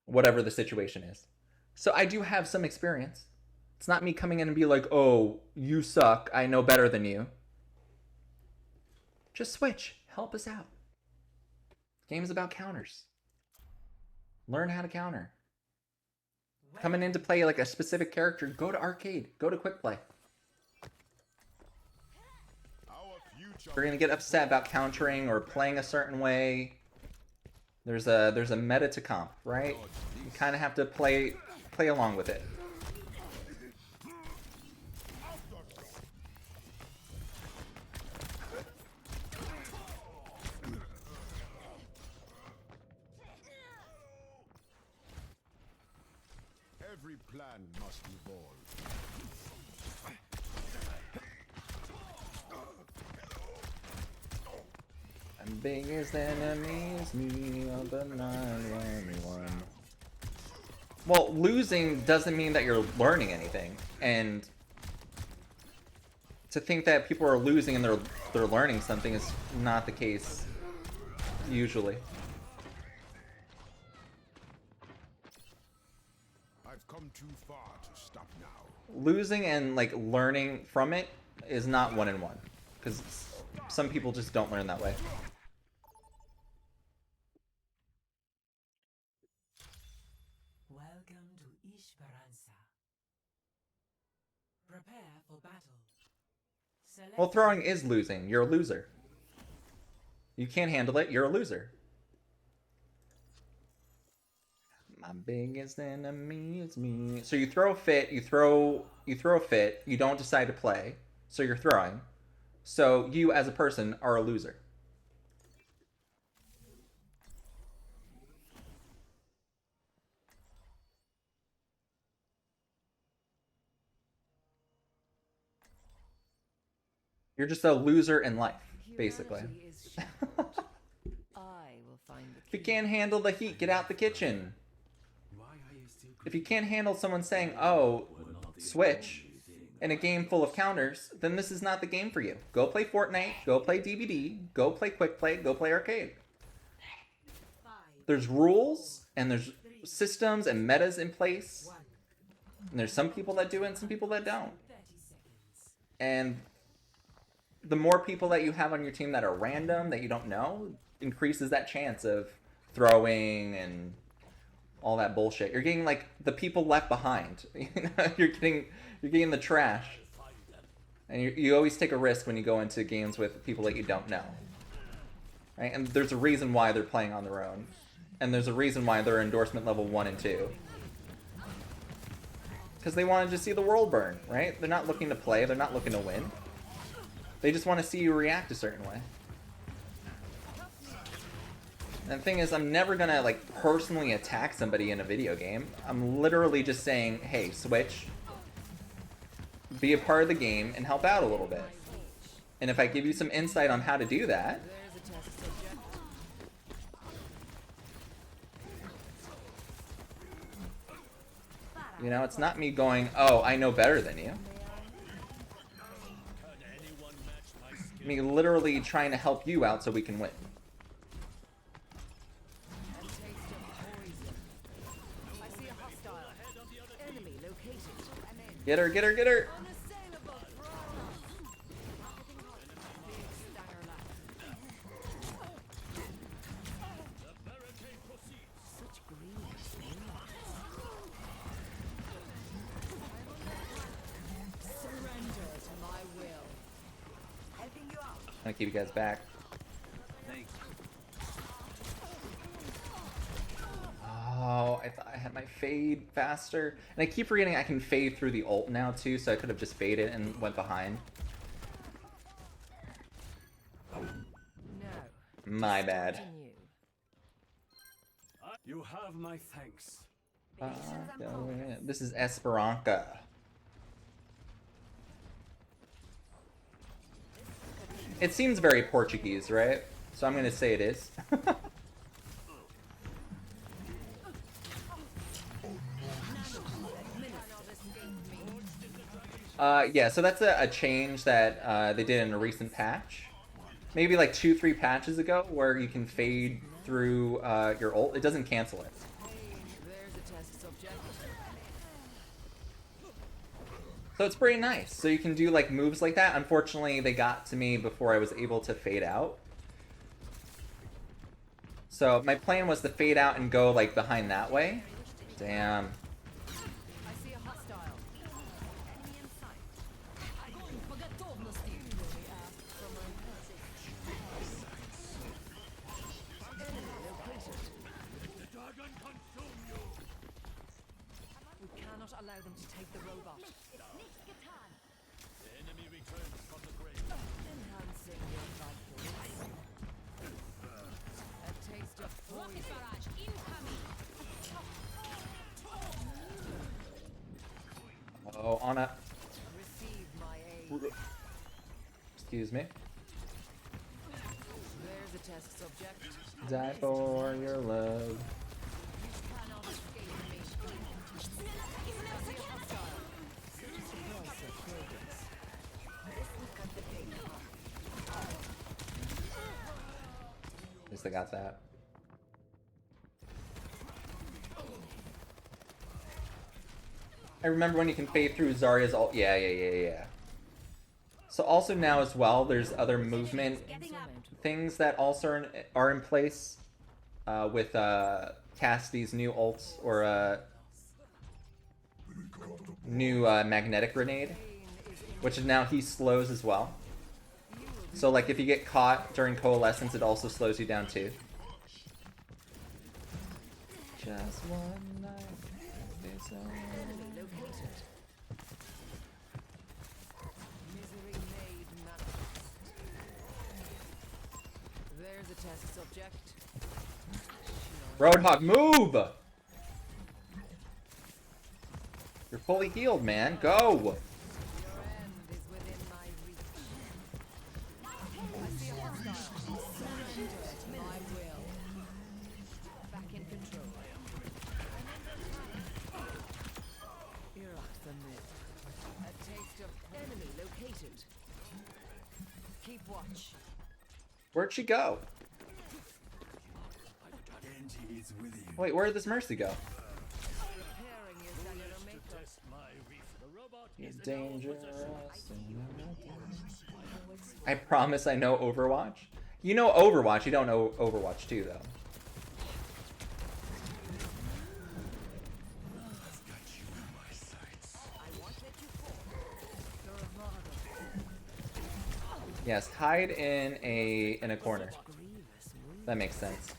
Whatever the situation is. So I do have some experience. It's not me coming in and be like, oh, you suck. I know better than you. Just switch. Help us out. Game's about counters. Learn how to counter. Coming in to play like a specific character, go to arcade. Go to quick play. We're gonna get upset about countering or playing a certain way. There's a meta to comp, right? You kind of have to play along with it. Every plan must evolve. And biggest enemy is me on the 911. Well, losing doesn't mean that you're learning anything, and to think that people are losing and they're learning something is not the case usually. I've come too far to stop now. Losing and like learning from it is not one in one, because some people just don't learn that way. Welcome to Esperanza. Prepare for battle. Select Well, throwing is losing. You're a loser. You can't handle it. You're a loser. My biggest enemy is me. So you throw a fit. You throw a fit. You don't decide to play. So you're throwing. So you, as a person, are a loser. You're just a loser in life, basically. Humanity is shattered. I will find the If you can't handle the heat, get out the kitchen. If you can't handle someone saying, oh, switch, in a game full of counters, then this is not the game for you. Go play Fortnite, go play DVD, go play Quick Play, go play Arcade. There's rules, and there's systems and metas in place. And there's some people that do it and some people that don't. And the more people that you have on your team that are random, that you don't know, increases that chance of throwing and all that bullshit. You're getting like the people left behind. You're getting the trash. And you always take a risk when you go into games with people that you don't know. Right? And there's a reason why they're playing on their own. And there's a reason why they're endorsement level 1 and 2. Because they wanted to see the world burn, right? They're not looking to play, they're not looking to win. They just want to see you react a certain way. And the thing is, I'm never gonna like personally attack somebody in a video game. I'm literally just saying, hey, switch, be a part of the game, and help out a little bit. And if I give you some insight on how to do that, you know, it's not me going, oh, I know better than you. Me literally trying to help you out so we can win. Get her, get her, get her! I'm gonna keep you guys back. Oh, I thought I had my fade faster. And I keep forgetting I can fade through the ult now too, so I could have just faded and went behind. My bad. You have my thanks. This is Esperanza. It seems very Portuguese, right? So I'm gonna say it is. Yeah, so that's a change that they did in a recent patch. Maybe like 2-3 patches ago, where you can fade through your ult. It doesn't cancel it. So it's pretty nice. So you can do like moves like that. Unfortunately, they got to me before I was able to fade out. So my plan was to fade out and go like behind that way. Damn. We cannot allow them to take the robot. The enemy returns from the grave. Enhancing your vitals. A taste of Rocket barrage incoming. Oh, Anna. Receive my aid. Excuse me. There's a test subject. Die for your love. Cannot escape me. At least I got that. I remember when you can fade through Zarya's ult. Yeah. So also now as well, there's other movement things that also are in place with Cassidy's new ults or new magnetic grenade, which is now he slows as well. So like if you get caught during coalescence, it also slows you down too. Just one night. There's a test subject. Roadhog, move! You're fully healed, man. Go! Keep watch. Where'd she go? Genji is with you. Wait, where did this Mercy go? He's dangerous. I promise I know Overwatch. You know Overwatch, you don't know Overwatch 2 though. Yes, hide in a corner. That makes sense.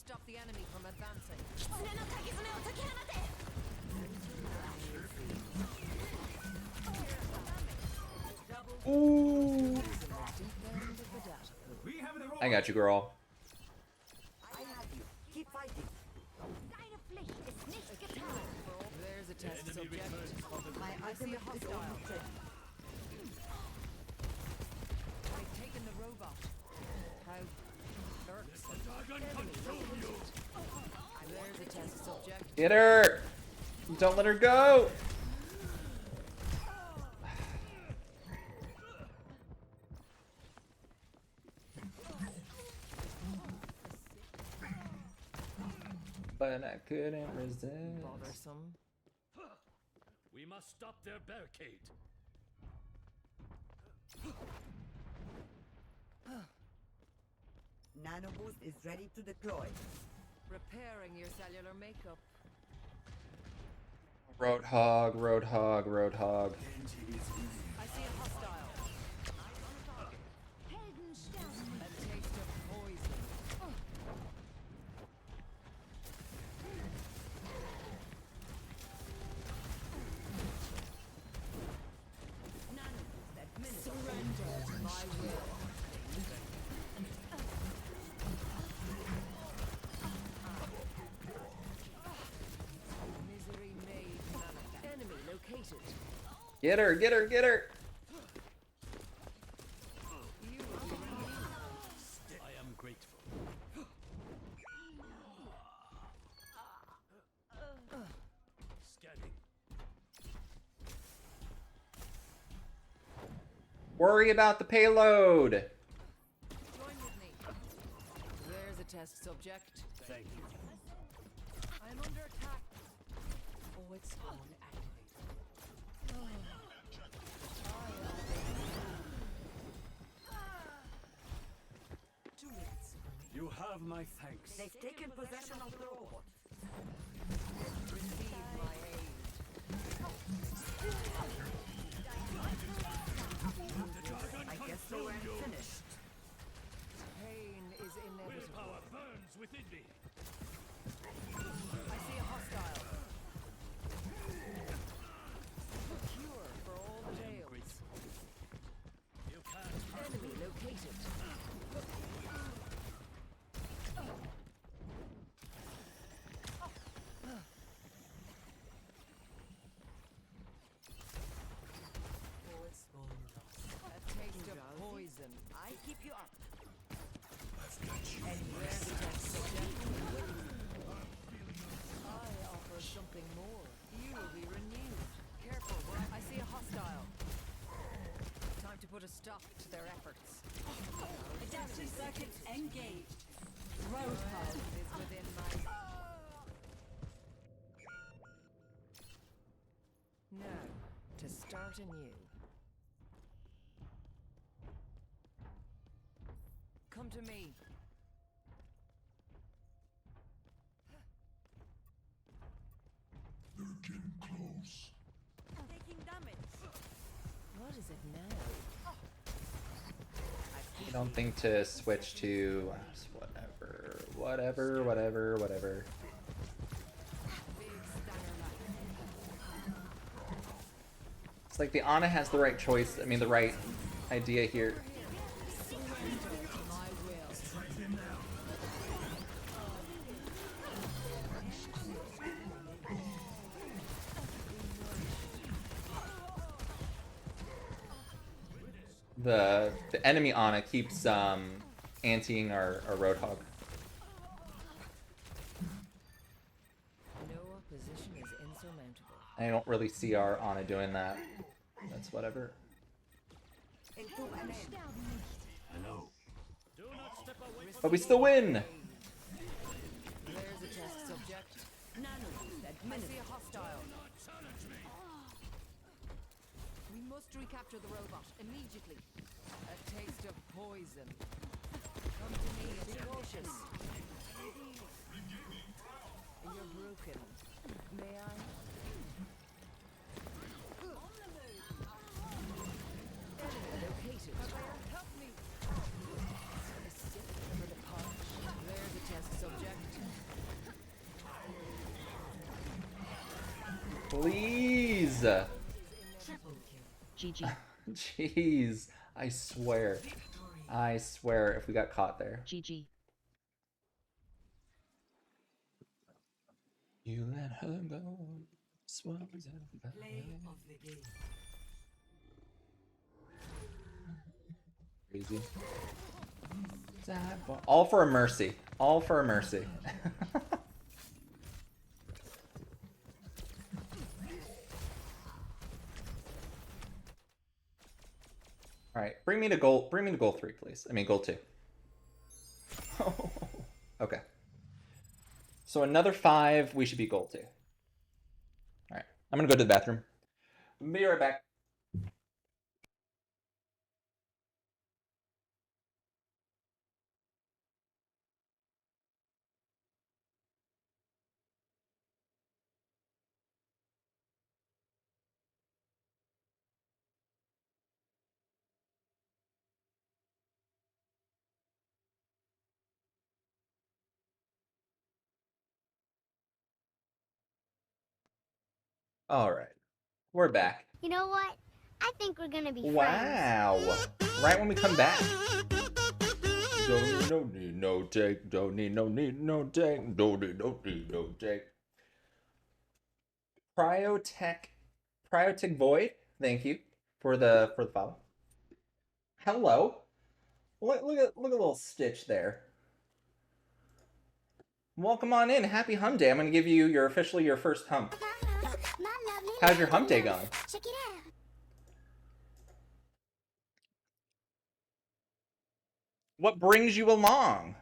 stop the enemy from advancing. Ooh. I got you, girl. I have you. Keep fighting. There's a test subject. I see a hostile. They've taken the robot. How irksome. There's a test subject. Get her! Don't let her go! But I couldn't resist. Bothersome. We must stop their barricade. Nanoboost is ready to deploy. Repairing your cellular makeup. Roadhog, Roadhog, Roadhog. I see a hostile. A taste of poison. Surrender to my will. Misery made manifest. Enemy located. Get her, get her, get her! I am grateful. Scanning. Worry about the payload! Join with me. There's a test subject. Thank you. I'm under attack. Oh, it's on activated. 2 minutes. You have my thanks. They've taken possession of the robot. Receive my aid. I guess they weren't finished. Pain is inevitable. Willpower burns within me. I see a hostile. Cure for all tales. You can't. Enemy located. A taste of poison. I keep you up. And there's the test subject. I offer something more. You will be renewed. Careful, I see a hostile. Time to put a stop to their efforts. Adaptive circuits engaged. Your Roadhog. hand is within my... Now, to start anew. Come to me. They're getting close. Taking damage. What is it now? I don't think to switch to whatever. It's like the Ana has the right choice. I mean, the right idea here. The enemy Ana keeps anteing our Roadhog. No opposition is insurmountable. I don't really see our Ana doing that. That's whatever. Hello. Do not step away from But we still win! There's a test subject. I see a hostile. We must recapture the robot immediately. A taste of poison. Come to me and be cautious. You're broken. May I? Enemy located. Help me. A sip for the punch. There's a test subject. Please. GG. Jeez. I swear. I swear if we got caught there. GG. You let her go. Play of the game. Crazy. All for a mercy. All for a mercy. All right, bring me to goal 3, please. I mean goal 2. Okay. So another 5, we should be goal 2. All right, I'm gonna go to the bathroom. Be right back. All right, we're back. You know what? I think we're gonna be friends. Wow. Right when we come back. Don't need no take. Don't need no take. Don't need no take. Cryotech Void. Thank you for the follow. Hello. Look at little Stitch there. Welcome on in. Happy Hump Day. I'm gonna give you officially your first hump. How's your hump day going? Check it out. What brings you along?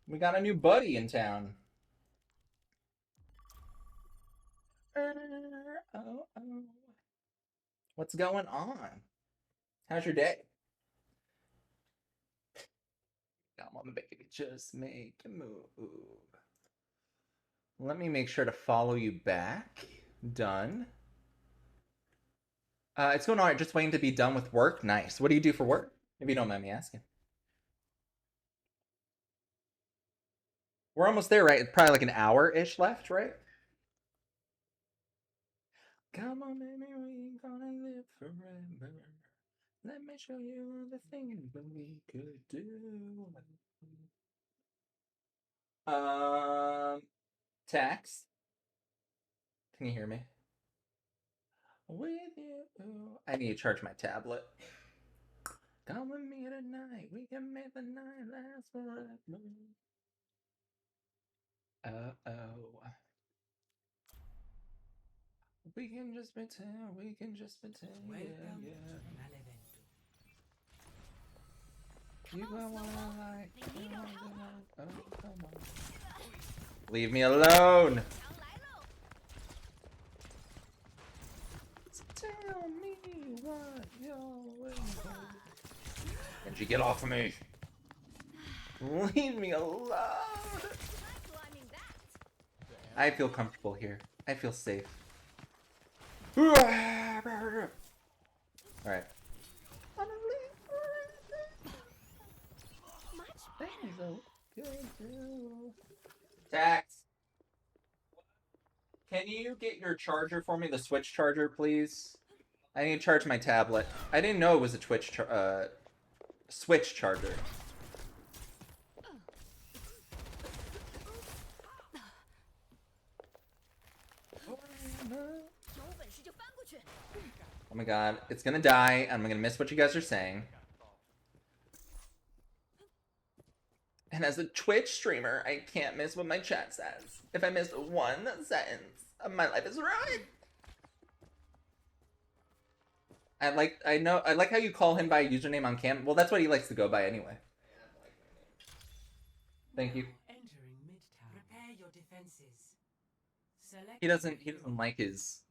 We got a new buddy in town. What's going on? How's your day? Come on, baby, just make a move. Let me make sure to follow you back. Done. It's going all right. Just waiting to be done with work. Nice. What do you do for work? If you don't mind me asking. We're almost there, right? Probably like an hour-ish left, right? Come on, baby, we gonna live forever. Let me show you all the things that we could do. Tax. Can you hear me? With you. I need to charge my tablet. Come with me tonight. We can make the night last forever. Uh-oh. We can just pretend. We can just pretend. Welcome Yeah, yeah. to Malevento. You got one like. Oh, come on. Leave me alone. Tell me what you're waiting for. Can't you get off of me? Leave me alone. I feel comfortable here. I feel safe. All right. Tax. Can you get your charger for me? The Switch charger, please. I need to charge my tablet. I didn't know it was a Switch charger. Oh my god, it's gonna die. I'm gonna miss what you guys are saying. And as a Twitch streamer, I can't miss what my chat says. If I missed one sentence, my life is ruined. I like how you call him by a username on cam. Well, that's what he likes to go by anyway. Thank you. Entering mid-tower. Prepare your defenses. Select He doesn't like his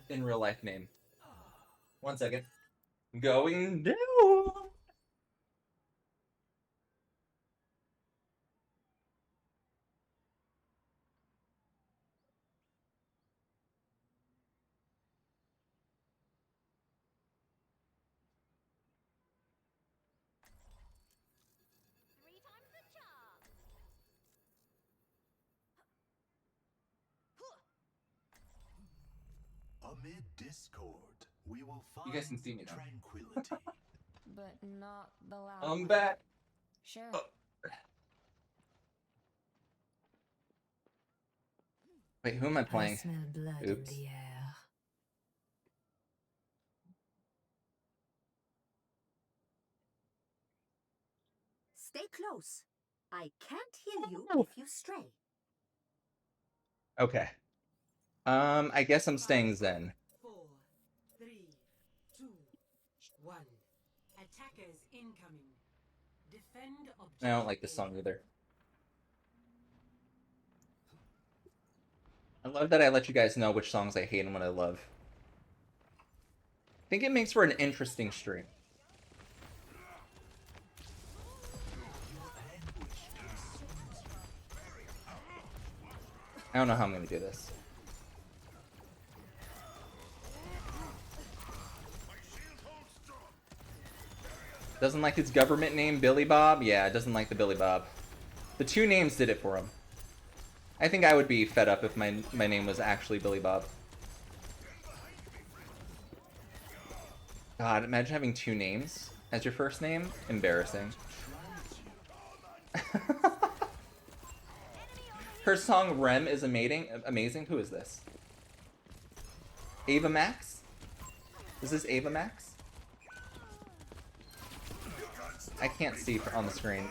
in real life name. 1 second. Going down. Amid discord, we will find You guys can see me now. tranquility. But not the loud I'm one. back. Sure. Wait, who am I playing? smell blood Oops. in the air. Stay close. I can't heal you Oh. if you stray. Okay. I guess I'm staying Zen. 4, 3, 2, 1. Attackers incoming. Defend objective. I don't like this song either. I love that I let you guys know which songs I hate and what I love. I think it makes for an interesting stream. I don't know how I'm gonna do this. Doesn't like his government name, Billy Bob? Yeah, doesn't like the Billy Bob. The two names did it for him. I think I would be fed up if my name was actually Billy Bob. God, imagine having two names as your first name. Embarrassing. Her song Rem is amazing. Who is this? Ava Max? Is this Ava Max? I can't see on the screen.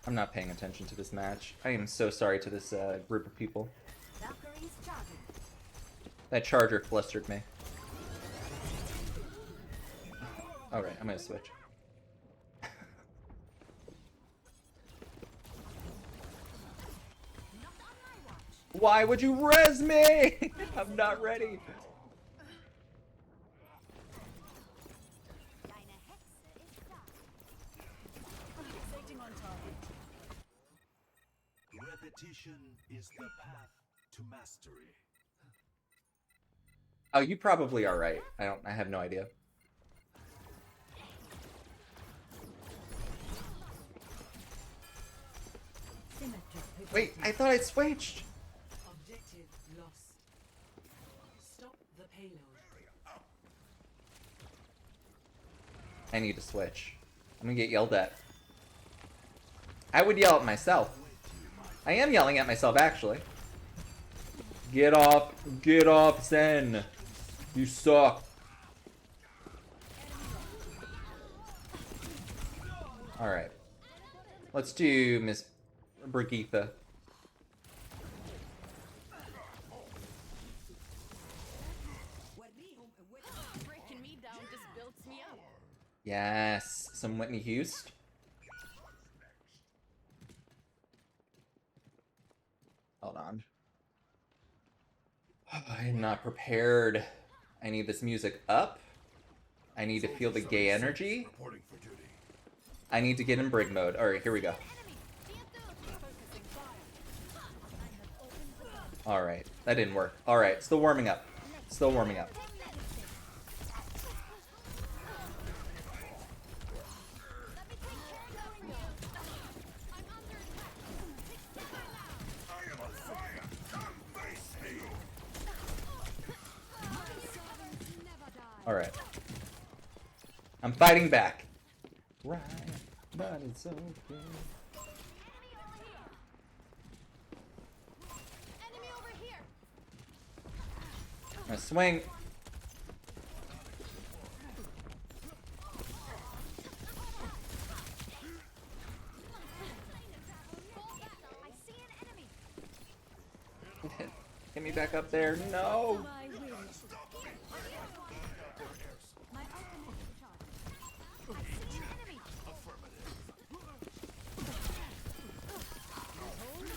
I'm not paying attention to this match. I am so sorry to this group of people. Valkyrie's charging. That charger flustered me. Alright, I'm gonna switch. Why would you res me? I'm not ready. Repetition is the path to mastery. Oh, you probably are right. I have no idea. Wait, I thought I switched. Objective lost. Stop the payload. I need to switch. I'm gonna get yelled at. I would yell at myself. I am yelling at myself, actually. Get off, Zen. You suck. Alright. Let's do Miss Brigitte. Breaking me down just builds me up. Yes, some Whitney Houston. Hold on. I am not prepared. I need this music up. I need to feel the gay energy. I need to get in Brig mode. Alright, here we go. Alright, that didn't work. Alright, still warming up. Still warming up. Alright. I'm fighting back. Right, but it's okay. I'm gonna swing. Get me back up there. No.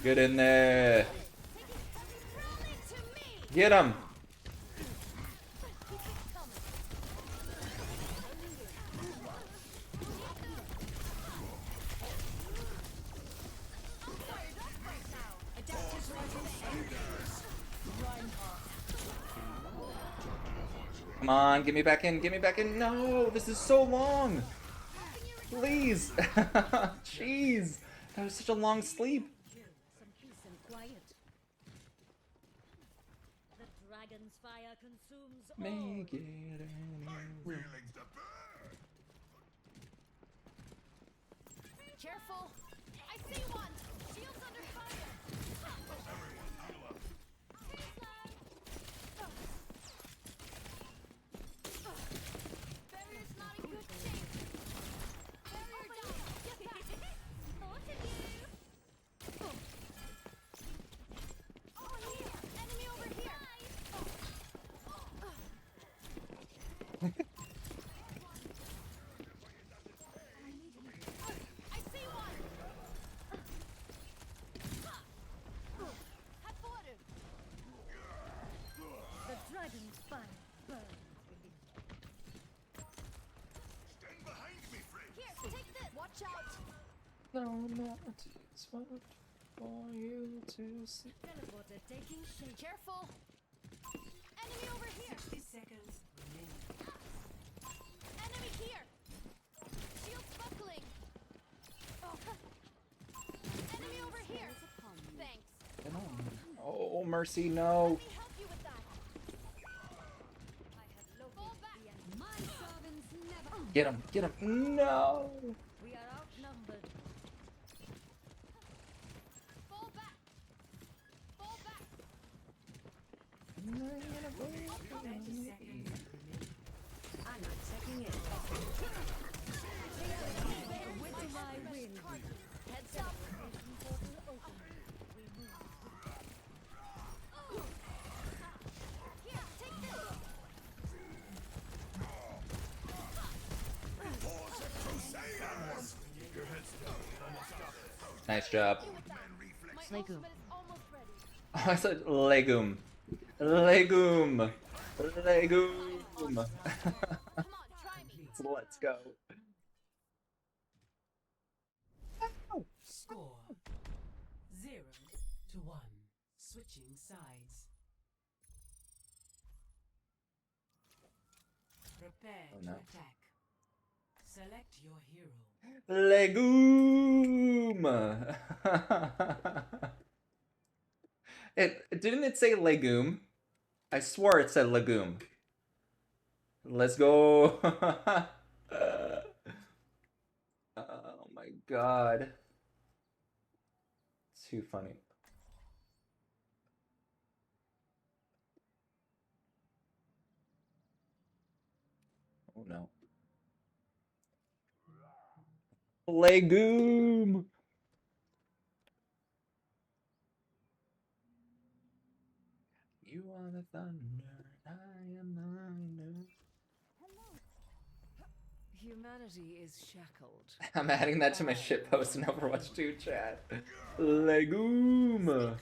Get in there. Get him. Come on, get me back in, get me back in. No, this is so long. Please. Jeez. That was such a long sleep. Make it anywhere. Careful! I see one! Shields under fire! Barrier's not in good shape! Barrier down! Get back! Look at you! Oh, here! Enemy over here! I see one! Have water! The dragon's fire burns within. Stand behind me, friend. Here, take this! Watch out! No, not it's what for you to see. Teleporter taking shape. Careful! Enemy over here! 60 seconds remaining. Enemy here! Shields buckling! Enemy over here! Thanks. Come on. Oh, Mercy, no. Let me help you with that. I have fall back. My servants never. Get him, get him. No. We are outnumbered. Fall back. Fall back. 30 seconds remaining. I'm not checking in. With my wind. Heads up. Portal open. We move. Here, take this. Nice job. My Legume. ultimate is almost ready. Oh, I said legume. Legume. Legume. Come on, try me. Let's go. Score 0-1. Switching sides. Prepare Oh, to no. attack. Select your hero. Legume. Didn't it say legume? I swore it said legume. Let's go. Oh my god. Too funny. Oh no. Legume. You are the thunder, I am the lightning. Humanity is shackled. I'm adding that to my shit post in Overwatch 2 chat. Legume.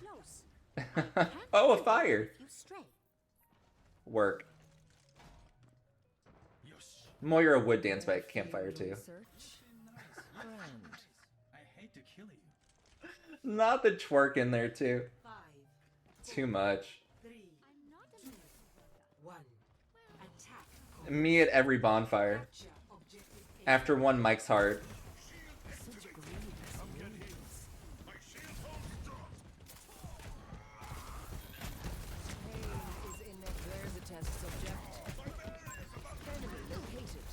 Oh, a fire. You stray. Work. Moira would dance by a campfire too. I hate to kill you. Not the twerk in there too. 5, Too much. 3, 2, 1. Attack. Me at every bonfire. Capture objective A. After one Mike's heart. Is in there. There's a test subject. Enemy located.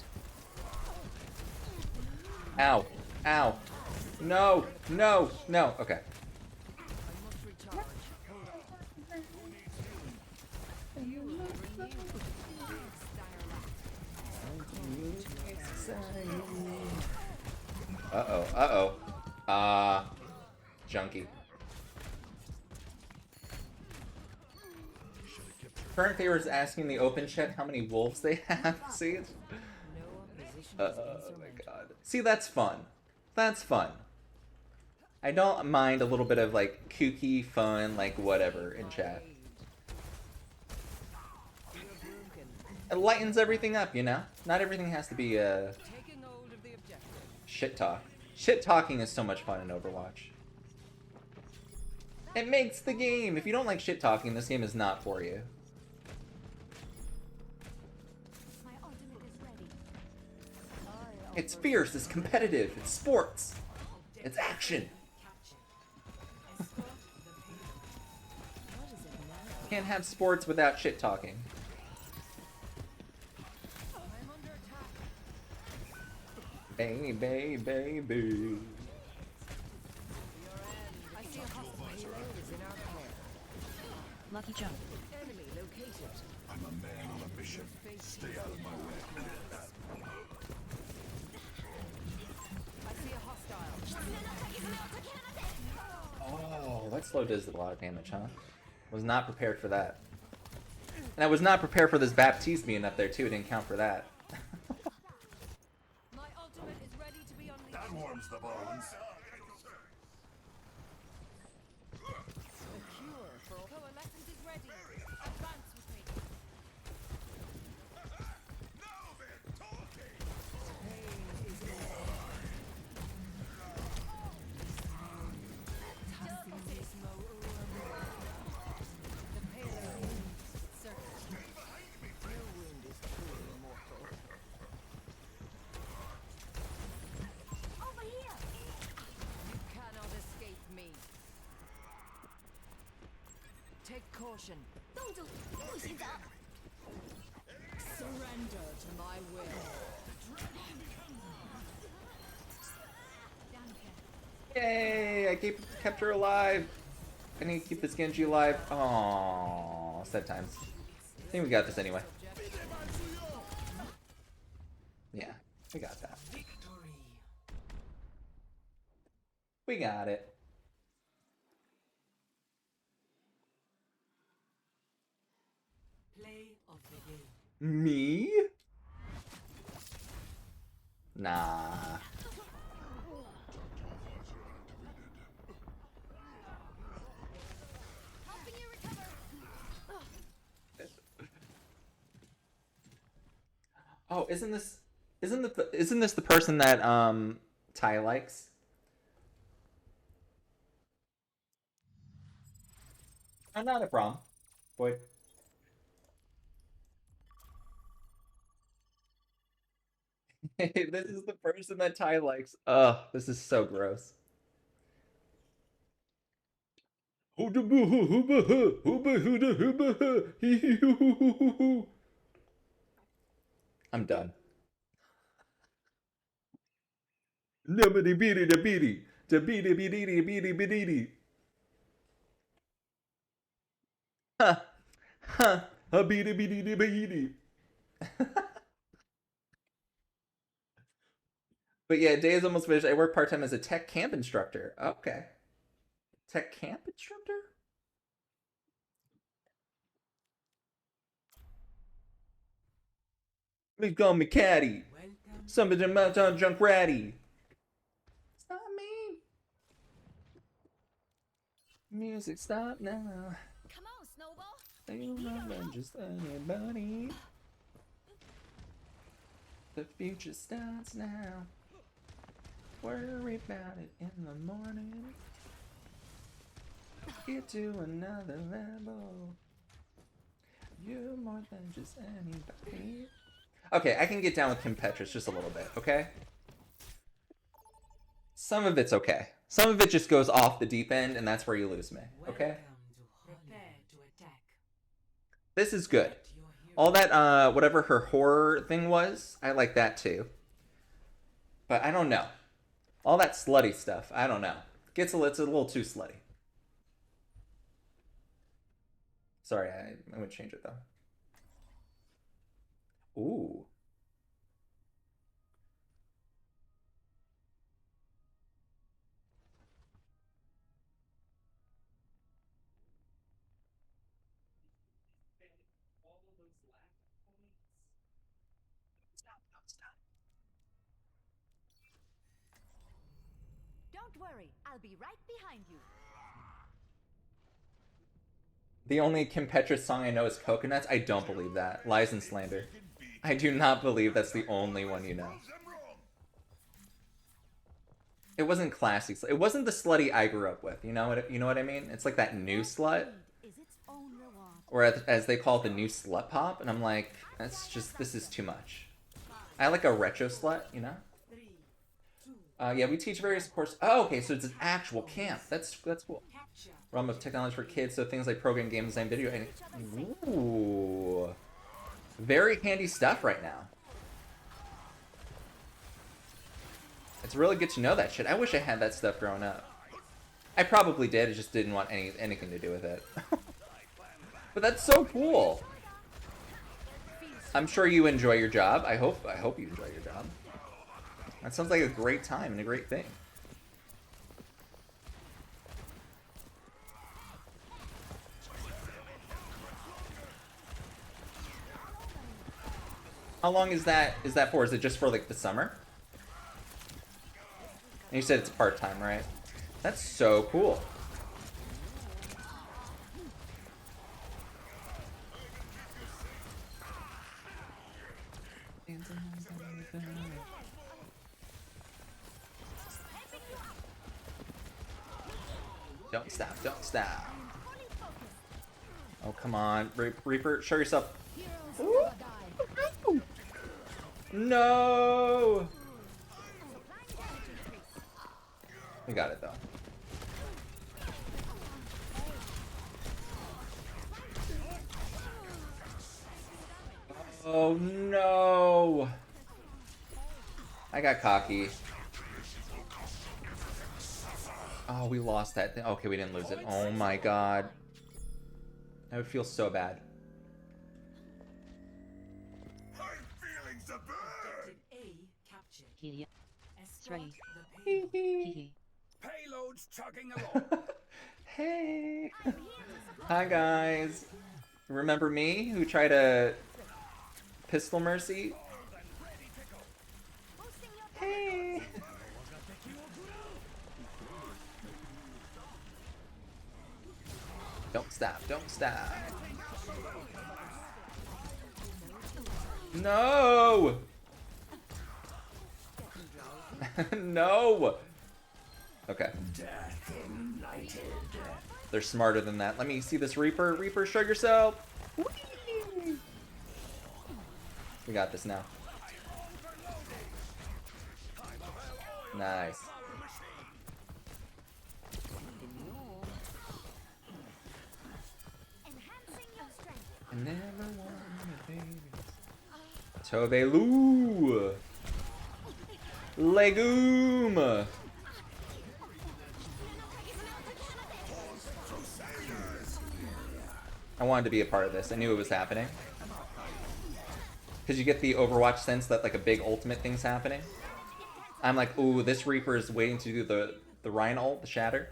Ow. Ow. No. No. No. Okay. I must recharge. Hold on. You will renew. Uh-oh. Uh-oh. Junkie. Current favor is asking the open chat how many wolves they have. See? It's... Oh my god. See, that's fun. That's fun. I don't mind a little bit of, like, kooky, fun, like, whatever in chat. It lightens everything up, you know? Not everything has to be, Taking hold of the objective. shit talk. Shit talking is so much fun in Overwatch. It makes the game. If you don't like shit talking, this game is not for you. My ultimate is ready. It's fierce, it's competitive, it's sports. It's action. Can't have sports without shit talking. Baby, baby. I see a hostile payload is in our care. Lucky jump. Enemy located. I'm a man on a mission. Stay out of my way. I see a hostile. Oh, that slow does a lot of damage, huh? Was not prepared for that. And I was not prepared for this Baptiste being up there too. It didn't count for that. My ultimate is ready to be unleashed. That warms the bones. The cure for coalescence is ready. Advance with me. Now they're talking. Pain is over. Tassingismo The payload circuit. No wound is truly mortal. Over here. You cannot escape me. Take caution. Surrender to my will. Yay! I kept her alive. I need to keep this Genji alive. Oh, sad times. I think we got this anyway. Yeah, we got that. We got it. Play of the game. Me? Nah. Oh, isn't this the person that Ty likes? I'm not a problem. Boy. Hey, this is the person that Ty likes. Ugh, this is so gross. I'm done. Ha ha. But yeah, day is almost finished. I work part-time as a tech camp instructor. Okay. Tech camp instructor? Please call me Caddy. Somebody on Junk Ratty. It's not me. Music stop now. Come on, Snowball. You know just anybody. The future starts now. Worry about it in the morning. Get to another level. You're more than just anybody. Okay, I can get down with Kim Petras just a little bit, okay? Some of it's okay. Some of it just goes off the deep end, and that's where you lose me, okay? Prepare to attack. This is good. All that, whatever her horror thing was, I like that too. But I don't know. All that slutty stuff, I don't know. It's a little too slutty. Sorry, I'm gonna change it though. Ooh. Don't worry, I'll be right behind you. The only Kim Petras song I know is Coconuts. I don't believe that. Lies and slander. I do not believe that's the only one you know. It wasn't classic. It wasn't the slutty I grew up with. You know what I mean? It's like that new slut. Or as they call it, the new slut pop. And I'm like, this is too much. I like a retro slut, you know? Yeah, we teach various courses. Oh, okay, so it's an actual camp. That's cool. Realm of technology for kids, so things like program, game design, video editing. Ooh. Very handy stuff right now. It's really good to know that shit. I wish I had that stuff growing up. I probably did, I just didn't want anything to do with it. But that's so cool. I'm sure you enjoy your job. I hope you enjoy your job. That sounds like a great time and a great thing. How long is that for? Is it just for like the summer? And you said it's part-time, right? That's so cool. Don't stop, don't stop. Oh, come on. Reaper, show yourself. Ooh. No! We got it, though. Oh, no! I got cocky. Oh, we lost that thing. Okay, we didn't lose it. Oh my god. I would feel so bad. Payload's chugging along. Hey! Hi, guys. Remember me, who tried to pistol Mercy? Hey! Don't stop, don't stop. No! No! Okay. They're smarter than that. Let me see this Reaper. Reaper, show yourself! Whee! We got this now. Nice. I never wanted babies. Tobelu! Legume! I wanted to be a part of this. I knew it was happening. Because you get the Overwatch sense that like a big ultimate thing's happening. I'm like, ooh, this Reaper is waiting to do the Ryan ult, the Shatter.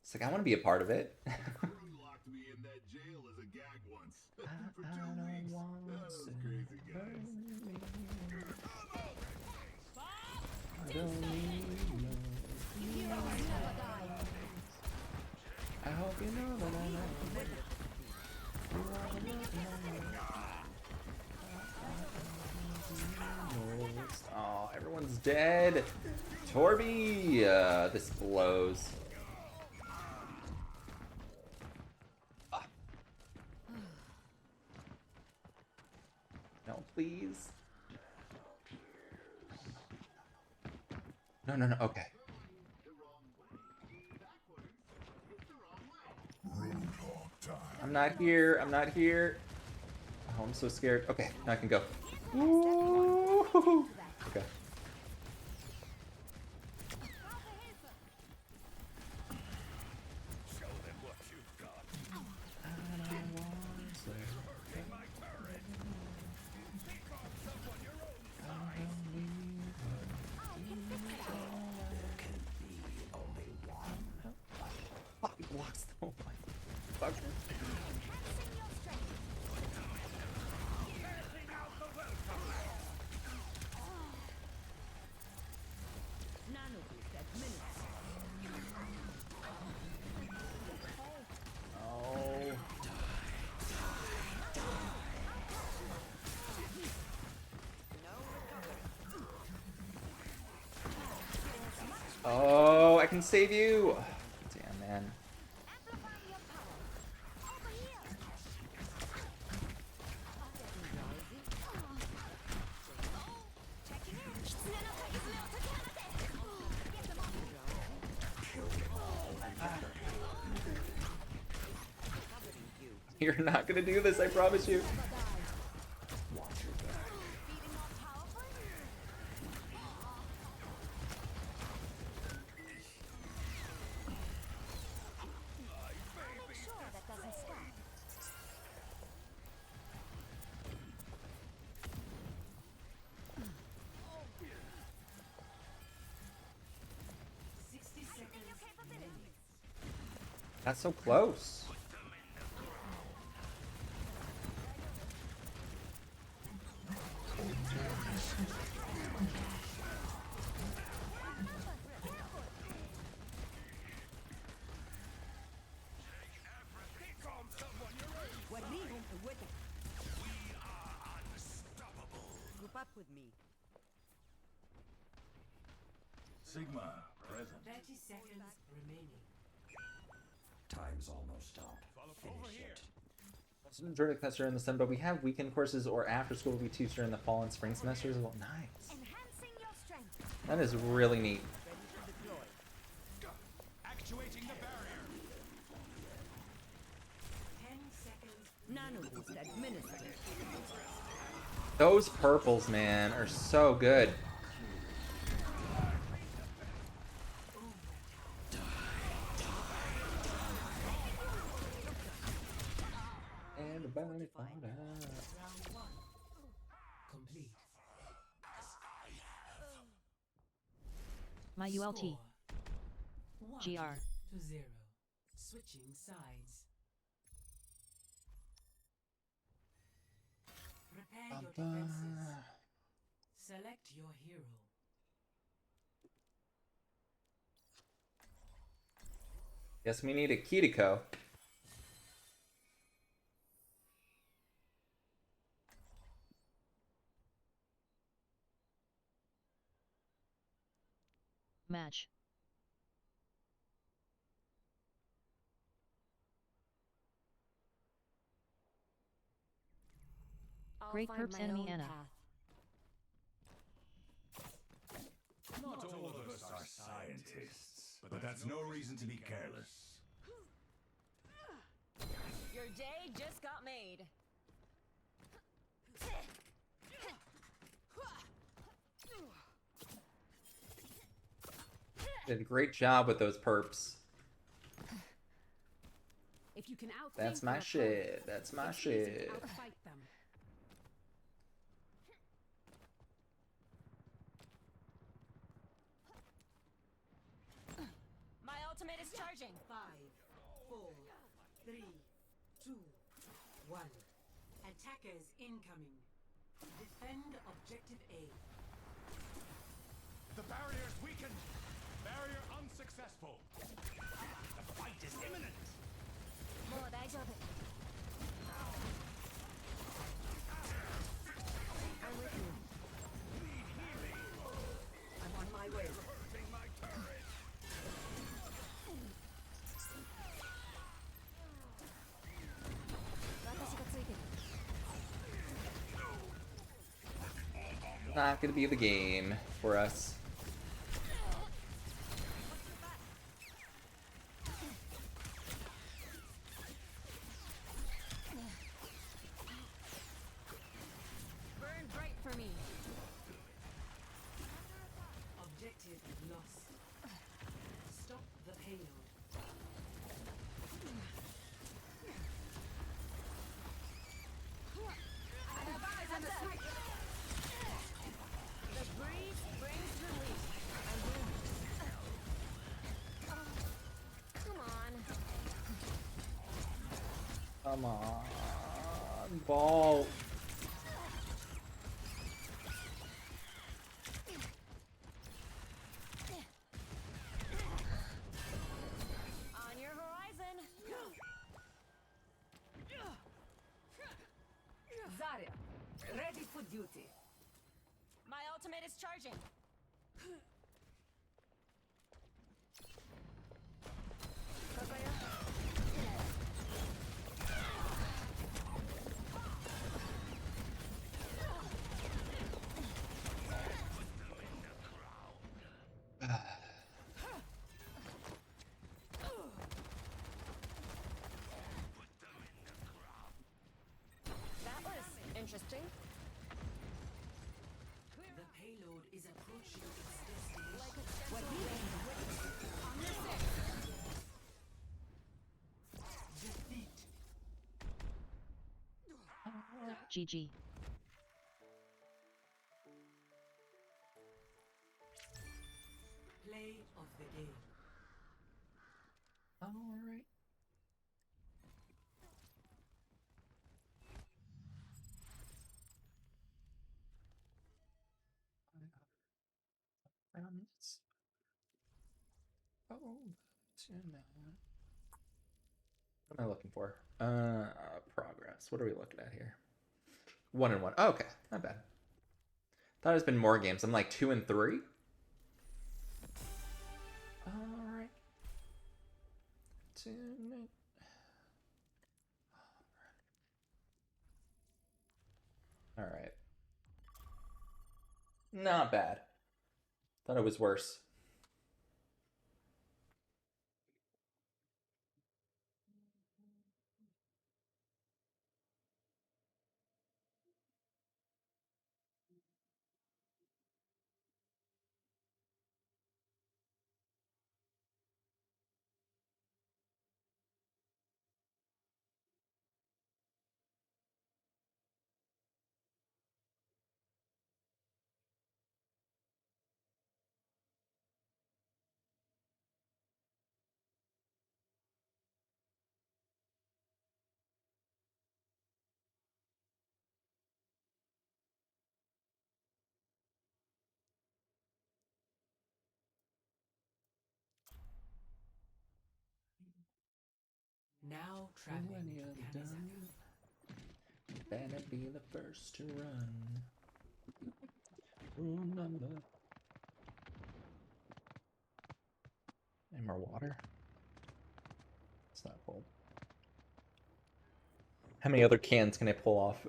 It's like, I want to be a part of it. I hope you know that I know. Oh, everyone's dead. Torby, this blows. Ah. No, please. No, no, no. Okay. I'm not here. I'm not here. Oh, I'm so scared. Okay, now I can go. Ooh. Okay. Fuck, he blocks the whole fuck. Oh, I can save you. Damn, man. You're not gonna do this, I promise you. That's so close. Group up with me. Sigma, present. 30 seconds remaining. Time's almost up. Finish it. Verdict tester in the sun, but we have weekend courses or after school VTs during the fall and spring semesters. Well, nice. Enhancing your strength. That is really neat. Actuating the barrier. 10 seconds. Nano boost administered. Those purples, man, are so good. Everybody fall down. Round 1. Complete. My ULT. Score. 1 GR. to 0. Switching sides. Prepare your defenses. Select your hero. Guess we need a Kiriko. Match. Great perps enemy Anna. Not all of us are scientists, but that's no reason to be careless. Your day just got made. Did a great job with those perps. If you can outthink That's my your shit. opponent, That's my it's easy to shit. outfight them. My ultimate is charging. 5, 4, 3, 2, 1. Attackers incoming. Defend objective A. The barrier's weakened. Barrier unsuccessful. The fight is imminent. もう大丈夫。I'm with you. I'm on my way. Not gonna be the game for us. Burn bright for me. Objective lost. Stop the payload. I have eyes on the sniper. The breeze brings relief. I'm here. Come on. Come on, ball. On your horizon. Zarya, ready for duty. My ultimate is charging. That was interesting. The payload is approaching its destination. Like a gentle wind. On your six. Defeat. GG. Play of the game. All right. What am I looking for? Progress. What are we looking at here? 1 and 1. Oh, okay, not bad. Thought it's been more games. I'm like 2 and 3. All right. All right. Not bad. Thought it was worse. Now traveling to Kanizaka. Better be the first to run. Remember. Any more water? It's not cold. How many other cans can I pull off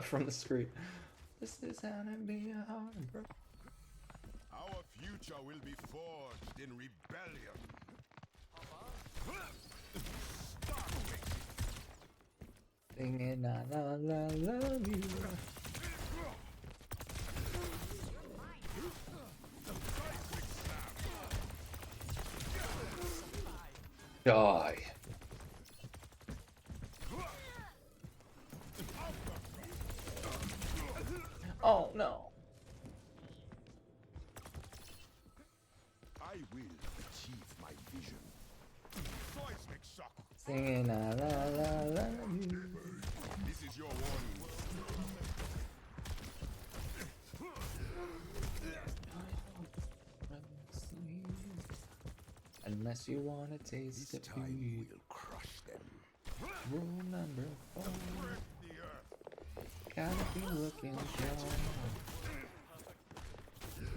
from the street? This is how to be a harbor. Our future will be forged in rebellion. Singing la la la love you. Die. Oh no. I will achieve my vision. Seismic shock. Singing la la la la you. This is your warning. Unless you want to taste This it, time we'll crush them. Rule number 4. Wreck the earth. Gotta be looking strong.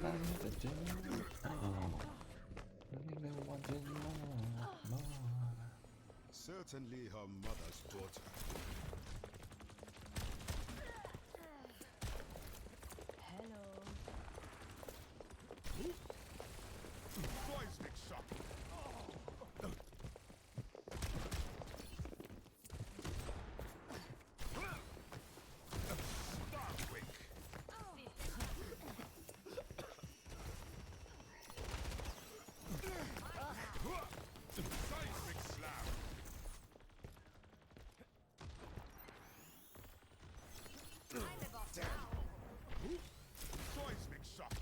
Like the door. Oh. Really been wanting more. Certainly her mother's daughter. Hello. Seismic shock. Seismic slam. Seismic shock.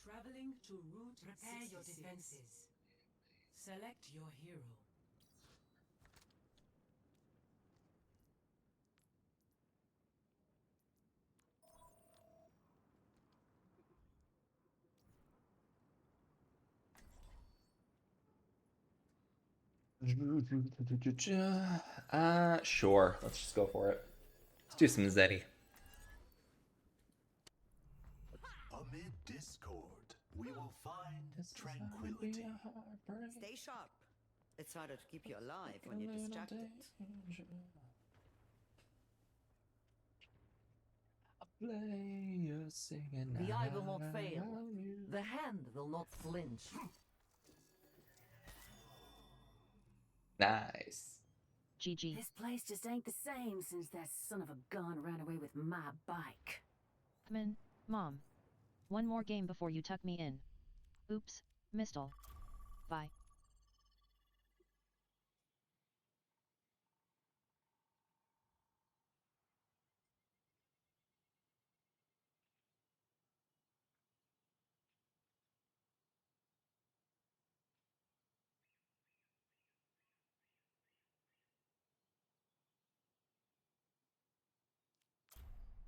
Traveling to Route Prepare your defenses. Select your hero. Sure. Let's just go for it. Let's do some Zeddy. Amid discord, we will find tranquility. Stay sharp. It's harder to keep you alive when you're distracted. The eye will not fail. The hand will not flinch. Nice. GG. This place just ain't the same since that son of a gun ran away with my bike. Come in, Mom. One more game before you tuck me in. Oops, Mistle. Bye.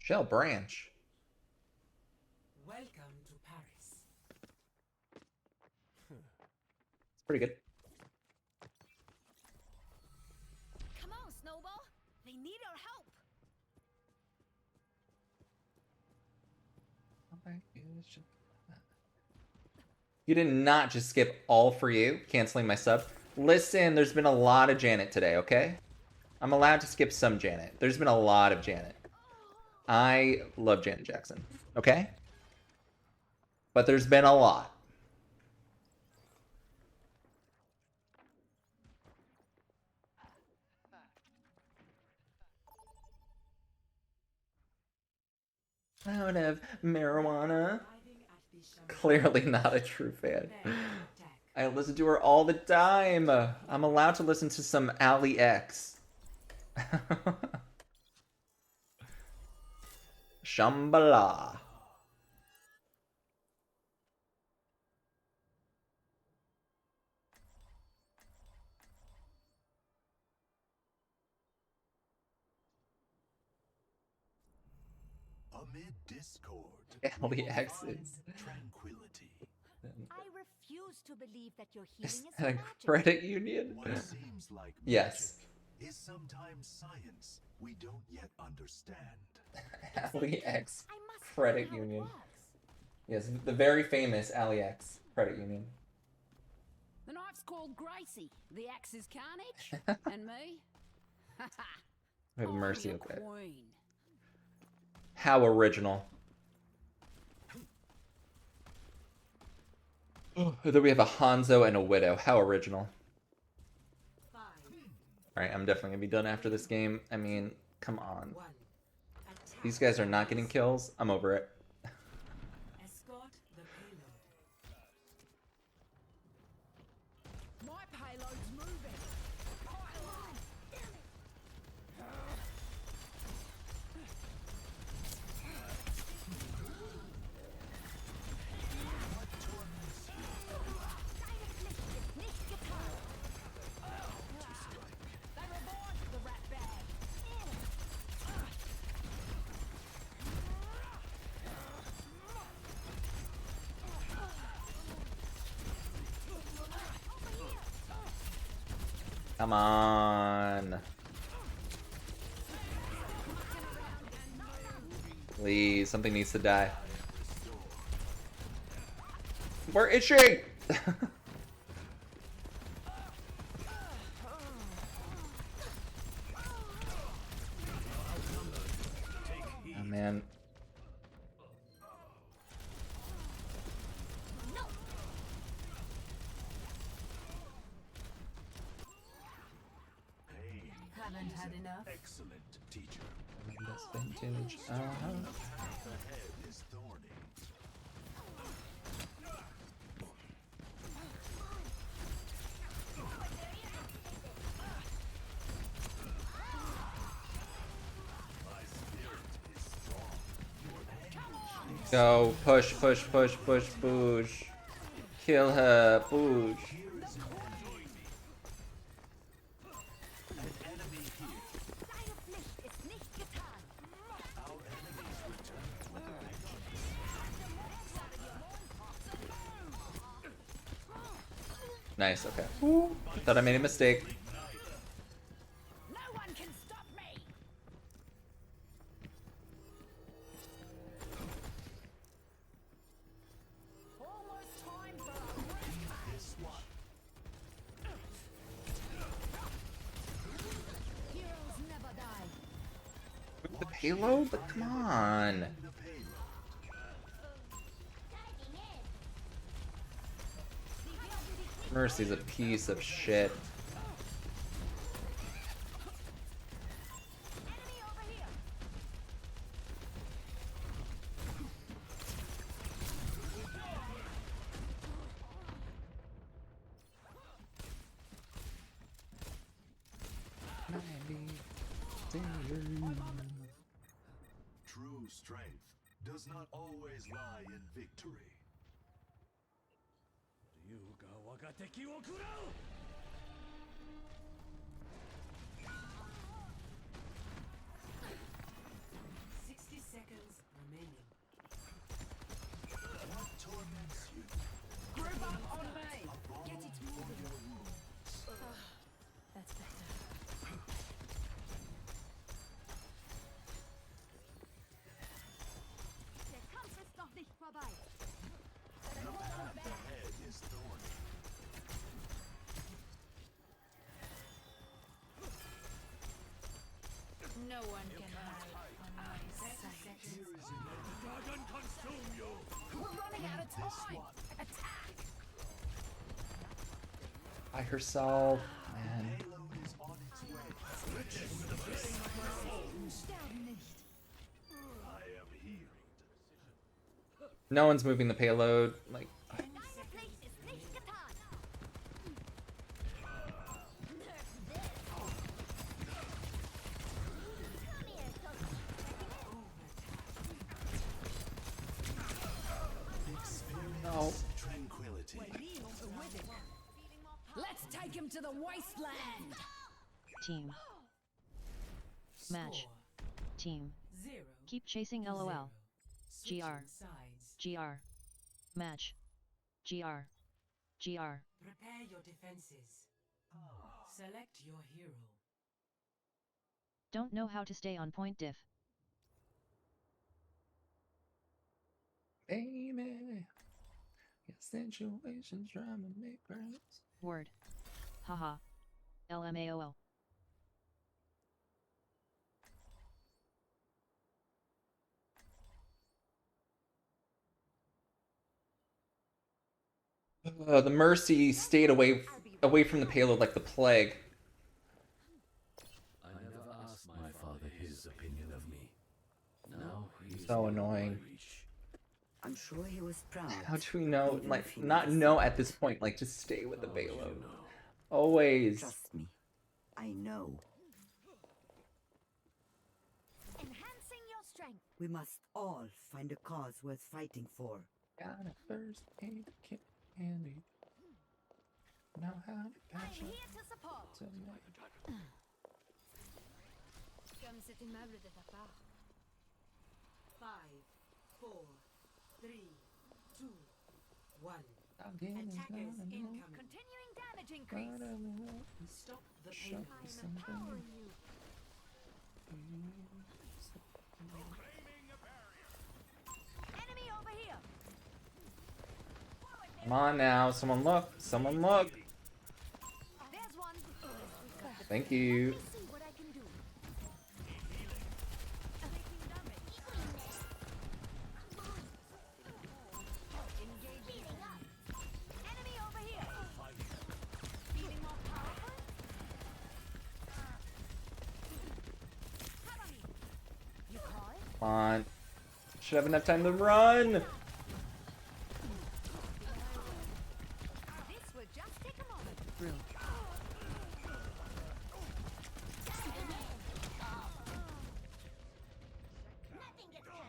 Shell Branch. Welcome to Paris. It's pretty good. Come on, Snowball. They need our help. You did not just skip all for you, canceling my sub. Listen, there's been a lot of Janet today, okay? I'm allowed to skip some Janet. There's been a lot of Janet. I love Janet Jackson, okay? But there's been a lot. Out of marijuana. Clearly not a true fan. I listen to her all the time. I'm allowed to listen to some Ali X. Shambhala. Amid discord, Ali X's. tranquility. I refuse to believe that your healing Is is that a magic. credit union? What seems like Yes. magic is sometimes science we don't yet understand. Ali X Credit Union. Yes, the very famous Ali X Credit Union. The knife's called Gracie. The axe is Carnage. And me? We have Mercy I'm with your it. queen. How original. Then we have a Hanzo and a Widow. How original. Alright, I'm definitely gonna be done after this game. I mean, come on. These guys are not getting kills. I'm over it. Escort the payload. My payload's moving. They revived the rat bag. Come on. Please, something needs to die. We're itching! Oh man. Haven't had enough. Excellent, teacher. This vintage. Uh-huh. The head is thorny. My spirit is strong. Go, push, push, push, push, push. Kill her, push. Nice, okay. Thought I made a mistake. No one can stop me. Almost time for a This one. Heroes never die. The payload? But come on. Mercy's a piece of shit. True strength does not always lie in victory. 竜が我が敵を食らう 60 seconds No one can hide from my sight. Dragon consume you! We're running out of time! Attack! By herself, man. No one's moving the payload. Like, no. Tranquility. Let's take him to the wasteland! Team. Match. Team. 0. Keep chasing LOL. Switching GR. sides. GR. Match. GR. GR. Prepare your defenses. Select your hero. Don't know how to stay on point diff. Baby. Your situation's drama makers. Word. Haha. LMAOL. The Mercy stayed away from the payload like the plague. I never asked my father his opinion of me. Now he's So annoying. I'm sure he was proud. How do we know? Like, not know at this point. Like, just stay with the payload. Always. Trust me. I know. Enhancing your strength. We must all find a cause worth fighting for. Got a first aid kit handy. Know how to patch I'm up here to support. tonight. Comme cet immeuble de ta part. 5, 4, 3, 2, 1. Attackers incoming. Continuing damage increase. Stop the Shut pain. I am something. empowering you. Enemy over here. Come on now, someone look. Someone look. There's one. Thank you. Let me see what I can do. Taking damage. Engaging. Enemy over here. Feeling more powerful? Cover me. You call it? Come on. Should have enough time to run. This will just take a moment. Nothing gets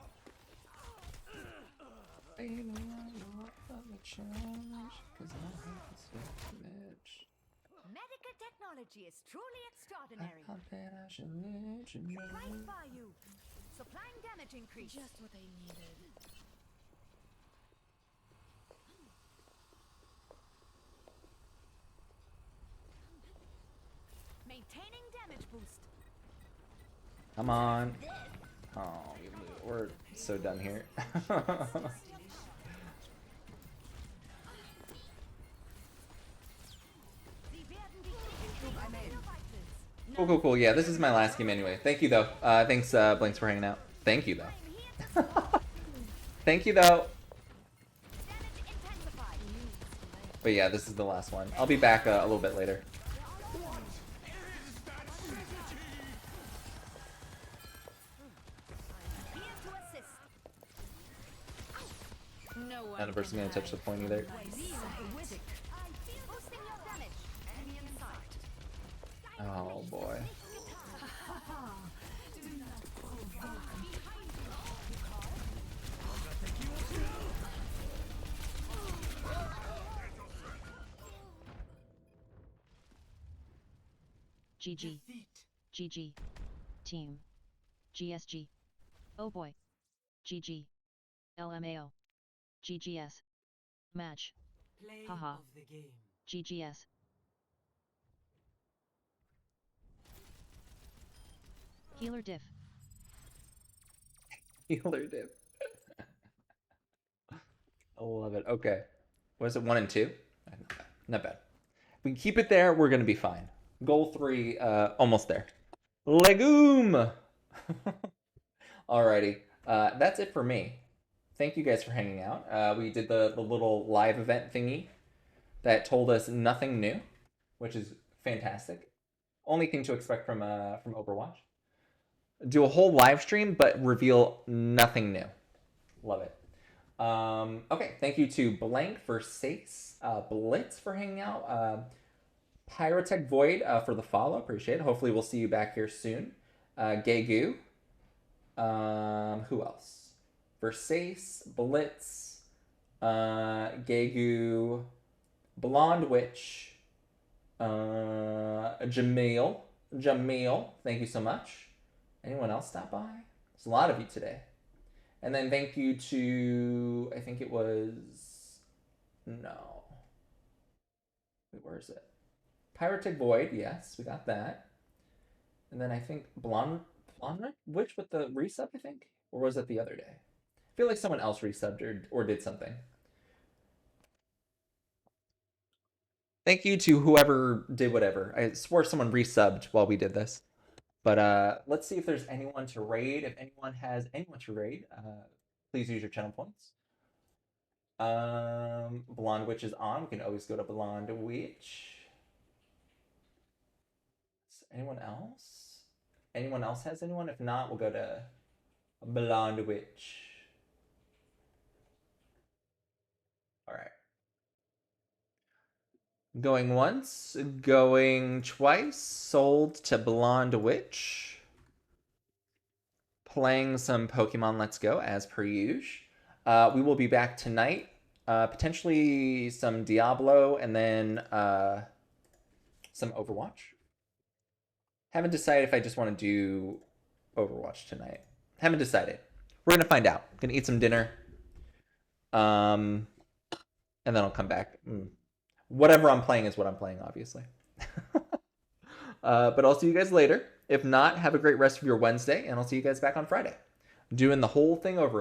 Medical technology is truly extraordinary. Right by you. Supplying damage increase. Just what I needed. Maintaining damage boost. Come on. Oh, we're so done here. Cool, cool, cool. Yeah, this is my last game anyway. Thank you, though. Thanks, Blinks, for hanging out. Thank you, though. Thank you, though. But yeah, this is the last one. I'll be back a little bit later. None of us are gonna touch the point either. Oh boy. GG. GG. Team. GSG. Oh boy. GG. LMAO. GGS. Match. Play Haha. of the game. GGS. Healer diff. Healer dip. I love it. Okay. What is it? 1 and 2? Not bad. Not bad. We can keep it there. We're gonna be fine. Goal 3, almost there. Legume. Alrighty. That's it for me. Thank you guys for hanging out. We did the little live event thingy that told us nothing new, which is fantastic. Only thing to expect from Overwatch. Do a whole live stream, but reveal nothing new. Love it. Okay, thank you to Blank for Sace, Blitz for hanging out, Pyrotech Void for the follow. Appreciate it. Hopefully we'll see you back here soon. Gay Goo. Who else? Versace, Blitz, Gay Goo, Blonde Witch, Jamil, thank you so much. Anyone else stop by? There's a lot of you today. And then thank you to, I think it was, no. Wait, where is it? Pyrotech Void, yes, we got that. And then I think Blonde Witch with the resub, I think? Or was it the other day? I feel like someone else resubbed or did something. Thank you to whoever did whatever. I swore someone resubbed while we did this. But let's see if there's anyone to raid. If anyone has anyone to raid, please use your channel points. Blonde Witch is on. We can always go to Blonde Witch. Anyone else? Anyone else has anyone? If not, we'll go to Blonde Witch. All right. Going once, going twice, sold to Blonde Witch. Playing some Pokemon Let's Go as per usual. We will be back tonight. Potentially some Diablo and then some Overwatch. Haven't decided if I just want to do Overwatch tonight. Haven't decided. We're going to find out. Gonna eat some dinner. And then I'll come back. Whatever I'm playing is what I'm playing, obviously. But I'll see you guys later. If not, have a great rest of your Wednesday, and I'll see you guys back on Friday. Doing the whole thing over again.